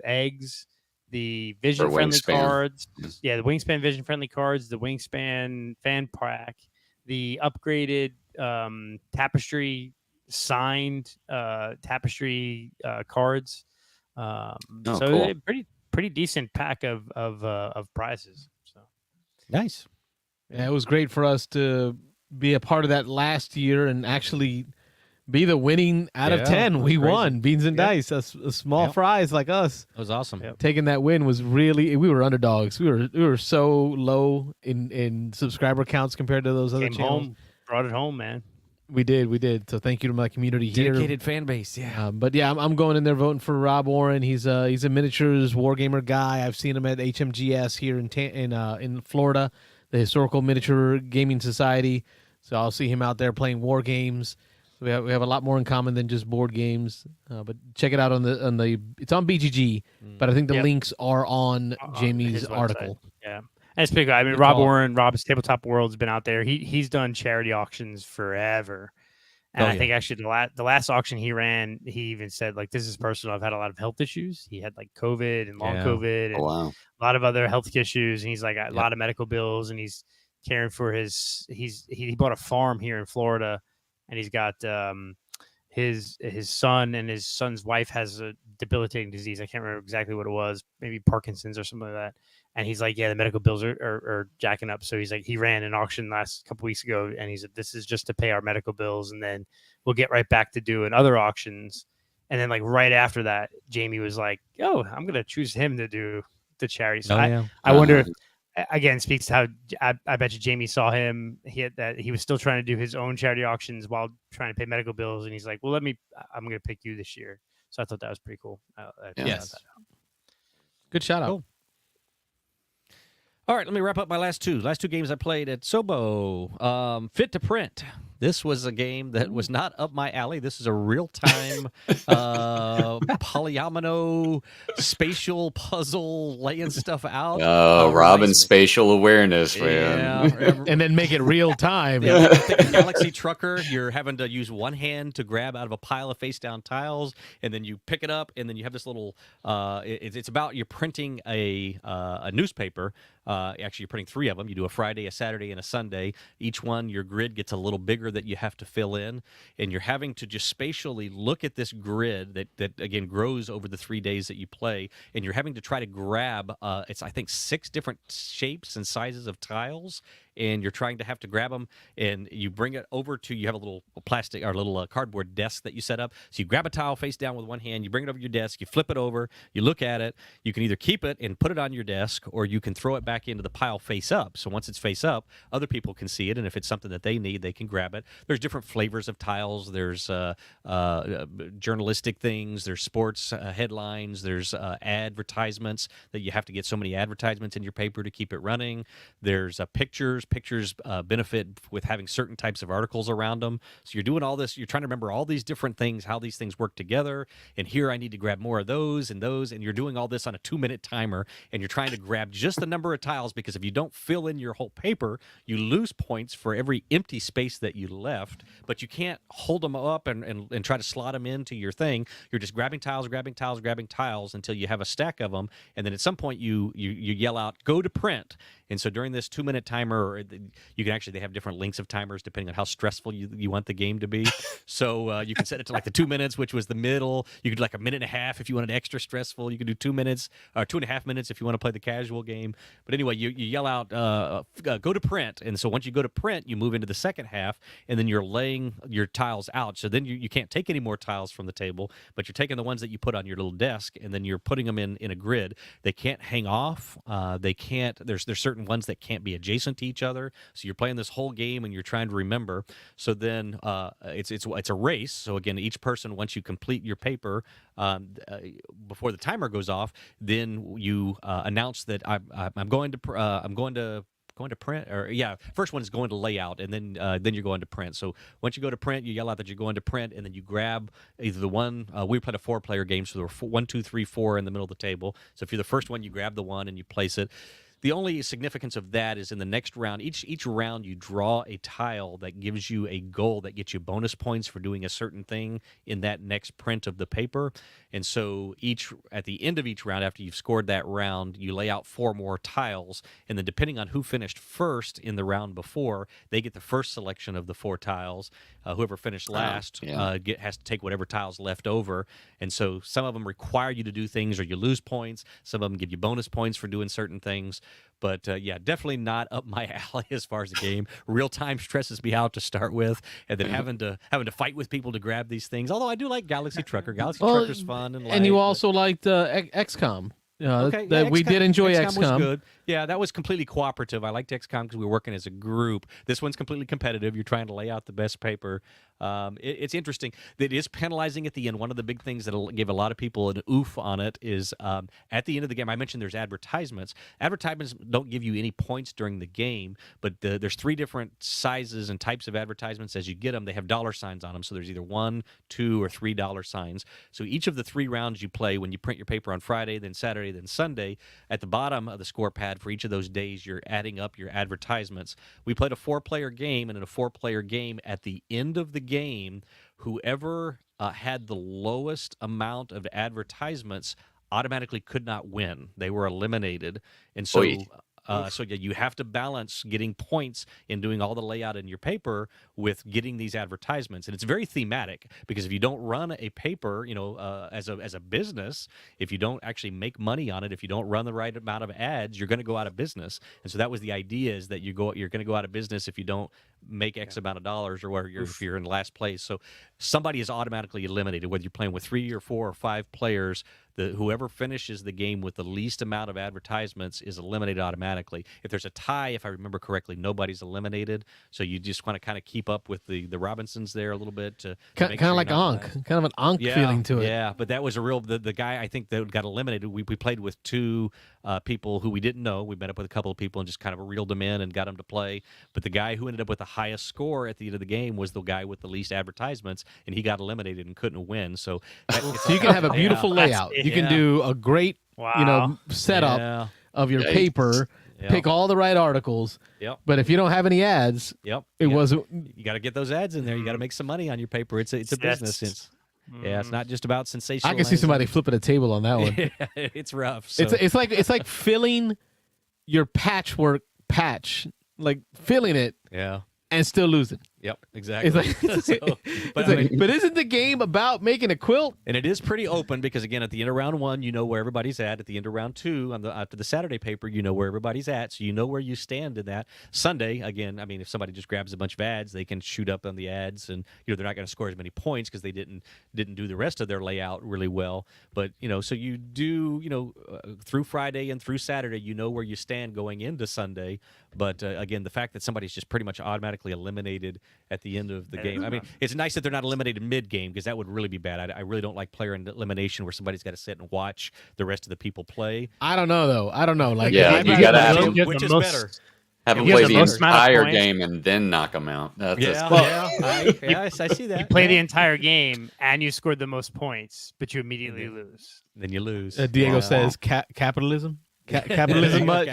eggs, the vision friendly cards, the Wingspan vision friendly cards, the Wingspan fan pack, the upgraded Tapestry signed Tapestry cards. Cool. Pretty decent pack of prizes. So nice. Yeah, it was great for us to be a part of that last year and actually be the winning out of 10. We won Beans and Dice, a small fries like us. That was awesome. Taking that win was really, we were underdogs. We were so low in subscriber counts compared to those other channels. Brought it home, man. We did. So thank you to my community here. Dedicated fan base, yeah. But yeah, I'm going in there voting for Rob Oren. He's a miniatures wargamer guy. I've seen him at HMGS here in Florida, the Historical Miniature Gaming Society. So I'll see him out there playing war games. So we have a lot more in common than just board games. But check it out on the it's on BGG, but I think the links are on Jamie's article. Yeah. And it's pretty good. I mean, Rob Oren, Rob's Tabletop World's been out there. He's done charity auctions forever. And I think actually the last auction he ran, he even said, like, this is personal. I've had a lot of health issues. He had like COVID and long COVID and a lot of other health issues. And he's like a lot of medical bills, and he's caring for he bought a farm here in Florida, and he's got his son, and his son's wife has a debilitating disease. I can't remember exactly what it was, maybe Parkinson's or something like that. And he's like, the medical bills are jacking up. So he's like, he ran an auction last couple weeks ago, and he said, this is just to pay our medical bills, and then we'll get right back to doing other auctions. And then like right after that, Jamie was like, oh, I'm going to choose him to do the charity. So I wonder, again, speaks to how I bet you Jamie saw him. He was still trying to do his own charity auctions while trying to pay medical bills. And he's like, well, I'm going to pick you this year. So I thought that was pretty cool. Yes. Good shout out. Cool. All right, let me wrap up my last two games I played at Sobo. Fit to Print. This was a game that was not up my alley. This is a real-time polyomino spatial puzzle laying stuff out. Oh, Robin's spatial awareness, man. Yeah. And then make it real time. Think of Galaxy Trucker. You're having to use one hand to grab out of a pile of face-down tiles, and then you pick it up, and then you have this little it's about you're printing a newspaper. Actually, you're printing 3 of them. You do a Friday, a Saturday, and a Sunday. Each one, your grid gets a little bigger that you have to fill in, and you're having to just spatially look at this grid that again grows over the 3 days that you play, and you're having to try to grab it's I think 6 different shapes and sizes of tiles, and you're trying to have to grab them, and you bring it over to, you have a little plastic or little cardboard desk that you set up. So you grab a tile face down with one hand, you bring it over your desk, you flip it over, you look at it, you can either keep it and put it on your desk, or you can throw it back into the pile face up. So once it's face up, other people can see it, and if it's something that they need, they can grab it. There's different flavors of tiles. There's journalistic things, there's sports headlines, there's advertisements that you have to get so many advertisements in your paper to keep it running. There's pictures benefit with having certain types of articles around them. So you're doing all this, you're trying to remember all these different things, how these things work together, and here I need to grab more of those, and you're doing all this on a 2-minute timer, and you're trying to grab just the number of tiles, because if you don't fill in your whole paper, you lose points for every empty space that you left, but you can't hold them up and try to slot them into your thing. You're just grabbing tiles until you have a stack of them, and then at some point you yell out, go to print, And so during this 2-minute timer, you can actually, they have different lengths of timers depending on how stressful you want the game to be. So you can set it to like the 2 minutes, which was the middle. You could do like 1.5 minutes if you wanted extra stressful. You could do 2 minutes or 2.5 minutes if you want to play the casual game. But anyway, you yell out, go to print. And so once you go to print, you move into the second half, and then you're laying your tiles out. So then you can't take any more tiles from the table, but you're taking the ones that you put on your little desk, and then you're putting them in a grid. They can't hang off. They can't. There's certain ones that can't be adjacent to each other. So you're playing this whole game and you're trying to remember. So then it's a race. So again, each person, once you complete your paper before the timer goes off, then you announce that I'm going to print, or first one is going to layout, and then you're going to print. So once you go to print, you yell out that you're going to print, and then you grab either the one. We played a 4-player game, so there were 1, 2, 3, 4 in the middle of the table. So if you're the first one, you grab the one and you place it. The only significance of that is in the next round, each round you draw a tile that gives you a goal that gets you bonus points for doing a certain thing in that next print of the paper. And so at the end of each round, after you've scored that round, you lay out 4 more tiles. And then depending on who finished first in the round before, they get the first selection of the 4 tiles. Whoever finished last has to take whatever tiles left over. And so some of them require you to do things or you lose points. Some of them give you bonus points for doing certain things. But definitely not up my alley as far as the game. Real time stresses me out to start with, and then having to fight with people to grab these things. Although I do like Galaxy Trucker. Galaxy Trucker's fun and light. And you also liked XCOM. We did enjoy XCOM. Was good. Yeah, that was completely cooperative. I liked XCOM because we were working as a group. This one's completely competitive. You're trying to lay out the best paper. It's interesting. It is penalizing at the end. One of the big things that'll give a lot of people an oof on it is at the end of the game, I mentioned there's advertisements. Advertisements don't give you any points during the game, but there's 3 different sizes and types of advertisements. As you get them, they have dollar signs on them. So there's either $1, $2, or $3 signs. So each of the 3 rounds you play, when you print your paper on Friday, then Saturday, then Sunday, at the bottom of the score pad for each of those days, you're adding up your advertisements. We played a 4-player game, and in a 4-player game, at the end of the game, whoever had the lowest amount of advertisements automatically could not win. They were eliminated. And so you have to balance getting points in doing all the layout in your paper with getting these advertisements. And it's very thematic, because if you don't run a paper, as a business, if you don't actually make money on it, if you don't run the right amount of ads, you're going to go out of business. And so that was the idea, is that you're going to go out of business if you don't make X amount of dollars, or if you're in last place. So somebody is automatically eliminated, whether you're playing with 3 or 4 or 5 players. Whoever finishes the game with the least amount of advertisements is eliminated automatically. If there's a tie, if I remember correctly, nobody's eliminated. So you just want to kind of keep up with the Robinsons there a little bit to kind of like Ankh, kind of an Ankh feeling to it. Yeah, but that was a real the guy I think that got eliminated. We played with 2 people who we didn't know. We met up with a couple of people and just kind of reeled them in and got them to play. But the guy who ended up with the highest score at the end of the game was the guy with the least advertisements, and he got eliminated and couldn't win. So you can have a beautiful layout. You can do a great setup of your paper. Pick all the right articles. Yep. But if you don't have any ads, it wasn't. You got to get those ads in there. You got to make some money on your paper. It's a business. It's not just about sensational. I can see somebody flipping a table on that one. It's rough. So. It's like filling your patchwork patch, like filling it. Yeah. And still losing. Yep, exactly. But isn't the game about making a quilt? And it is pretty open, because again, at the end of round 1, you know where everybody's at. At the end of round 2, after the Saturday paper, you know where everybody's at, so you know where you stand in that. Sunday, again, I mean, if somebody just grabs a bunch of ads, they can shoot up on the ads, and they're not going to score as many points because they didn't do the rest of their layout really well. But so you do through Friday and through Saturday, you know where you stand going into Sunday. But again, the fact that somebody's just pretty much automatically eliminated at the end of the game. I mean, it's nice that they're not eliminated mid-game, because that would really be bad. I really don't like player elimination where somebody's got to sit and watch the rest of the people play. I don't know, though. Like, you got to have which is better. Have them play the entire game and then knock them out. I see that. You play the entire game and you scored the most points, but you immediately lose. Then you lose. Diego says capitalism. Capitalism much.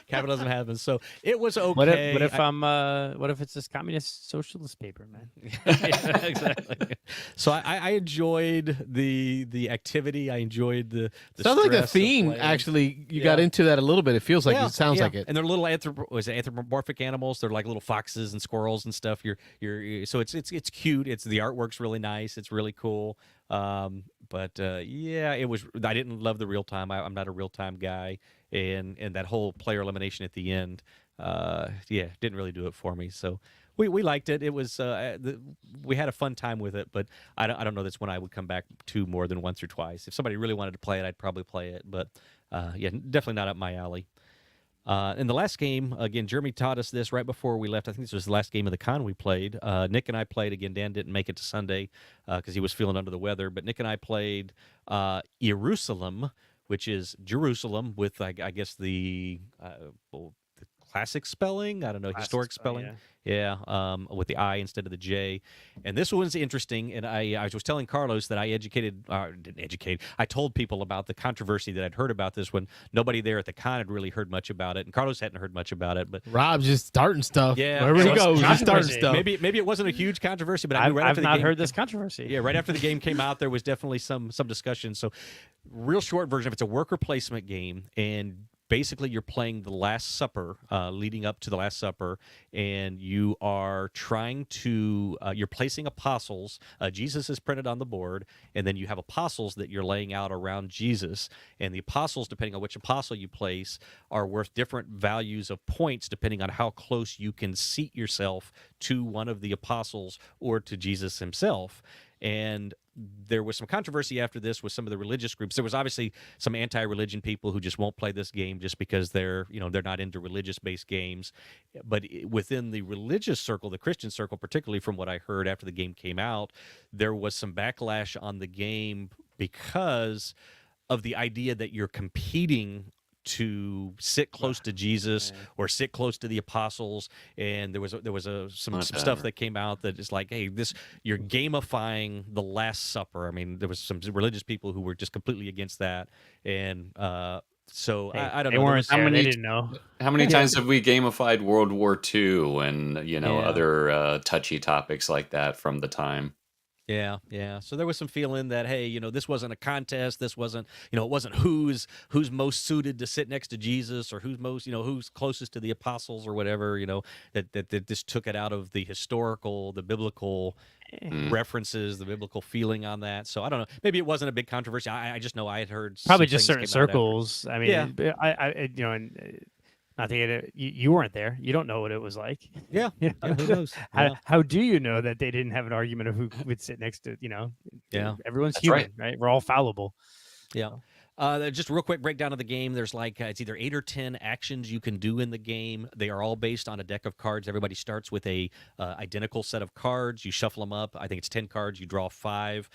Capitalism happens. So it was okay. What if it's this communist socialist paper, man? Yeah, exactly. So I enjoyed the activity. I enjoyed the sounds like a stress of theme. playing. Actually, you got into that a little bit. It feels like it sounds like it. And they're little anthropomorphic animals. They're like little foxes and squirrels and stuff. So it's cute. The artwork's really nice. It's really cool. But it was. I didn't love the real time. I'm not a real time guy, and that whole player elimination at the end, didn't really do it for me. So we liked it. It was we had a fun time with it, but I don't know that's one I would come back to more than once or twice. If somebody really wanted to play it, I'd probably play it. But definitely not up my alley. In the last game, again, Jeremy taught us this right before we left. I think this was the last game of the con we played. Nick and I played. Again, Dan didn't make it to Sunday because he was feeling under the weather. But Nick and I played Ierusalem, which is Jerusalem with, I guess, the classic spelling. I don't know, historic spelling. With the I instead of the J. And this one's interesting. And I was telling Carlos that I I told people about the controversy that I'd heard about this when nobody there at the con had really heard much about it. And Carlos hadn't heard much about it. But Rob's just starting stuff. Yeah. Wherever he goes, he's starting stuff. Maybe it wasn't a huge controversy, but I knew I've not heard this controversy. Yeah, right after the game came out, there was definitely some discussion. So real short version, it's a worker placement game, and basically you're playing the Last Supper, leading up to the Last Supper, and you are trying to you're placing apostles. Jesus is printed on the board, and then you have apostles that you're laying out around Jesus, and the apostles, depending on which apostle you place, are worth different values of points depending on how close you can seat yourself to one of the apostles or to Jesus himself. And there was some controversy after this with some of the religious groups. There was obviously some anti-religion people who just won't play this game just because they're not into religious-based games. But within the religious circle, the Christian circle, particularly from what I heard after the game came out, there was some backlash on the game because of the idea that you're competing to sit close to Jesus or sit close to the apostles, and there was some stuff that came out that is like, hey, you're gamifying the Last Supper. I mean, there was some religious people who were just completely against that, and so I don't know. They didn't know. How many times have we gamified World War II and other touchy topics like that from the time? Yeah. So there was some feeling that, hey, this wasn't a contest. This wasn't, it wasn't who's most suited to sit next to Jesus or who's closest to the apostles or whatever, that this took it out of the historical, the biblical references, the biblical feeling on that. So I don't know. Maybe it wasn't a big controversy. I just know I had heard probably just certain circles. I mean, not that you weren't there. You don't know what it was like. Yeah. Who knows? How do you know that they didn't have an argument of who would sit next to, everyone's That's human, right? We're all fallible. Yeah. Just a real quick breakdown of the game. There's it's either 8 or 10 actions you can do in the game. They are all based on a deck of cards. Everybody starts with a identical set of cards. You shuffle them up. I think it's 10 cards. You draw 5.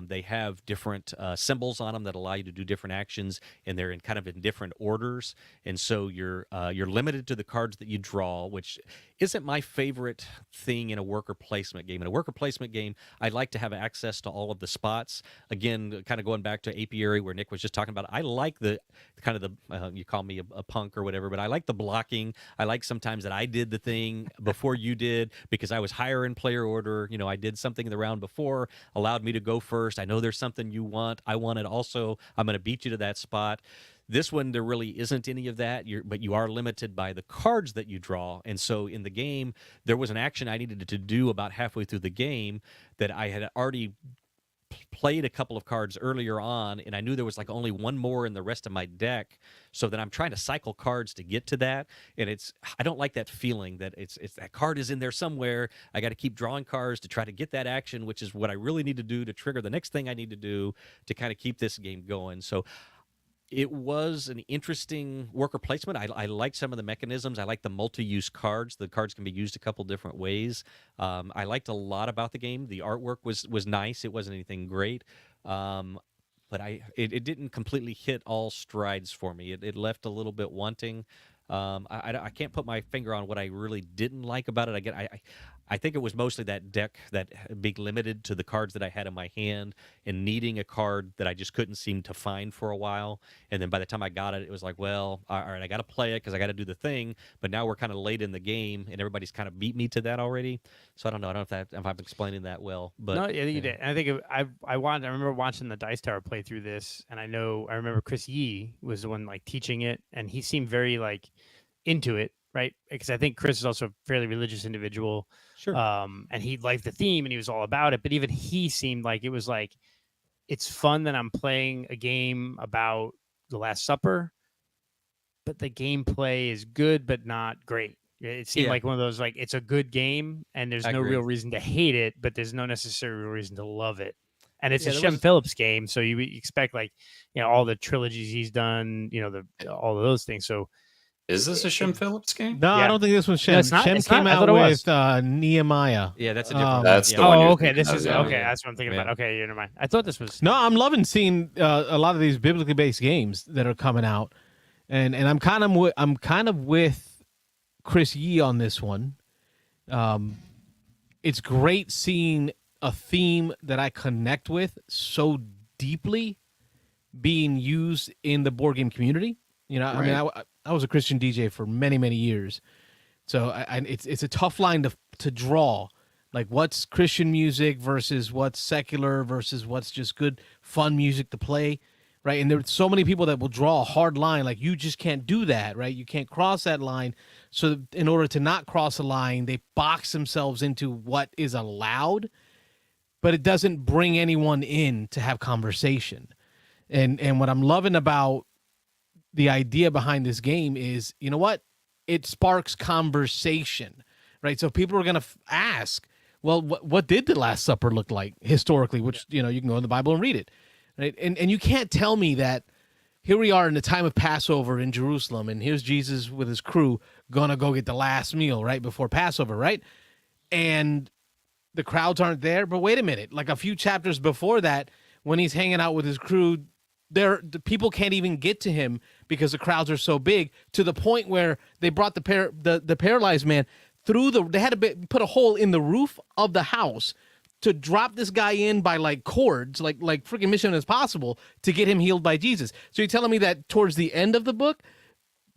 They have different symbols on them that allow you to do different actions, and they're in different orders. And so you're limited to the cards that you draw, which isn't my favorite thing in a worker placement game. In a worker placement game, I'd like to have access to all of the spots. Again, kind of going back to Apiary where Nick was just talking about, I like the you call me a punk or whatever, but I like the blocking. I like sometimes that I did the thing before you did because I was higher in player order. I did something in the round before, allowed me to go first. I know there's something you want. I want it also. I'm going to beat you to that spot. This one, there really isn't any of that, but you are limited by the cards that you draw. And so in the game, there was an action I needed to do about halfway through the game that I had already played a couple of cards earlier on, and I knew there was only one more in the rest of my deck, so that I'm trying to cycle cards to get to that, and I don't like that feeling that it's that card is in there somewhere. I got to keep drawing cards to try to get that action, which is what I really need to do to trigger the next thing I need to do to kind of keep this game going. So it was an interesting worker placement. I like some of the mechanisms. I like the multi-use cards. The cards can be used a couple different ways. I liked a lot about the game. The artwork was nice. It wasn't anything great. But it didn't completely hit all strides for me. It left a little bit wanting. I can't put my finger on what I really didn't like about it. I think it was mostly that deck that being limited to the cards that I had in my hand and needing a card that I just couldn't seem to find for a while. And then by the time I got it, it was like, well, all right, I got to play it because I got to do the thing. But now we're kind of late in the game, and everybody's kind of beat me to that already. So I don't know. I don't know if I'm explaining that well. But no, I think you did. And I think I remember watching the Dice Tower play through this, and I remember Chris Yee was the one like teaching it, and he seemed very like into it, right? Because I think Chris is also a fairly religious individual. Sure. And he liked the theme and he was all about it. But even he seemed like it was like, it's fun that I'm playing a game about the Last Supper, but the gameplay is good, but not great. It seemed like one of those, like, it's a good game and there's no real reason to hate it, but there's no necessary reason to love it. And it's a Shem Phillips game. So you expect like, all the trilogies he's done, all of those things. So, is this a Shem Phillips game? No, I don't think this one's Shem. No, it's Shem not. came out with Nehemiah. Yeah, that's a different. That's the one. one. Oh, You're okay. This is thinking of, okay. That's what I'm thinking about. Okay, never mind. I thought this was. No, I'm loving seeing a lot of these biblically based games that are coming out, and I'm kind of with Chris Yee on this one. It's great seeing a theme that I connect with so deeply being used in the board game community. I mean, I was a Christian DJ for many, many years. So it's a tough line to draw. Like, what's Christian music versus what's secular versus what's just good, fun music to play, right? And there's so many people that will draw a hard line. Like, you just can't do that, right? You can't cross that line. So in order to not cross a line, they box themselves into what is allowed, but it doesn't bring anyone in to have conversation. And what I'm loving about the idea behind this game is, you know what? It sparks conversation, right? So people are going to ask, well, what did the Last Supper look like historically? Which, you can go in the Bible and read it, right? And you can't tell me that here we are in the time of Passover in Jerusalem, and here's Jesus with his crew going to go get the last meal right before Passover, right? And the crowds aren't there. But wait a minute, like a few chapters before that, when he's hanging out with his crew, the people can't even get to him because the crowds are so big, to the point where they brought the paralyzed man through they had to put a hole in the roof of the house to drop this guy in by like cords, like freaking Mission Impossible, to get him healed by Jesus. So you're telling me that towards the end of the book,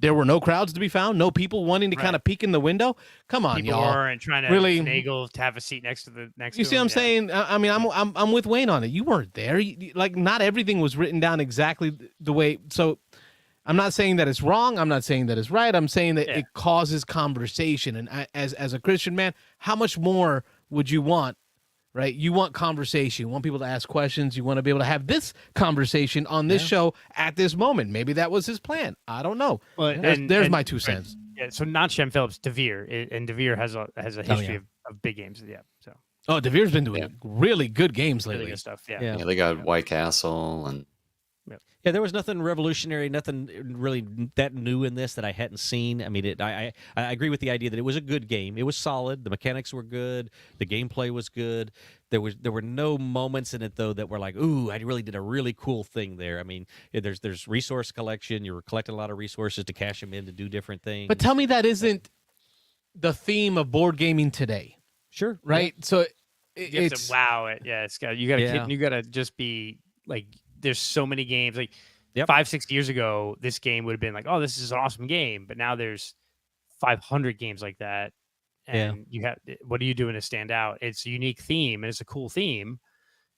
there were no crowds to be found, no people wanting to kind of peek in the window? Come on, people y'all. weren't trying to really finagle to have a seat next to the next. You see what I'm saying? I mean, I'm with Wayne on it. You weren't there. Like, not everything was written down exactly the way. So I'm not saying that it's wrong. I'm not saying that it's right. I'm saying that it causes conversation. And as a Christian man, how much more would you want? Right? You want conversation. You want people to ask questions. You want to be able to have this conversation on this show at this moment. Maybe that was his plan. I don't know. Well, there's my 2 cents. Yeah, so not Shem Phillips, DeVere, and DeVere has a history of big games. Yeah. So. Oh, DeVere's been doing really good games lately. Really good stuff. Yeah. Yeah, they got White Castle and. Yeah, there was nothing revolutionary, nothing really that new in this that I hadn't seen. I mean, I agree with the idea that it was a good game. It was solid. The mechanics were good. The gameplay was good. There were no moments in it though that were like, ooh, I really did a really cool thing there. I mean, there's resource collection. You're collecting a lot of resources to cash them in to do different things. But tell me that isn't the theme of board gaming today. Sure. Right. Yeah. So you have to wow it. Yeah, you gotta just be like. There's so many games. Like 5-6 years ago, this game would have been like, oh, this is an awesome game. But now there's 500 games like that, and you have. What are you doing to stand out? It's a unique theme, and it's a cool theme.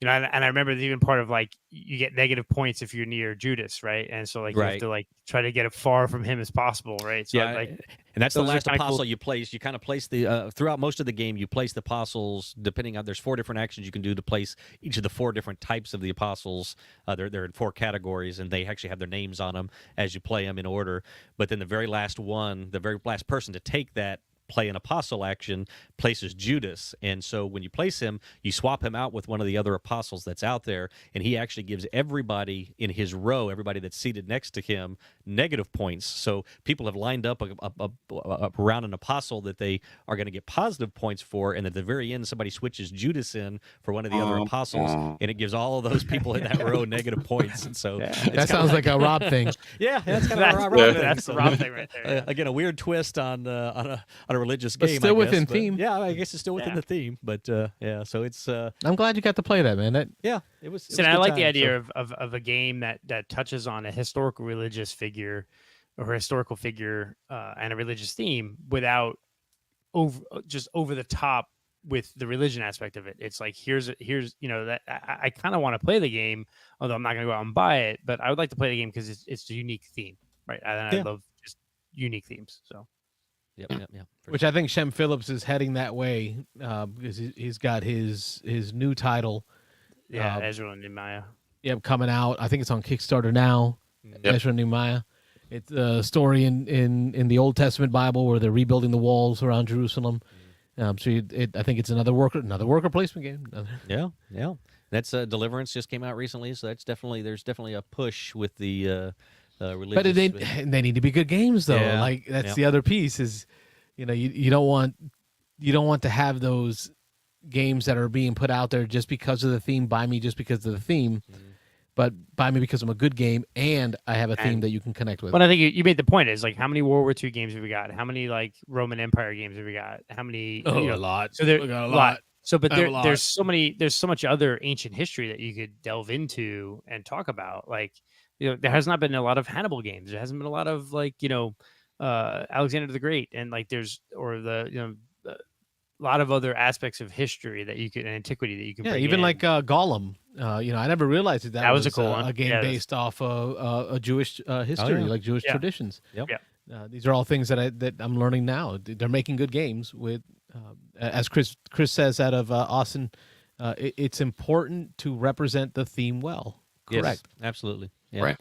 And I remember even part of like you get negative points if you're near Judas, right? And so like you have to like try to get as far from him as possible, right? So and that's the last apostle you place. You kind of place the throughout most of the game. You place the apostles depending on. There's 4 different actions you can do to place each of the 4 different types of the apostles. They're in 4 categories, and they actually have their names on them as you play them in order. But then the very last person to take that play an apostle action places Judas, and so when you place him, you swap him out with one of the other apostles that's out there, and he actually gives everybody in his row, everybody that's seated next to him, negative points. So people have lined up around an apostle that they are going to get positive points for, and at the very end somebody switches Judas in for one of the other apostles, and it gives all of those people in that row negative points. And so that sounds like a Rob thing. Yeah, that's kind of a Rob thing. That's the Rob thing right there. Again, a weird twist on a a religious But game. still I guess, within but- theme. Yeah, I guess it's still within Yeah. the theme. But yeah, so it's I'm glad you got to play that, man. That yeah, it was. So I like the idea of a game that touches on a historical religious figure or a historical figure and a religious theme without over the top with the religion aspect of it. It's like here's that I kind of want to play the game, although I'm not going to go out and buy it, but I would like to play the game because it's a unique theme, right? And I love just unique themes. So Yep. which I think Shem Phillips is heading that way because he's got his new title. yeah, Ezra and Nehemiah. Yep, coming out. I think it's on Kickstarter now. Ezra and Nehemiah. It's a story in the Old Testament Bible where they're rebuilding the walls around Jerusalem. I think it's another worker placement game. Yeah. That's Deliverance just came out recently, so there's definitely a push with the religious. But they need to be good games though. Yeah. Like that's the other piece is, you don't want to have those games that are being put out there just because of the theme. Buy me just because of the theme. But buy me because I'm a good game and I have a theme that you can connect with. But I think you made the point is like how many World War II games have we got? How many like Roman Empire games have we got? How many? a lot. So there We got a lot. So, but I have a lot. there's so much other ancient history that you could delve into and talk about. Like, there has not been a lot of Hannibal games. There hasn't been a lot of like, Alexander the Great, and like a lot of other aspects of history that you could, antiquity that you can. Yeah, bring even in. like Gollum. I never realized that was a cool one. a game Yeah, based off a Jewish history, like Jewish traditions. Yep. Yeah. These are all things that I'm learning now. They're making good games with, as Chris says out of Austin. It's important to represent the theme well. Correct. Yes, absolutely. Yeah. Right.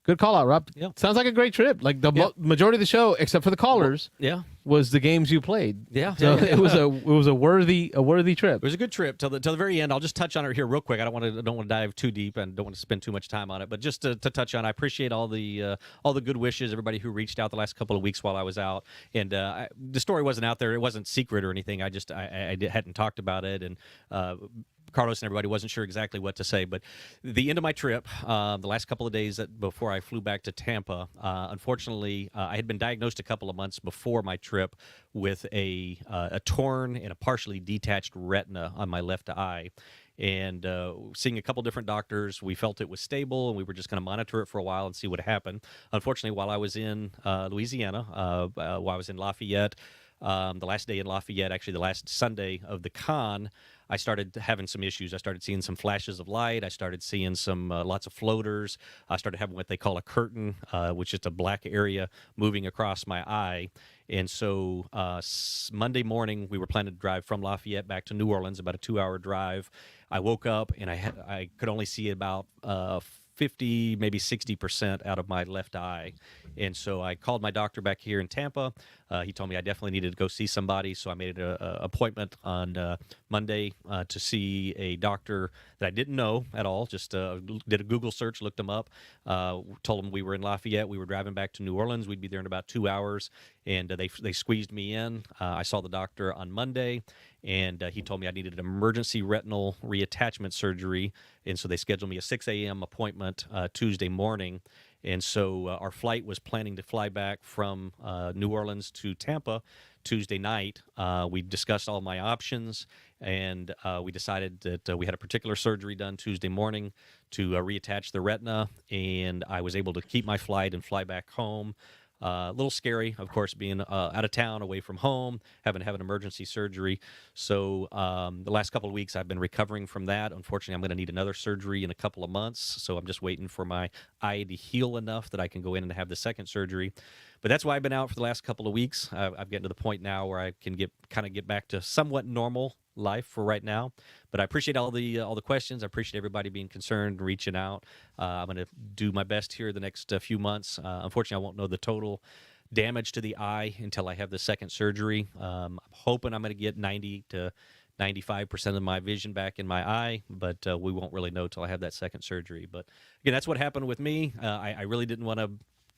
Good call out, Rob. Yeah. Sounds like a great trip. Like the majority of the show, except for the callers, Yeah. was the games you played. Yeah. So Yeah. it was a worthy trip. It was a good trip till the very end. I'll just touch on it here real quick. I don't want to dive too deep and don't want to spend too much time on it. But just to touch on, I appreciate all the good wishes, everybody who reached out the last couple of weeks while I was out. And the story wasn't out there; it wasn't secret or anything. I hadn't talked about it, and Carlos and everybody wasn't sure exactly what to say. But the end of my trip, the last couple of days before I flew back to Tampa, unfortunately, I had been diagnosed a couple of months before my trip with a torn and a partially detached retina on my left eye. And seeing a couple different doctors, we felt it was stable, and we were just going to monitor it for a while and see what happened. Unfortunately, while I was in Louisiana, while I was in Lafayette, the last day in Lafayette, actually the last Sunday of the con, I started having some issues. I started seeing some flashes of light. I started seeing some lots of floaters. I started having what they call a curtain, which is a black area moving across my eye. And so Monday morning, we were planning to drive from Lafayette back to New Orleans, about a 2-hour drive. I woke up and I could only see about 50, maybe 60% out of my left eye. And so I called my doctor back here in Tampa. He told me I definitely needed to go see somebody. So I made an appointment on Monday to see a doctor that I didn't know at all. Just did a Google search, looked him up, told him we were in Lafayette. We were driving back to New Orleans. We'd be there in about 2 hours. And they squeezed me in. I saw the doctor on Monday, and he told me I needed an emergency retinal reattachment surgery. And so they scheduled me a 6 a.m. appointment Tuesday morning. And so our flight was planning to fly back from New Orleans to Tampa Tuesday night. We discussed all my options, and we decided that we had a particular surgery done Tuesday morning to reattach the retina, and I was able to keep my flight and fly back home. A little scary, of course, being out of town, away from home, having to have an emergency surgery. So the last couple of weeks, I've been recovering from that. Unfortunately, I'm going to need another surgery in a couple of months. So I'm just waiting for my eye to heal enough that I can go in and have the second surgery. But that's why I've been out for the last couple of weeks. I've gotten to the point now where I can get back to somewhat normal life for right now. But I appreciate all the questions. I appreciate everybody being concerned, reaching out. I'm going to do my best here the next few months. Unfortunately, I won't know the total damage to the eye until I have the second surgery. I'm hoping I'm going to get 90 to 95% of my vision back in my eye, but we won't really know till I have that second surgery. But again, that's what happened with me. I really didn't want to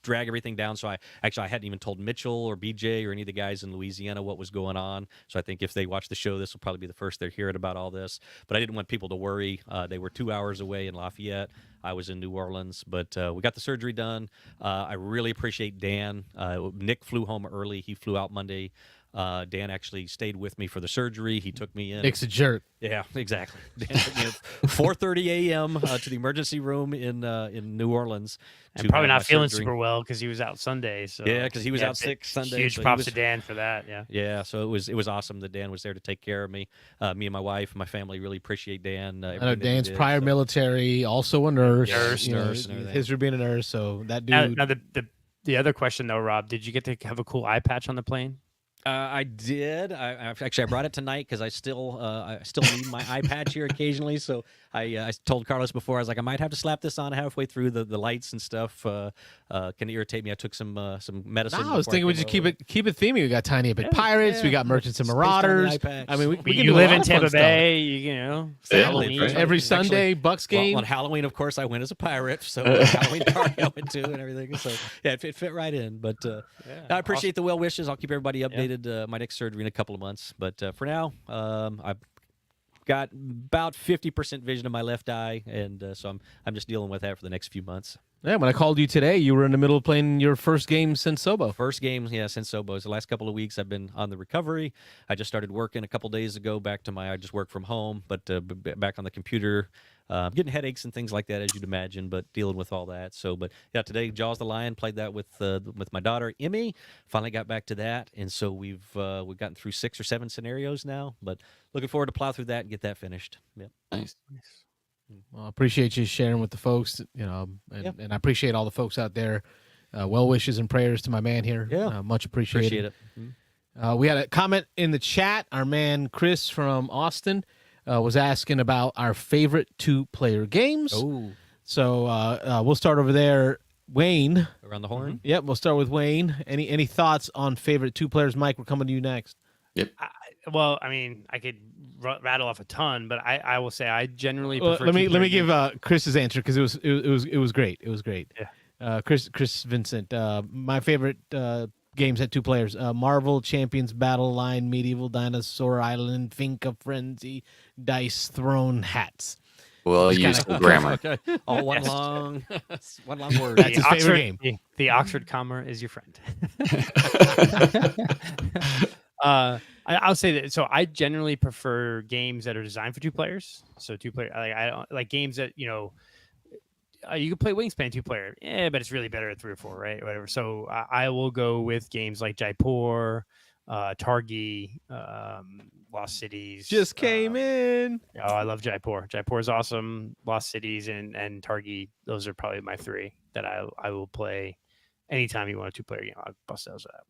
drag everything down. So I hadn't even told Mitchell or BJ or any of the guys in Louisiana what was going on. So I think if they watch the show, this will probably be the first they're hearing about all this. But I didn't want people to worry. They were 2 hours away in Lafayette. I was in New Orleans, but we got the surgery done. I really appreciate Dan. Nick flew home early. He flew out Monday. Dan actually stayed with me for the surgery. He took me in. Nick's a jerk. Yeah, exactly. Dan took me at 4:30 a.m. To the emergency room in New Orleans. And probably have not my feeling surgery. super well because he was out Sunday. So Yeah, because he was out sick Sunday. Huge so he props was- to Dan for that. Yeah. Yeah, so it was awesome that Dan was there to take care of me. Me and my wife, my family really appreciate Dan. I know Dan's prior military, also a nurse. Nurse you know, and everything. history being a nurse, so that dude. Now the other question though, Rob, did you get to have a cool eye patch on the plane? I did. I brought it tonight because I still need my eye patch here occasionally. So I told Carlos before, I was like, I might have to slap this on halfway through the lights and stuff. Can irritate me. I took some medicine. No, I was before thinking we came just keep over. it themey. We got Tiny Epic Pirates. We got Merchants and Just based on the Marauders. eye patch. I mean, we can You do a live lot in of fun Tampa stuff. Bay, you know. Yeah, Halloween. right. Every Actually, Sunday, Bucks game. Well, on Halloween, of course, I went as a pirate, so Halloween party I went to and everything. So yeah, it fit right in. But I appreciate the well wishes. I'll keep everybody updated. My next surgery in a couple of months, but for now, I've got about 50% vision in my left eye, and so I'm just dealing with that for the next few months. Yeah, when I called you today, you were in the middle of playing your first game since Sobo. First game, yeah, since Sobo's. The last couple of weeks, I've been on the recovery. I just started working a couple days ago. I just work from home, but back on the computer, getting headaches and things like that, as you'd imagine. But dealing with all that. So, but yeah, today Jaws the Lion, played that with my daughter Emmy. Finally got back to that, and so we've gotten through 6 or 7 scenarios now. But looking forward to plow through that and get that finished. Yep. Nice. Well, I appreciate you sharing with the folks, you know, and I appreciate all the folks out there. Well wishes and prayers to my man here. Yeah. Much appreciated. Appreciate it. We had a comment in the chat. Our man Chris from Austin was asking about our favorite 2-player games. Oh, So we'll start over there. Wayne. around the horn. Yep, we'll start with Wayne. Any thoughts on favorite 2 players? Mike, we're coming to you next. Well, I mean, I could rattle off a ton, but I will say I generally Well, prefer. let me 2-player give Chris's answer because it was great. It was great. Yeah. Chris Vincent. My favorite games had 2 players: Marvel Champions Battle Line, Medieval Dinosaur Island, Finca Frenzy, Dice Throne, Hats. Well, Just use kinda- the grammar. Okay. All one long word. That's his favorite game. The Oxford comma is your friend. I'll say that. So I generally prefer games that are designed for 2 players. So 2-player, I don't like games that you can play Wingspan 2-player. Yeah, but it's really better at 3 or 4, right? Whatever. So I will go with games like Jaipur, Targi, Lost Cities. Just came in. Oh, I love Jaipur. Jaipur is awesome. Lost Cities and Targi. Those are probably my 3 that I will play anytime you want a 2-player game. I'll bust those out.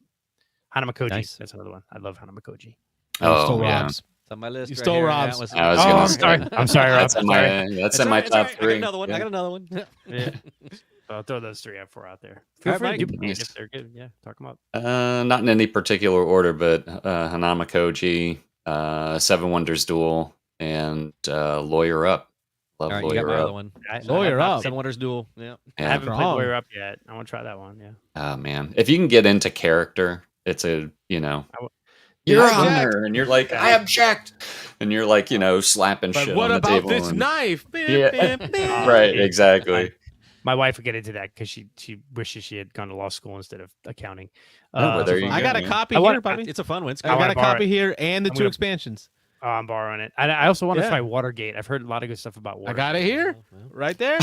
Hanamakoji. Nice. That's another one. I love Hanamakoji. You stole yeah. Rob's. It's on my list. You right stole here. Rob's. That was- I was Oh, gonna I'm say, sorry. I'm sorry, Rob. That's in my It's all top right. 3. I got another one. Yeah. I got another one. Yeah. So I'll throw those 3 out 4 out there. Feel All free right, to Mike. duplicate Nice. if they're good. Yeah, talk them up. Not in any particular order, but Hanamakoji, 7 Wonders Duel, and Lawyer Up. Love All right, you got Lawyer my Up. other one. Lawyer Up. 7 Wonders Duel. Yeah. I Yeah. haven't played Wrong. Lawyer Up yet. I want to try that one. Yeah. Oh man, if you can get into character, it's a Yeah, you're I on object. there, and you're like, I object, and you're like, slapping But shit what on the about table. this and- knife? Yeah. Right, Yeah. exactly. My wife would get into that because she wishes she had gone to law school instead of accounting. Oh, well, there you I go, got a man. copy I want- here, buddy. It's a fun one. It's I cool. got wanna a borrow copy it. here and the I'm 2 gonna- expansions. Oh, I'm borrowing it. I also want to Yeah. try Watergate. I've heard a lot of good stuff about I Watergate. got it here, right there.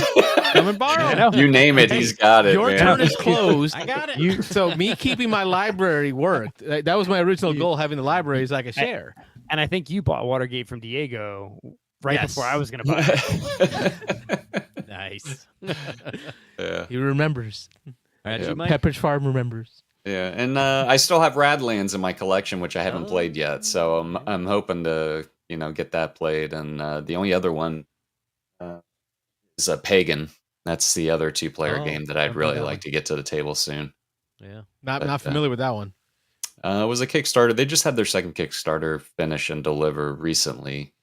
Come and borrow. I know. You name it, he's got it. Your man. turn is closed. I got it. So me keeping my library worked. That was my original goal, having the library as like a share. And I think you bought Watergate from Diego right Yes. before I was going to buy it. Nice. Yeah. He remembers. All right, Yeah. you, Mike? Pepperidge Farm remembers. Yeah, and I still have Radlands in my collection, which I haven't played yet. So I'm hoping to get that played. And the only other one is a Pagan. That's the other 2-player game that I'd okay, really that like to get to the table soon. Yeah. Not familiar with that one. It was a Kickstarter. They just had their second Kickstarter finish and deliver recently.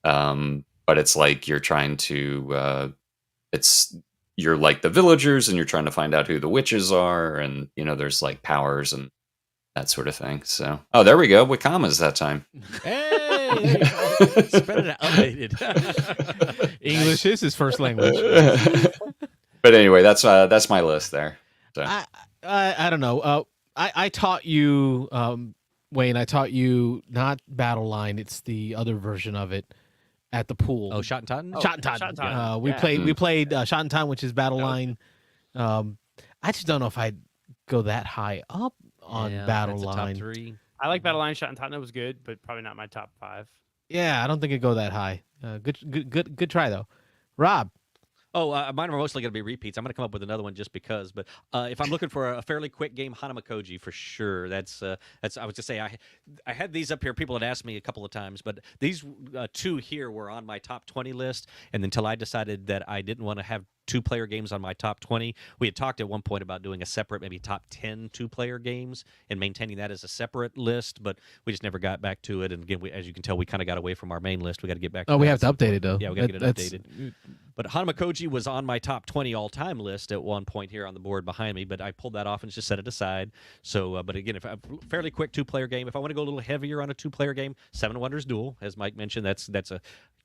But it's like you're trying to you're like the villagers and you're trying to find out who the witches are, and there's like powers and that sort of thing. So, oh, there we go. Wikama's that time. Hey, spread it updated. English is his first language. But anyway, that's my list there. So. I don't know. I taught you, Wayne. I taught you not Battle Line. It's the other version of it at the pool. Oh, Shot and Totten? Shot and Totten. Shot and Totten. We played Shot and Totten, which is Battle Line. I just don't know if I'd go that high up on Battle Line. Top 3. I like Battle Line. Shot and Totten was good, but probably not my top 5. Yeah, I don't think it'd go that high. Good try though, Rob. Oh, mine are mostly going to be repeats. I'm going to come up with another one just because. But if I'm looking for a fairly quick game, Hanamakoji for sure. That's. I was to say I had these up here. People had asked me a couple of times, but these 2 here were on my top 20 list. And until I decided that I didn't want to have 2-player games on my top 20, we had talked at one point about doing a separate, maybe top 10 2-player games and maintaining that as a separate list. But we just never got back to it. And again, as you can tell, we kind of got away from our main list. We got to get back. Oh, we have to update it though. Yeah, we got to get it updated. But Hanamakoji was on my top 20 all-time list at one point here on the board behind me, but I pulled that off and just set it aside. So, but again, if a fairly quick 2-player game, if I want to go a little heavier on a 2-player game, Seven Wonders Duel, as Mike mentioned, that's a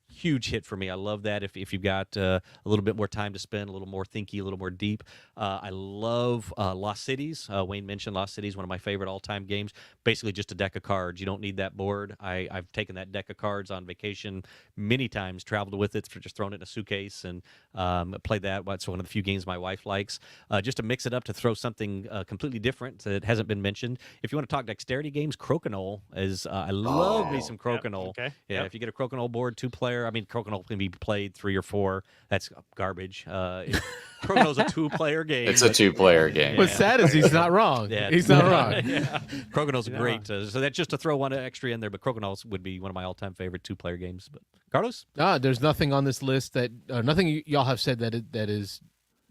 huge hit for me. I love that if you've got a little bit more time to spend, a little more thinky, a little more deep. I love Lost Cities. Wayne mentioned Lost Cities, one of my favorite all-time games. Basically just a deck of cards. You don't need that board. I've taken that deck of cards on vacation many times, traveled with it, just thrown it in a suitcase and played that. It's one of the few games my wife likes. Just to mix it up, to throw something completely different that hasn't been mentioned. If you want to talk dexterity games, Crokinole is, I love me some Crokinole. Yep, okay. Yeah, if you get a Crokinole board, 2-player, I mean, Crokinole can be played 3 or 4. That's garbage. Crokinole's a 2-player game. It's a 2-player game. What's sad is he's not wrong. Yeah. He's not wrong. Yeah. Crokinole's great. So that's just to throw one extra in there, but Crokinole would be one of my all-time favorite 2-player games. But Carlos? There's nothing on this list that nothing y'all have said that is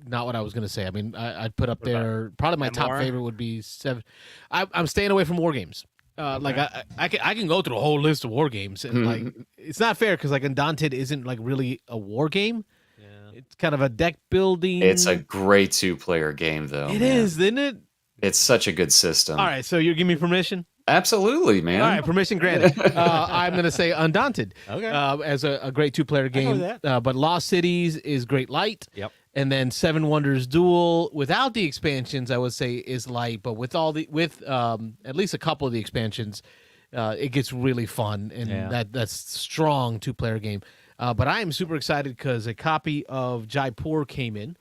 not what I was going to say. I mean, I'd put up there probably my top favorite would be 7. I'm staying away from war games. Like I can go through a whole list of war games, and like it's not fair because like Undaunted isn't like really a war game. Yeah, it's kind of a deck building. It's a great 2-player game, though. It is, isn't it? It's such a good system. All right, so you give me permission. Absolutely, man. All right, permission granted. I'm going to say Undaunted. Okay. As a great 2-player game. But Lost Cities is great light. Yep. And then Seven Wonders Duel, without the expansions, I would say is light, but with at least a couple of the expansions, it gets really fun, and that's strong 2-player game. But I am super excited because a copy of Jaipur came in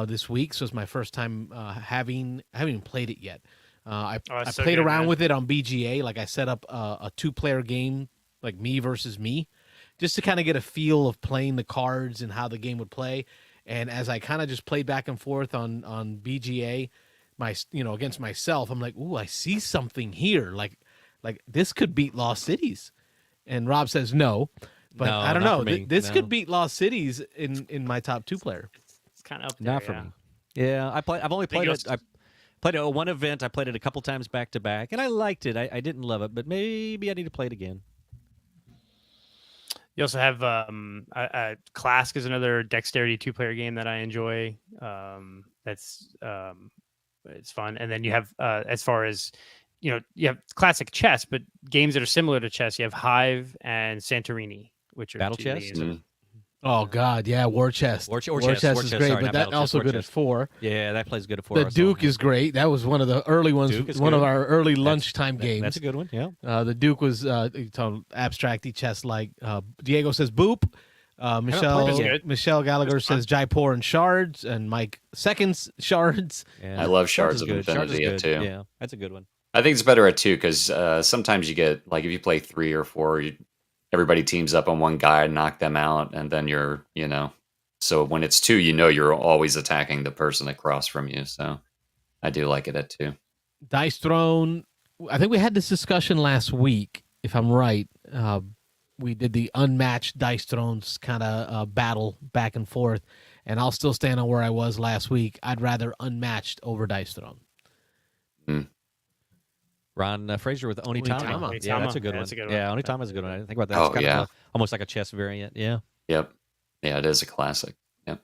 this week, so it's my first time I haven't even played it yet. I played around with it on BGA, like I set up a 2-player game, like me versus me, just to kind of get a feel of playing the cards and how the game would play. And as I kind of just played back and forth on BGA, against myself, I'm like, ooh, I see something here. Like this could beat Lost Cities. And Rob says no, but no, I don't know. This no. could beat Lost Cities in my top 2-player. It's kind of up there. Not for me. Yeah, I've only played it. I played it at one event. I played it a couple times back to back, and I liked it. I didn't love it, but maybe I need to play it again. You also have Clask is another dexterity 2-player game that I enjoy. It's fun. And then you have as far as you have classic chess, but games that are similar to chess. You have Hive and Santorini, which are Battle chess. Oh God, yeah, War Chest. War Chest Chest, is great, sorry, but not that Battle also Chest, War good Chest. at 4. Yeah, that plays good at 4. The Duke is great. That was one of the early ones. One of our early lunchtime games. That's a good one. Yeah. The Duke was abstracty chess like. Diego says boop. Michelle Gallagher says Jaipur and Shards, and Mike seconds Shards. Yeah. I love Shards of Infinity at 2. Yeah, that's a good one. I think it's better at 2 because sometimes you get like if you play 3 or 4, everybody teams up on one guy and knock them out, and then you're So when it's 2, you're always attacking the person across from you. So I do like it at 2. Dice Throne. I think we had this discussion last week, if I'm right. We did the unmatched Dice Thrones kind of battle back and forth, and I'll still stand on where I was last week. I'd rather unmatched over Dice Throne. Ron Fraser with Onitama. Yeah, that's a good one. Yeah, Onitama's a good one. I didn't think about that. It's kind of almost like a chess variant. Yeah. Yep. Yeah, it is a classic. Yep.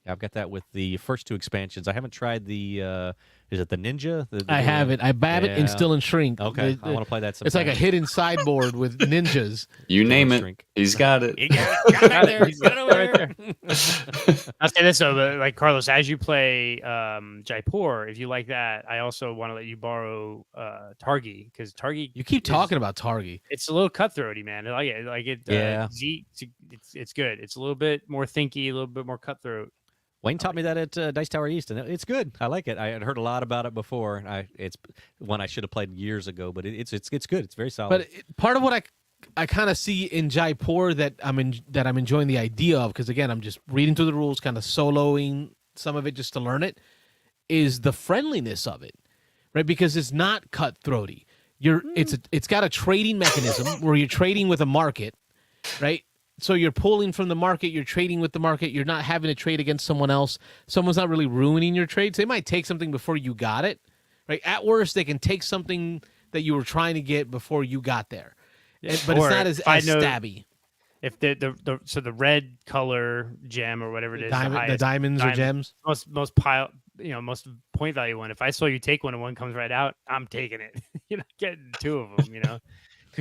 I've got that with the first 2 expansions. I haven't tried the. Is it the Ninja? I have it. I have it in Still and Shrink. Okay, I want to play that sometime. It's like a hidden sideboard with ninjas. You name it, Shrink. he's got it. You got it there. He's got it right there. I'll say this though, but like Carlos, as you play Jaipur, if you like that, I also want to let you borrow Targi, because Targi. You keep talking about Targi. It's a little cutthroaty, man. I like it. Like it. Yeah. It's good. It's a little bit more thinky, a little bit more cutthroat. Wayne taught me that at Dice Tower East, and it's good. I like it. I had heard a lot about it before. It's one I should have played years ago, but it's good. It's very solid. But part of what I kind of see in Jaipur that I'm enjoying the idea of, because again I'm just reading through the rules, kind of soloing some of it just to learn it, is the friendliness of it, right? Because it's not cutthroaty. It's got a trading mechanism where you're trading with a market, right? So you're pulling from the market, you're trading with the market, you're not having to trade against someone else. Someone's not really ruining your trades. They might take something before you got it, right? At worst, they can take something that you were trying to get before you got there. But it's not as stabby. If the red color gem or whatever it is, the diamonds or gems, most point value one. If I saw you take one and one comes right out, I'm taking it. You're not getting 2 of them,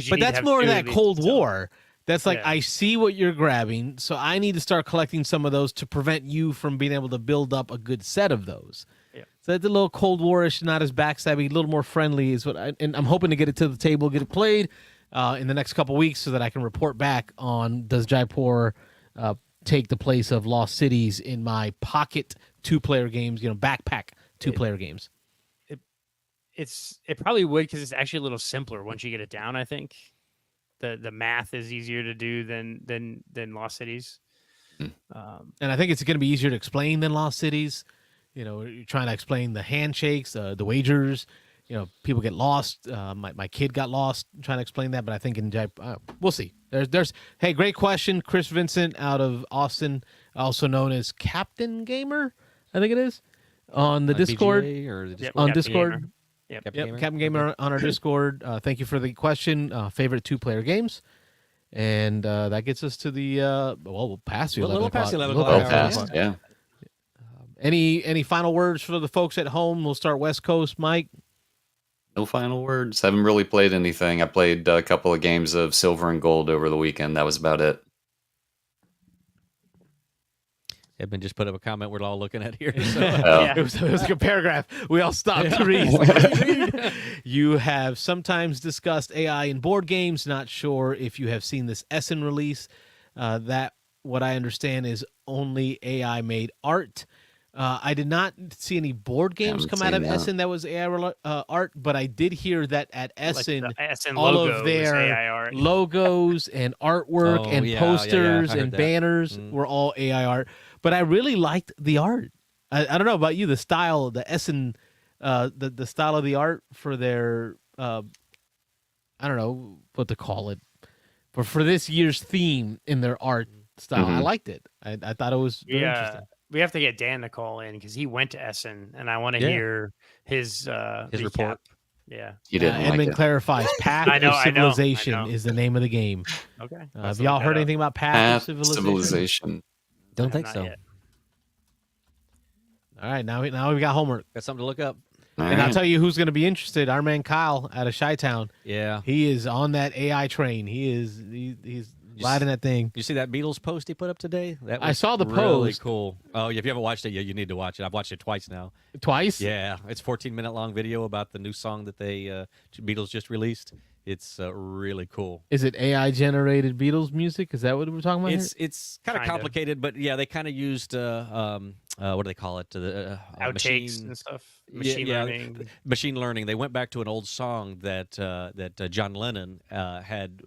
But that's more of that Cold War. That's like, I see what you're grabbing, so I need to start collecting some of those to prevent you from being able to build up a good set of those. Yeah. So that's a little Cold War-ish, not as backstabby, a little more friendly is and I'm hoping to get it to the table, get it played in the next couple weeks so that I can report back on, does Jaipur take the place of Lost Cities in my pocket 2-player games, backpack 2-player games. It probably would, because it's actually a little simpler once you get it down, I think. The math is easier to do than Lost Cities. And I think it's going to be easier to explain than Lost Cities. You're trying to explain the handshakes, the wagers. People get lost. My kid got lost trying to explain that, but I think in we'll see. Hey, great question. Chris Vincent out of Austin, also known as Captain Gamer, I think it is, on the Discord. On Discord. Gamer. Yep, Captain Gamer on our Discord. Thank you for the question. Favorite 2-player games, and that gets us to the we'll pass you. A little past 11 o'clock. Yeah. Any final words for the folks at home? We'll start West Coast, Mike. No final words. Haven't really played anything. I played a couple of games of Silver and Gold over the weekend. That was about it. Edmund just put up a comment we're all looking at here. So. It was like a paragraph. We all stopped to read. You have sometimes discussed AI in board games. Not sure if you have seen this Essen release. That, what I understand, is only AI-made art. I did not see any board games come out of Essen that was AI art, but I did hear that at Essen, all of their logos and artwork and posters and banners were all AI art. But I really liked the art. I don't know about you, the style, the Essen, the style of the art for their, I don't know what to call it, but for this year's theme in their art style. I liked it. I thought it was very interesting. We have to get Dan to call in because he went to Essen, and I want to hear his report. Yeah. Edmund clarifies Path of Civilization is the name of the game. Okay. Have y'all heard anything about Path of Civilization? Don't think so. Yet. All right, now we've got homework. Got something to look up. And I'll tell you who's going to be interested. Our man Kyle out of Chi-Town. Yeah. He is on that AI train. He's riding that thing. You see that Beatles post he put up today? That was I saw the really post. Cool. Oh, if you haven't watched it yet, you need to watch it. I've watched it twice now. Twice? Yeah. It's 14-minute long video about the new song that they Beatles just released. It's really cool. Is it AI-generated Beatles music? Is that what we're talking about? It's kind of complicated, but yeah, they kind of used what do they call it? Outtakes and stuff. Machine learning. They went back to an old song that John Lennon had.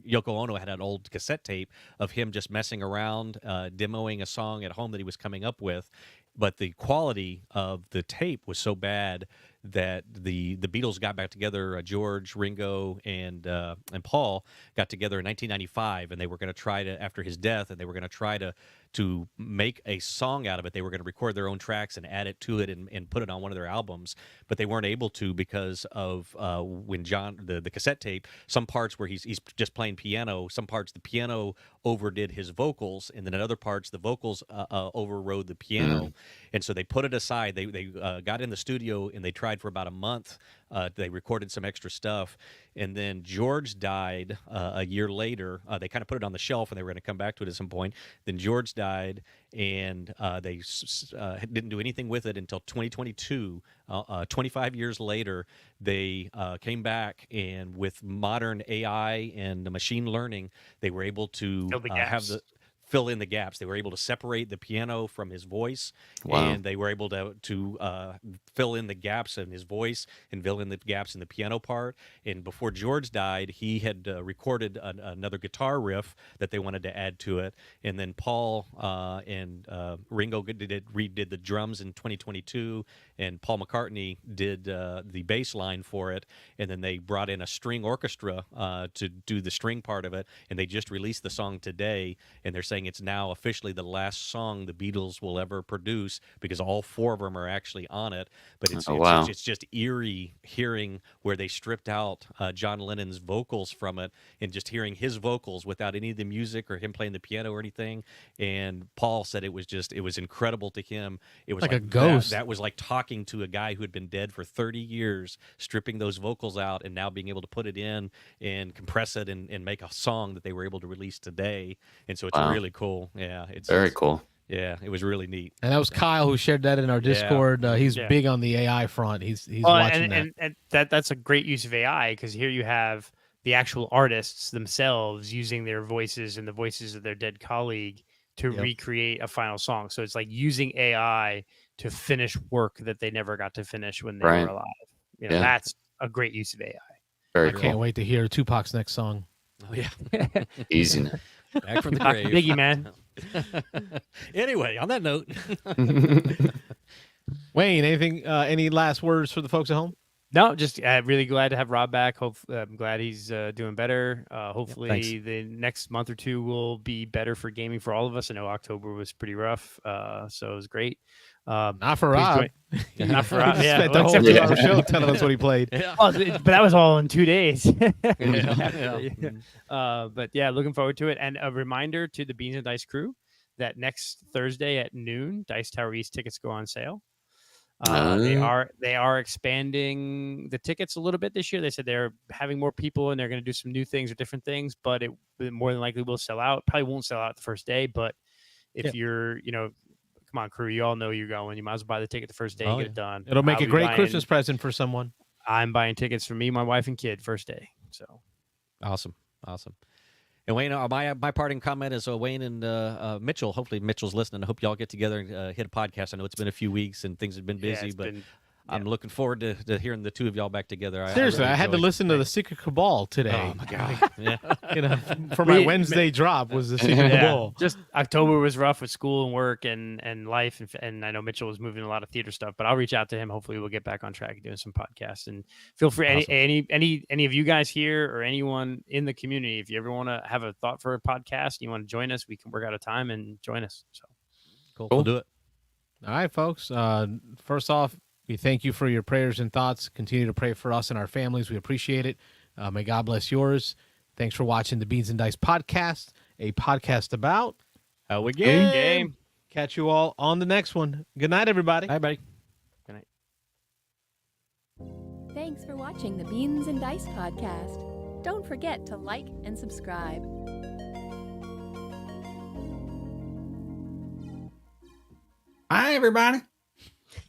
Yoko Ono had an old cassette tape of him just messing around, demoing a song at home that he was coming up with. But the quality of the tape was so bad that the Beatles got back together. George, Ringo, and Paul got together in 1995, and they were going to try to, after his death, and they were going to try to to make a song out of it. They were going to record their own tracks and add it to it and put it on one of their albums, but they weren't able to because of when John, the cassette tape, some parts where he's just playing piano, some parts the piano overdid his vocals, and then in other parts the vocals overrode the piano. And so they put it aside. They got in the studio and they tried for about a month. They recorded some extra stuff, and then George died a year later. They kind of put it on the shelf, and they were going to come back to it at some point. Then George died, and they didn't do anything with it until 2022. 25 years later, they came back, and with modern AI and machine learning, they were able to fill in the gaps. They were able to separate the piano from his voice, and they were able to fill in the gaps in his voice and fill in the gaps in the piano part. And before George died, he had recorded another guitar riff that they wanted to add to it. And then Paul and Ringo redid the drums in 2022, and Paul McCartney did the bass line for it. And then they brought in a string orchestra to do the string part of it, and they just released the song today, and they're saying it's now officially the last song the Beatles will ever produce because all 4 of them are actually on it. But it's just eerie hearing where they stripped out John Lennon's vocals from it, and just hearing his vocals without any of the music or him playing the piano or anything. And Paul said it was incredible to him. It was like a ghost. That was like talking to a guy who had been dead for 30 years, stripping those vocals out and now being able to put it in and compress it and make a song that they were able to release today. And so it's really cool. Yeah, it's very cool. Yeah, it was really neat. And that was Kyle who shared that in our Discord. He's big on the AI front. He's watching that. And that's a great use of AI, because here you have the actual artists themselves using their voices and the voices of their dead colleague to recreate a final song. So it's like using AI to finish work that they never got to finish when they were alive. That's a great use of AI. I can't wait to hear Tupac's next song. Oh yeah, easy. Back from the grave. Biggie, man. Anyway, on that note, Wayne, any last words for the folks at home? No, just really glad to have Rob back. I'm glad he's doing better. Hopefully the next month or two will be better for gaming for all of us. I know October was pretty rough, so it was great. Not for Rob. Not for Rob. Yeah, spent the whole 2-hour show telling us what he played. But that was all in 2 days. But yeah, looking forward to it. And a reminder to the Beans and Dice crew that next Thursday at noon, Dice Tower East tickets go on sale. They are expanding the tickets a little bit this year. They said they're having more people and they're going to do some new things or different things, but it more than likely will sell out. Probably won't sell out the first day, but if you're, come on, crew, you all know you're going. You might as well buy the ticket the first day and get it done. It'll make a great Christmas present for someone. I'm buying tickets for me, my wife, and kid first day. So awesome. And Wayne, my parting comment is Wayne and Mitchell. Hopefully Mitchell's listening. I hope y'all get together and hit a podcast. I know it's been a few weeks and things have been busy, but I'm looking forward to hearing the two of y'all back together. Seriously, I had to listen to the Secret Cabal today. Oh my god! For my Wednesday drop was the Secret Cabal. Just October was rough with school and work and life, and I know Mitchell was moving a lot of theater stuff. But I'll reach out to him. Hopefully, we'll get back on track doing some podcasts. And feel free, any of you guys here or anyone in the community, if you ever want to have a thought for a podcast, you want to join us, we can work out a time and join us. So cool. We'll do it. All right, folks. First off, we thank you for your prayers and thoughts. Continue to pray for us and our families. We appreciate it. May God bless yours. Thanks for watching the Beans and Dice podcast, a podcast about how we game. Catch you all on the next one. Good night, everybody. Bye, buddy. Good night. Thanks for watching the Beans and Dice podcast. Don't forget to like and subscribe. Hi, everybody.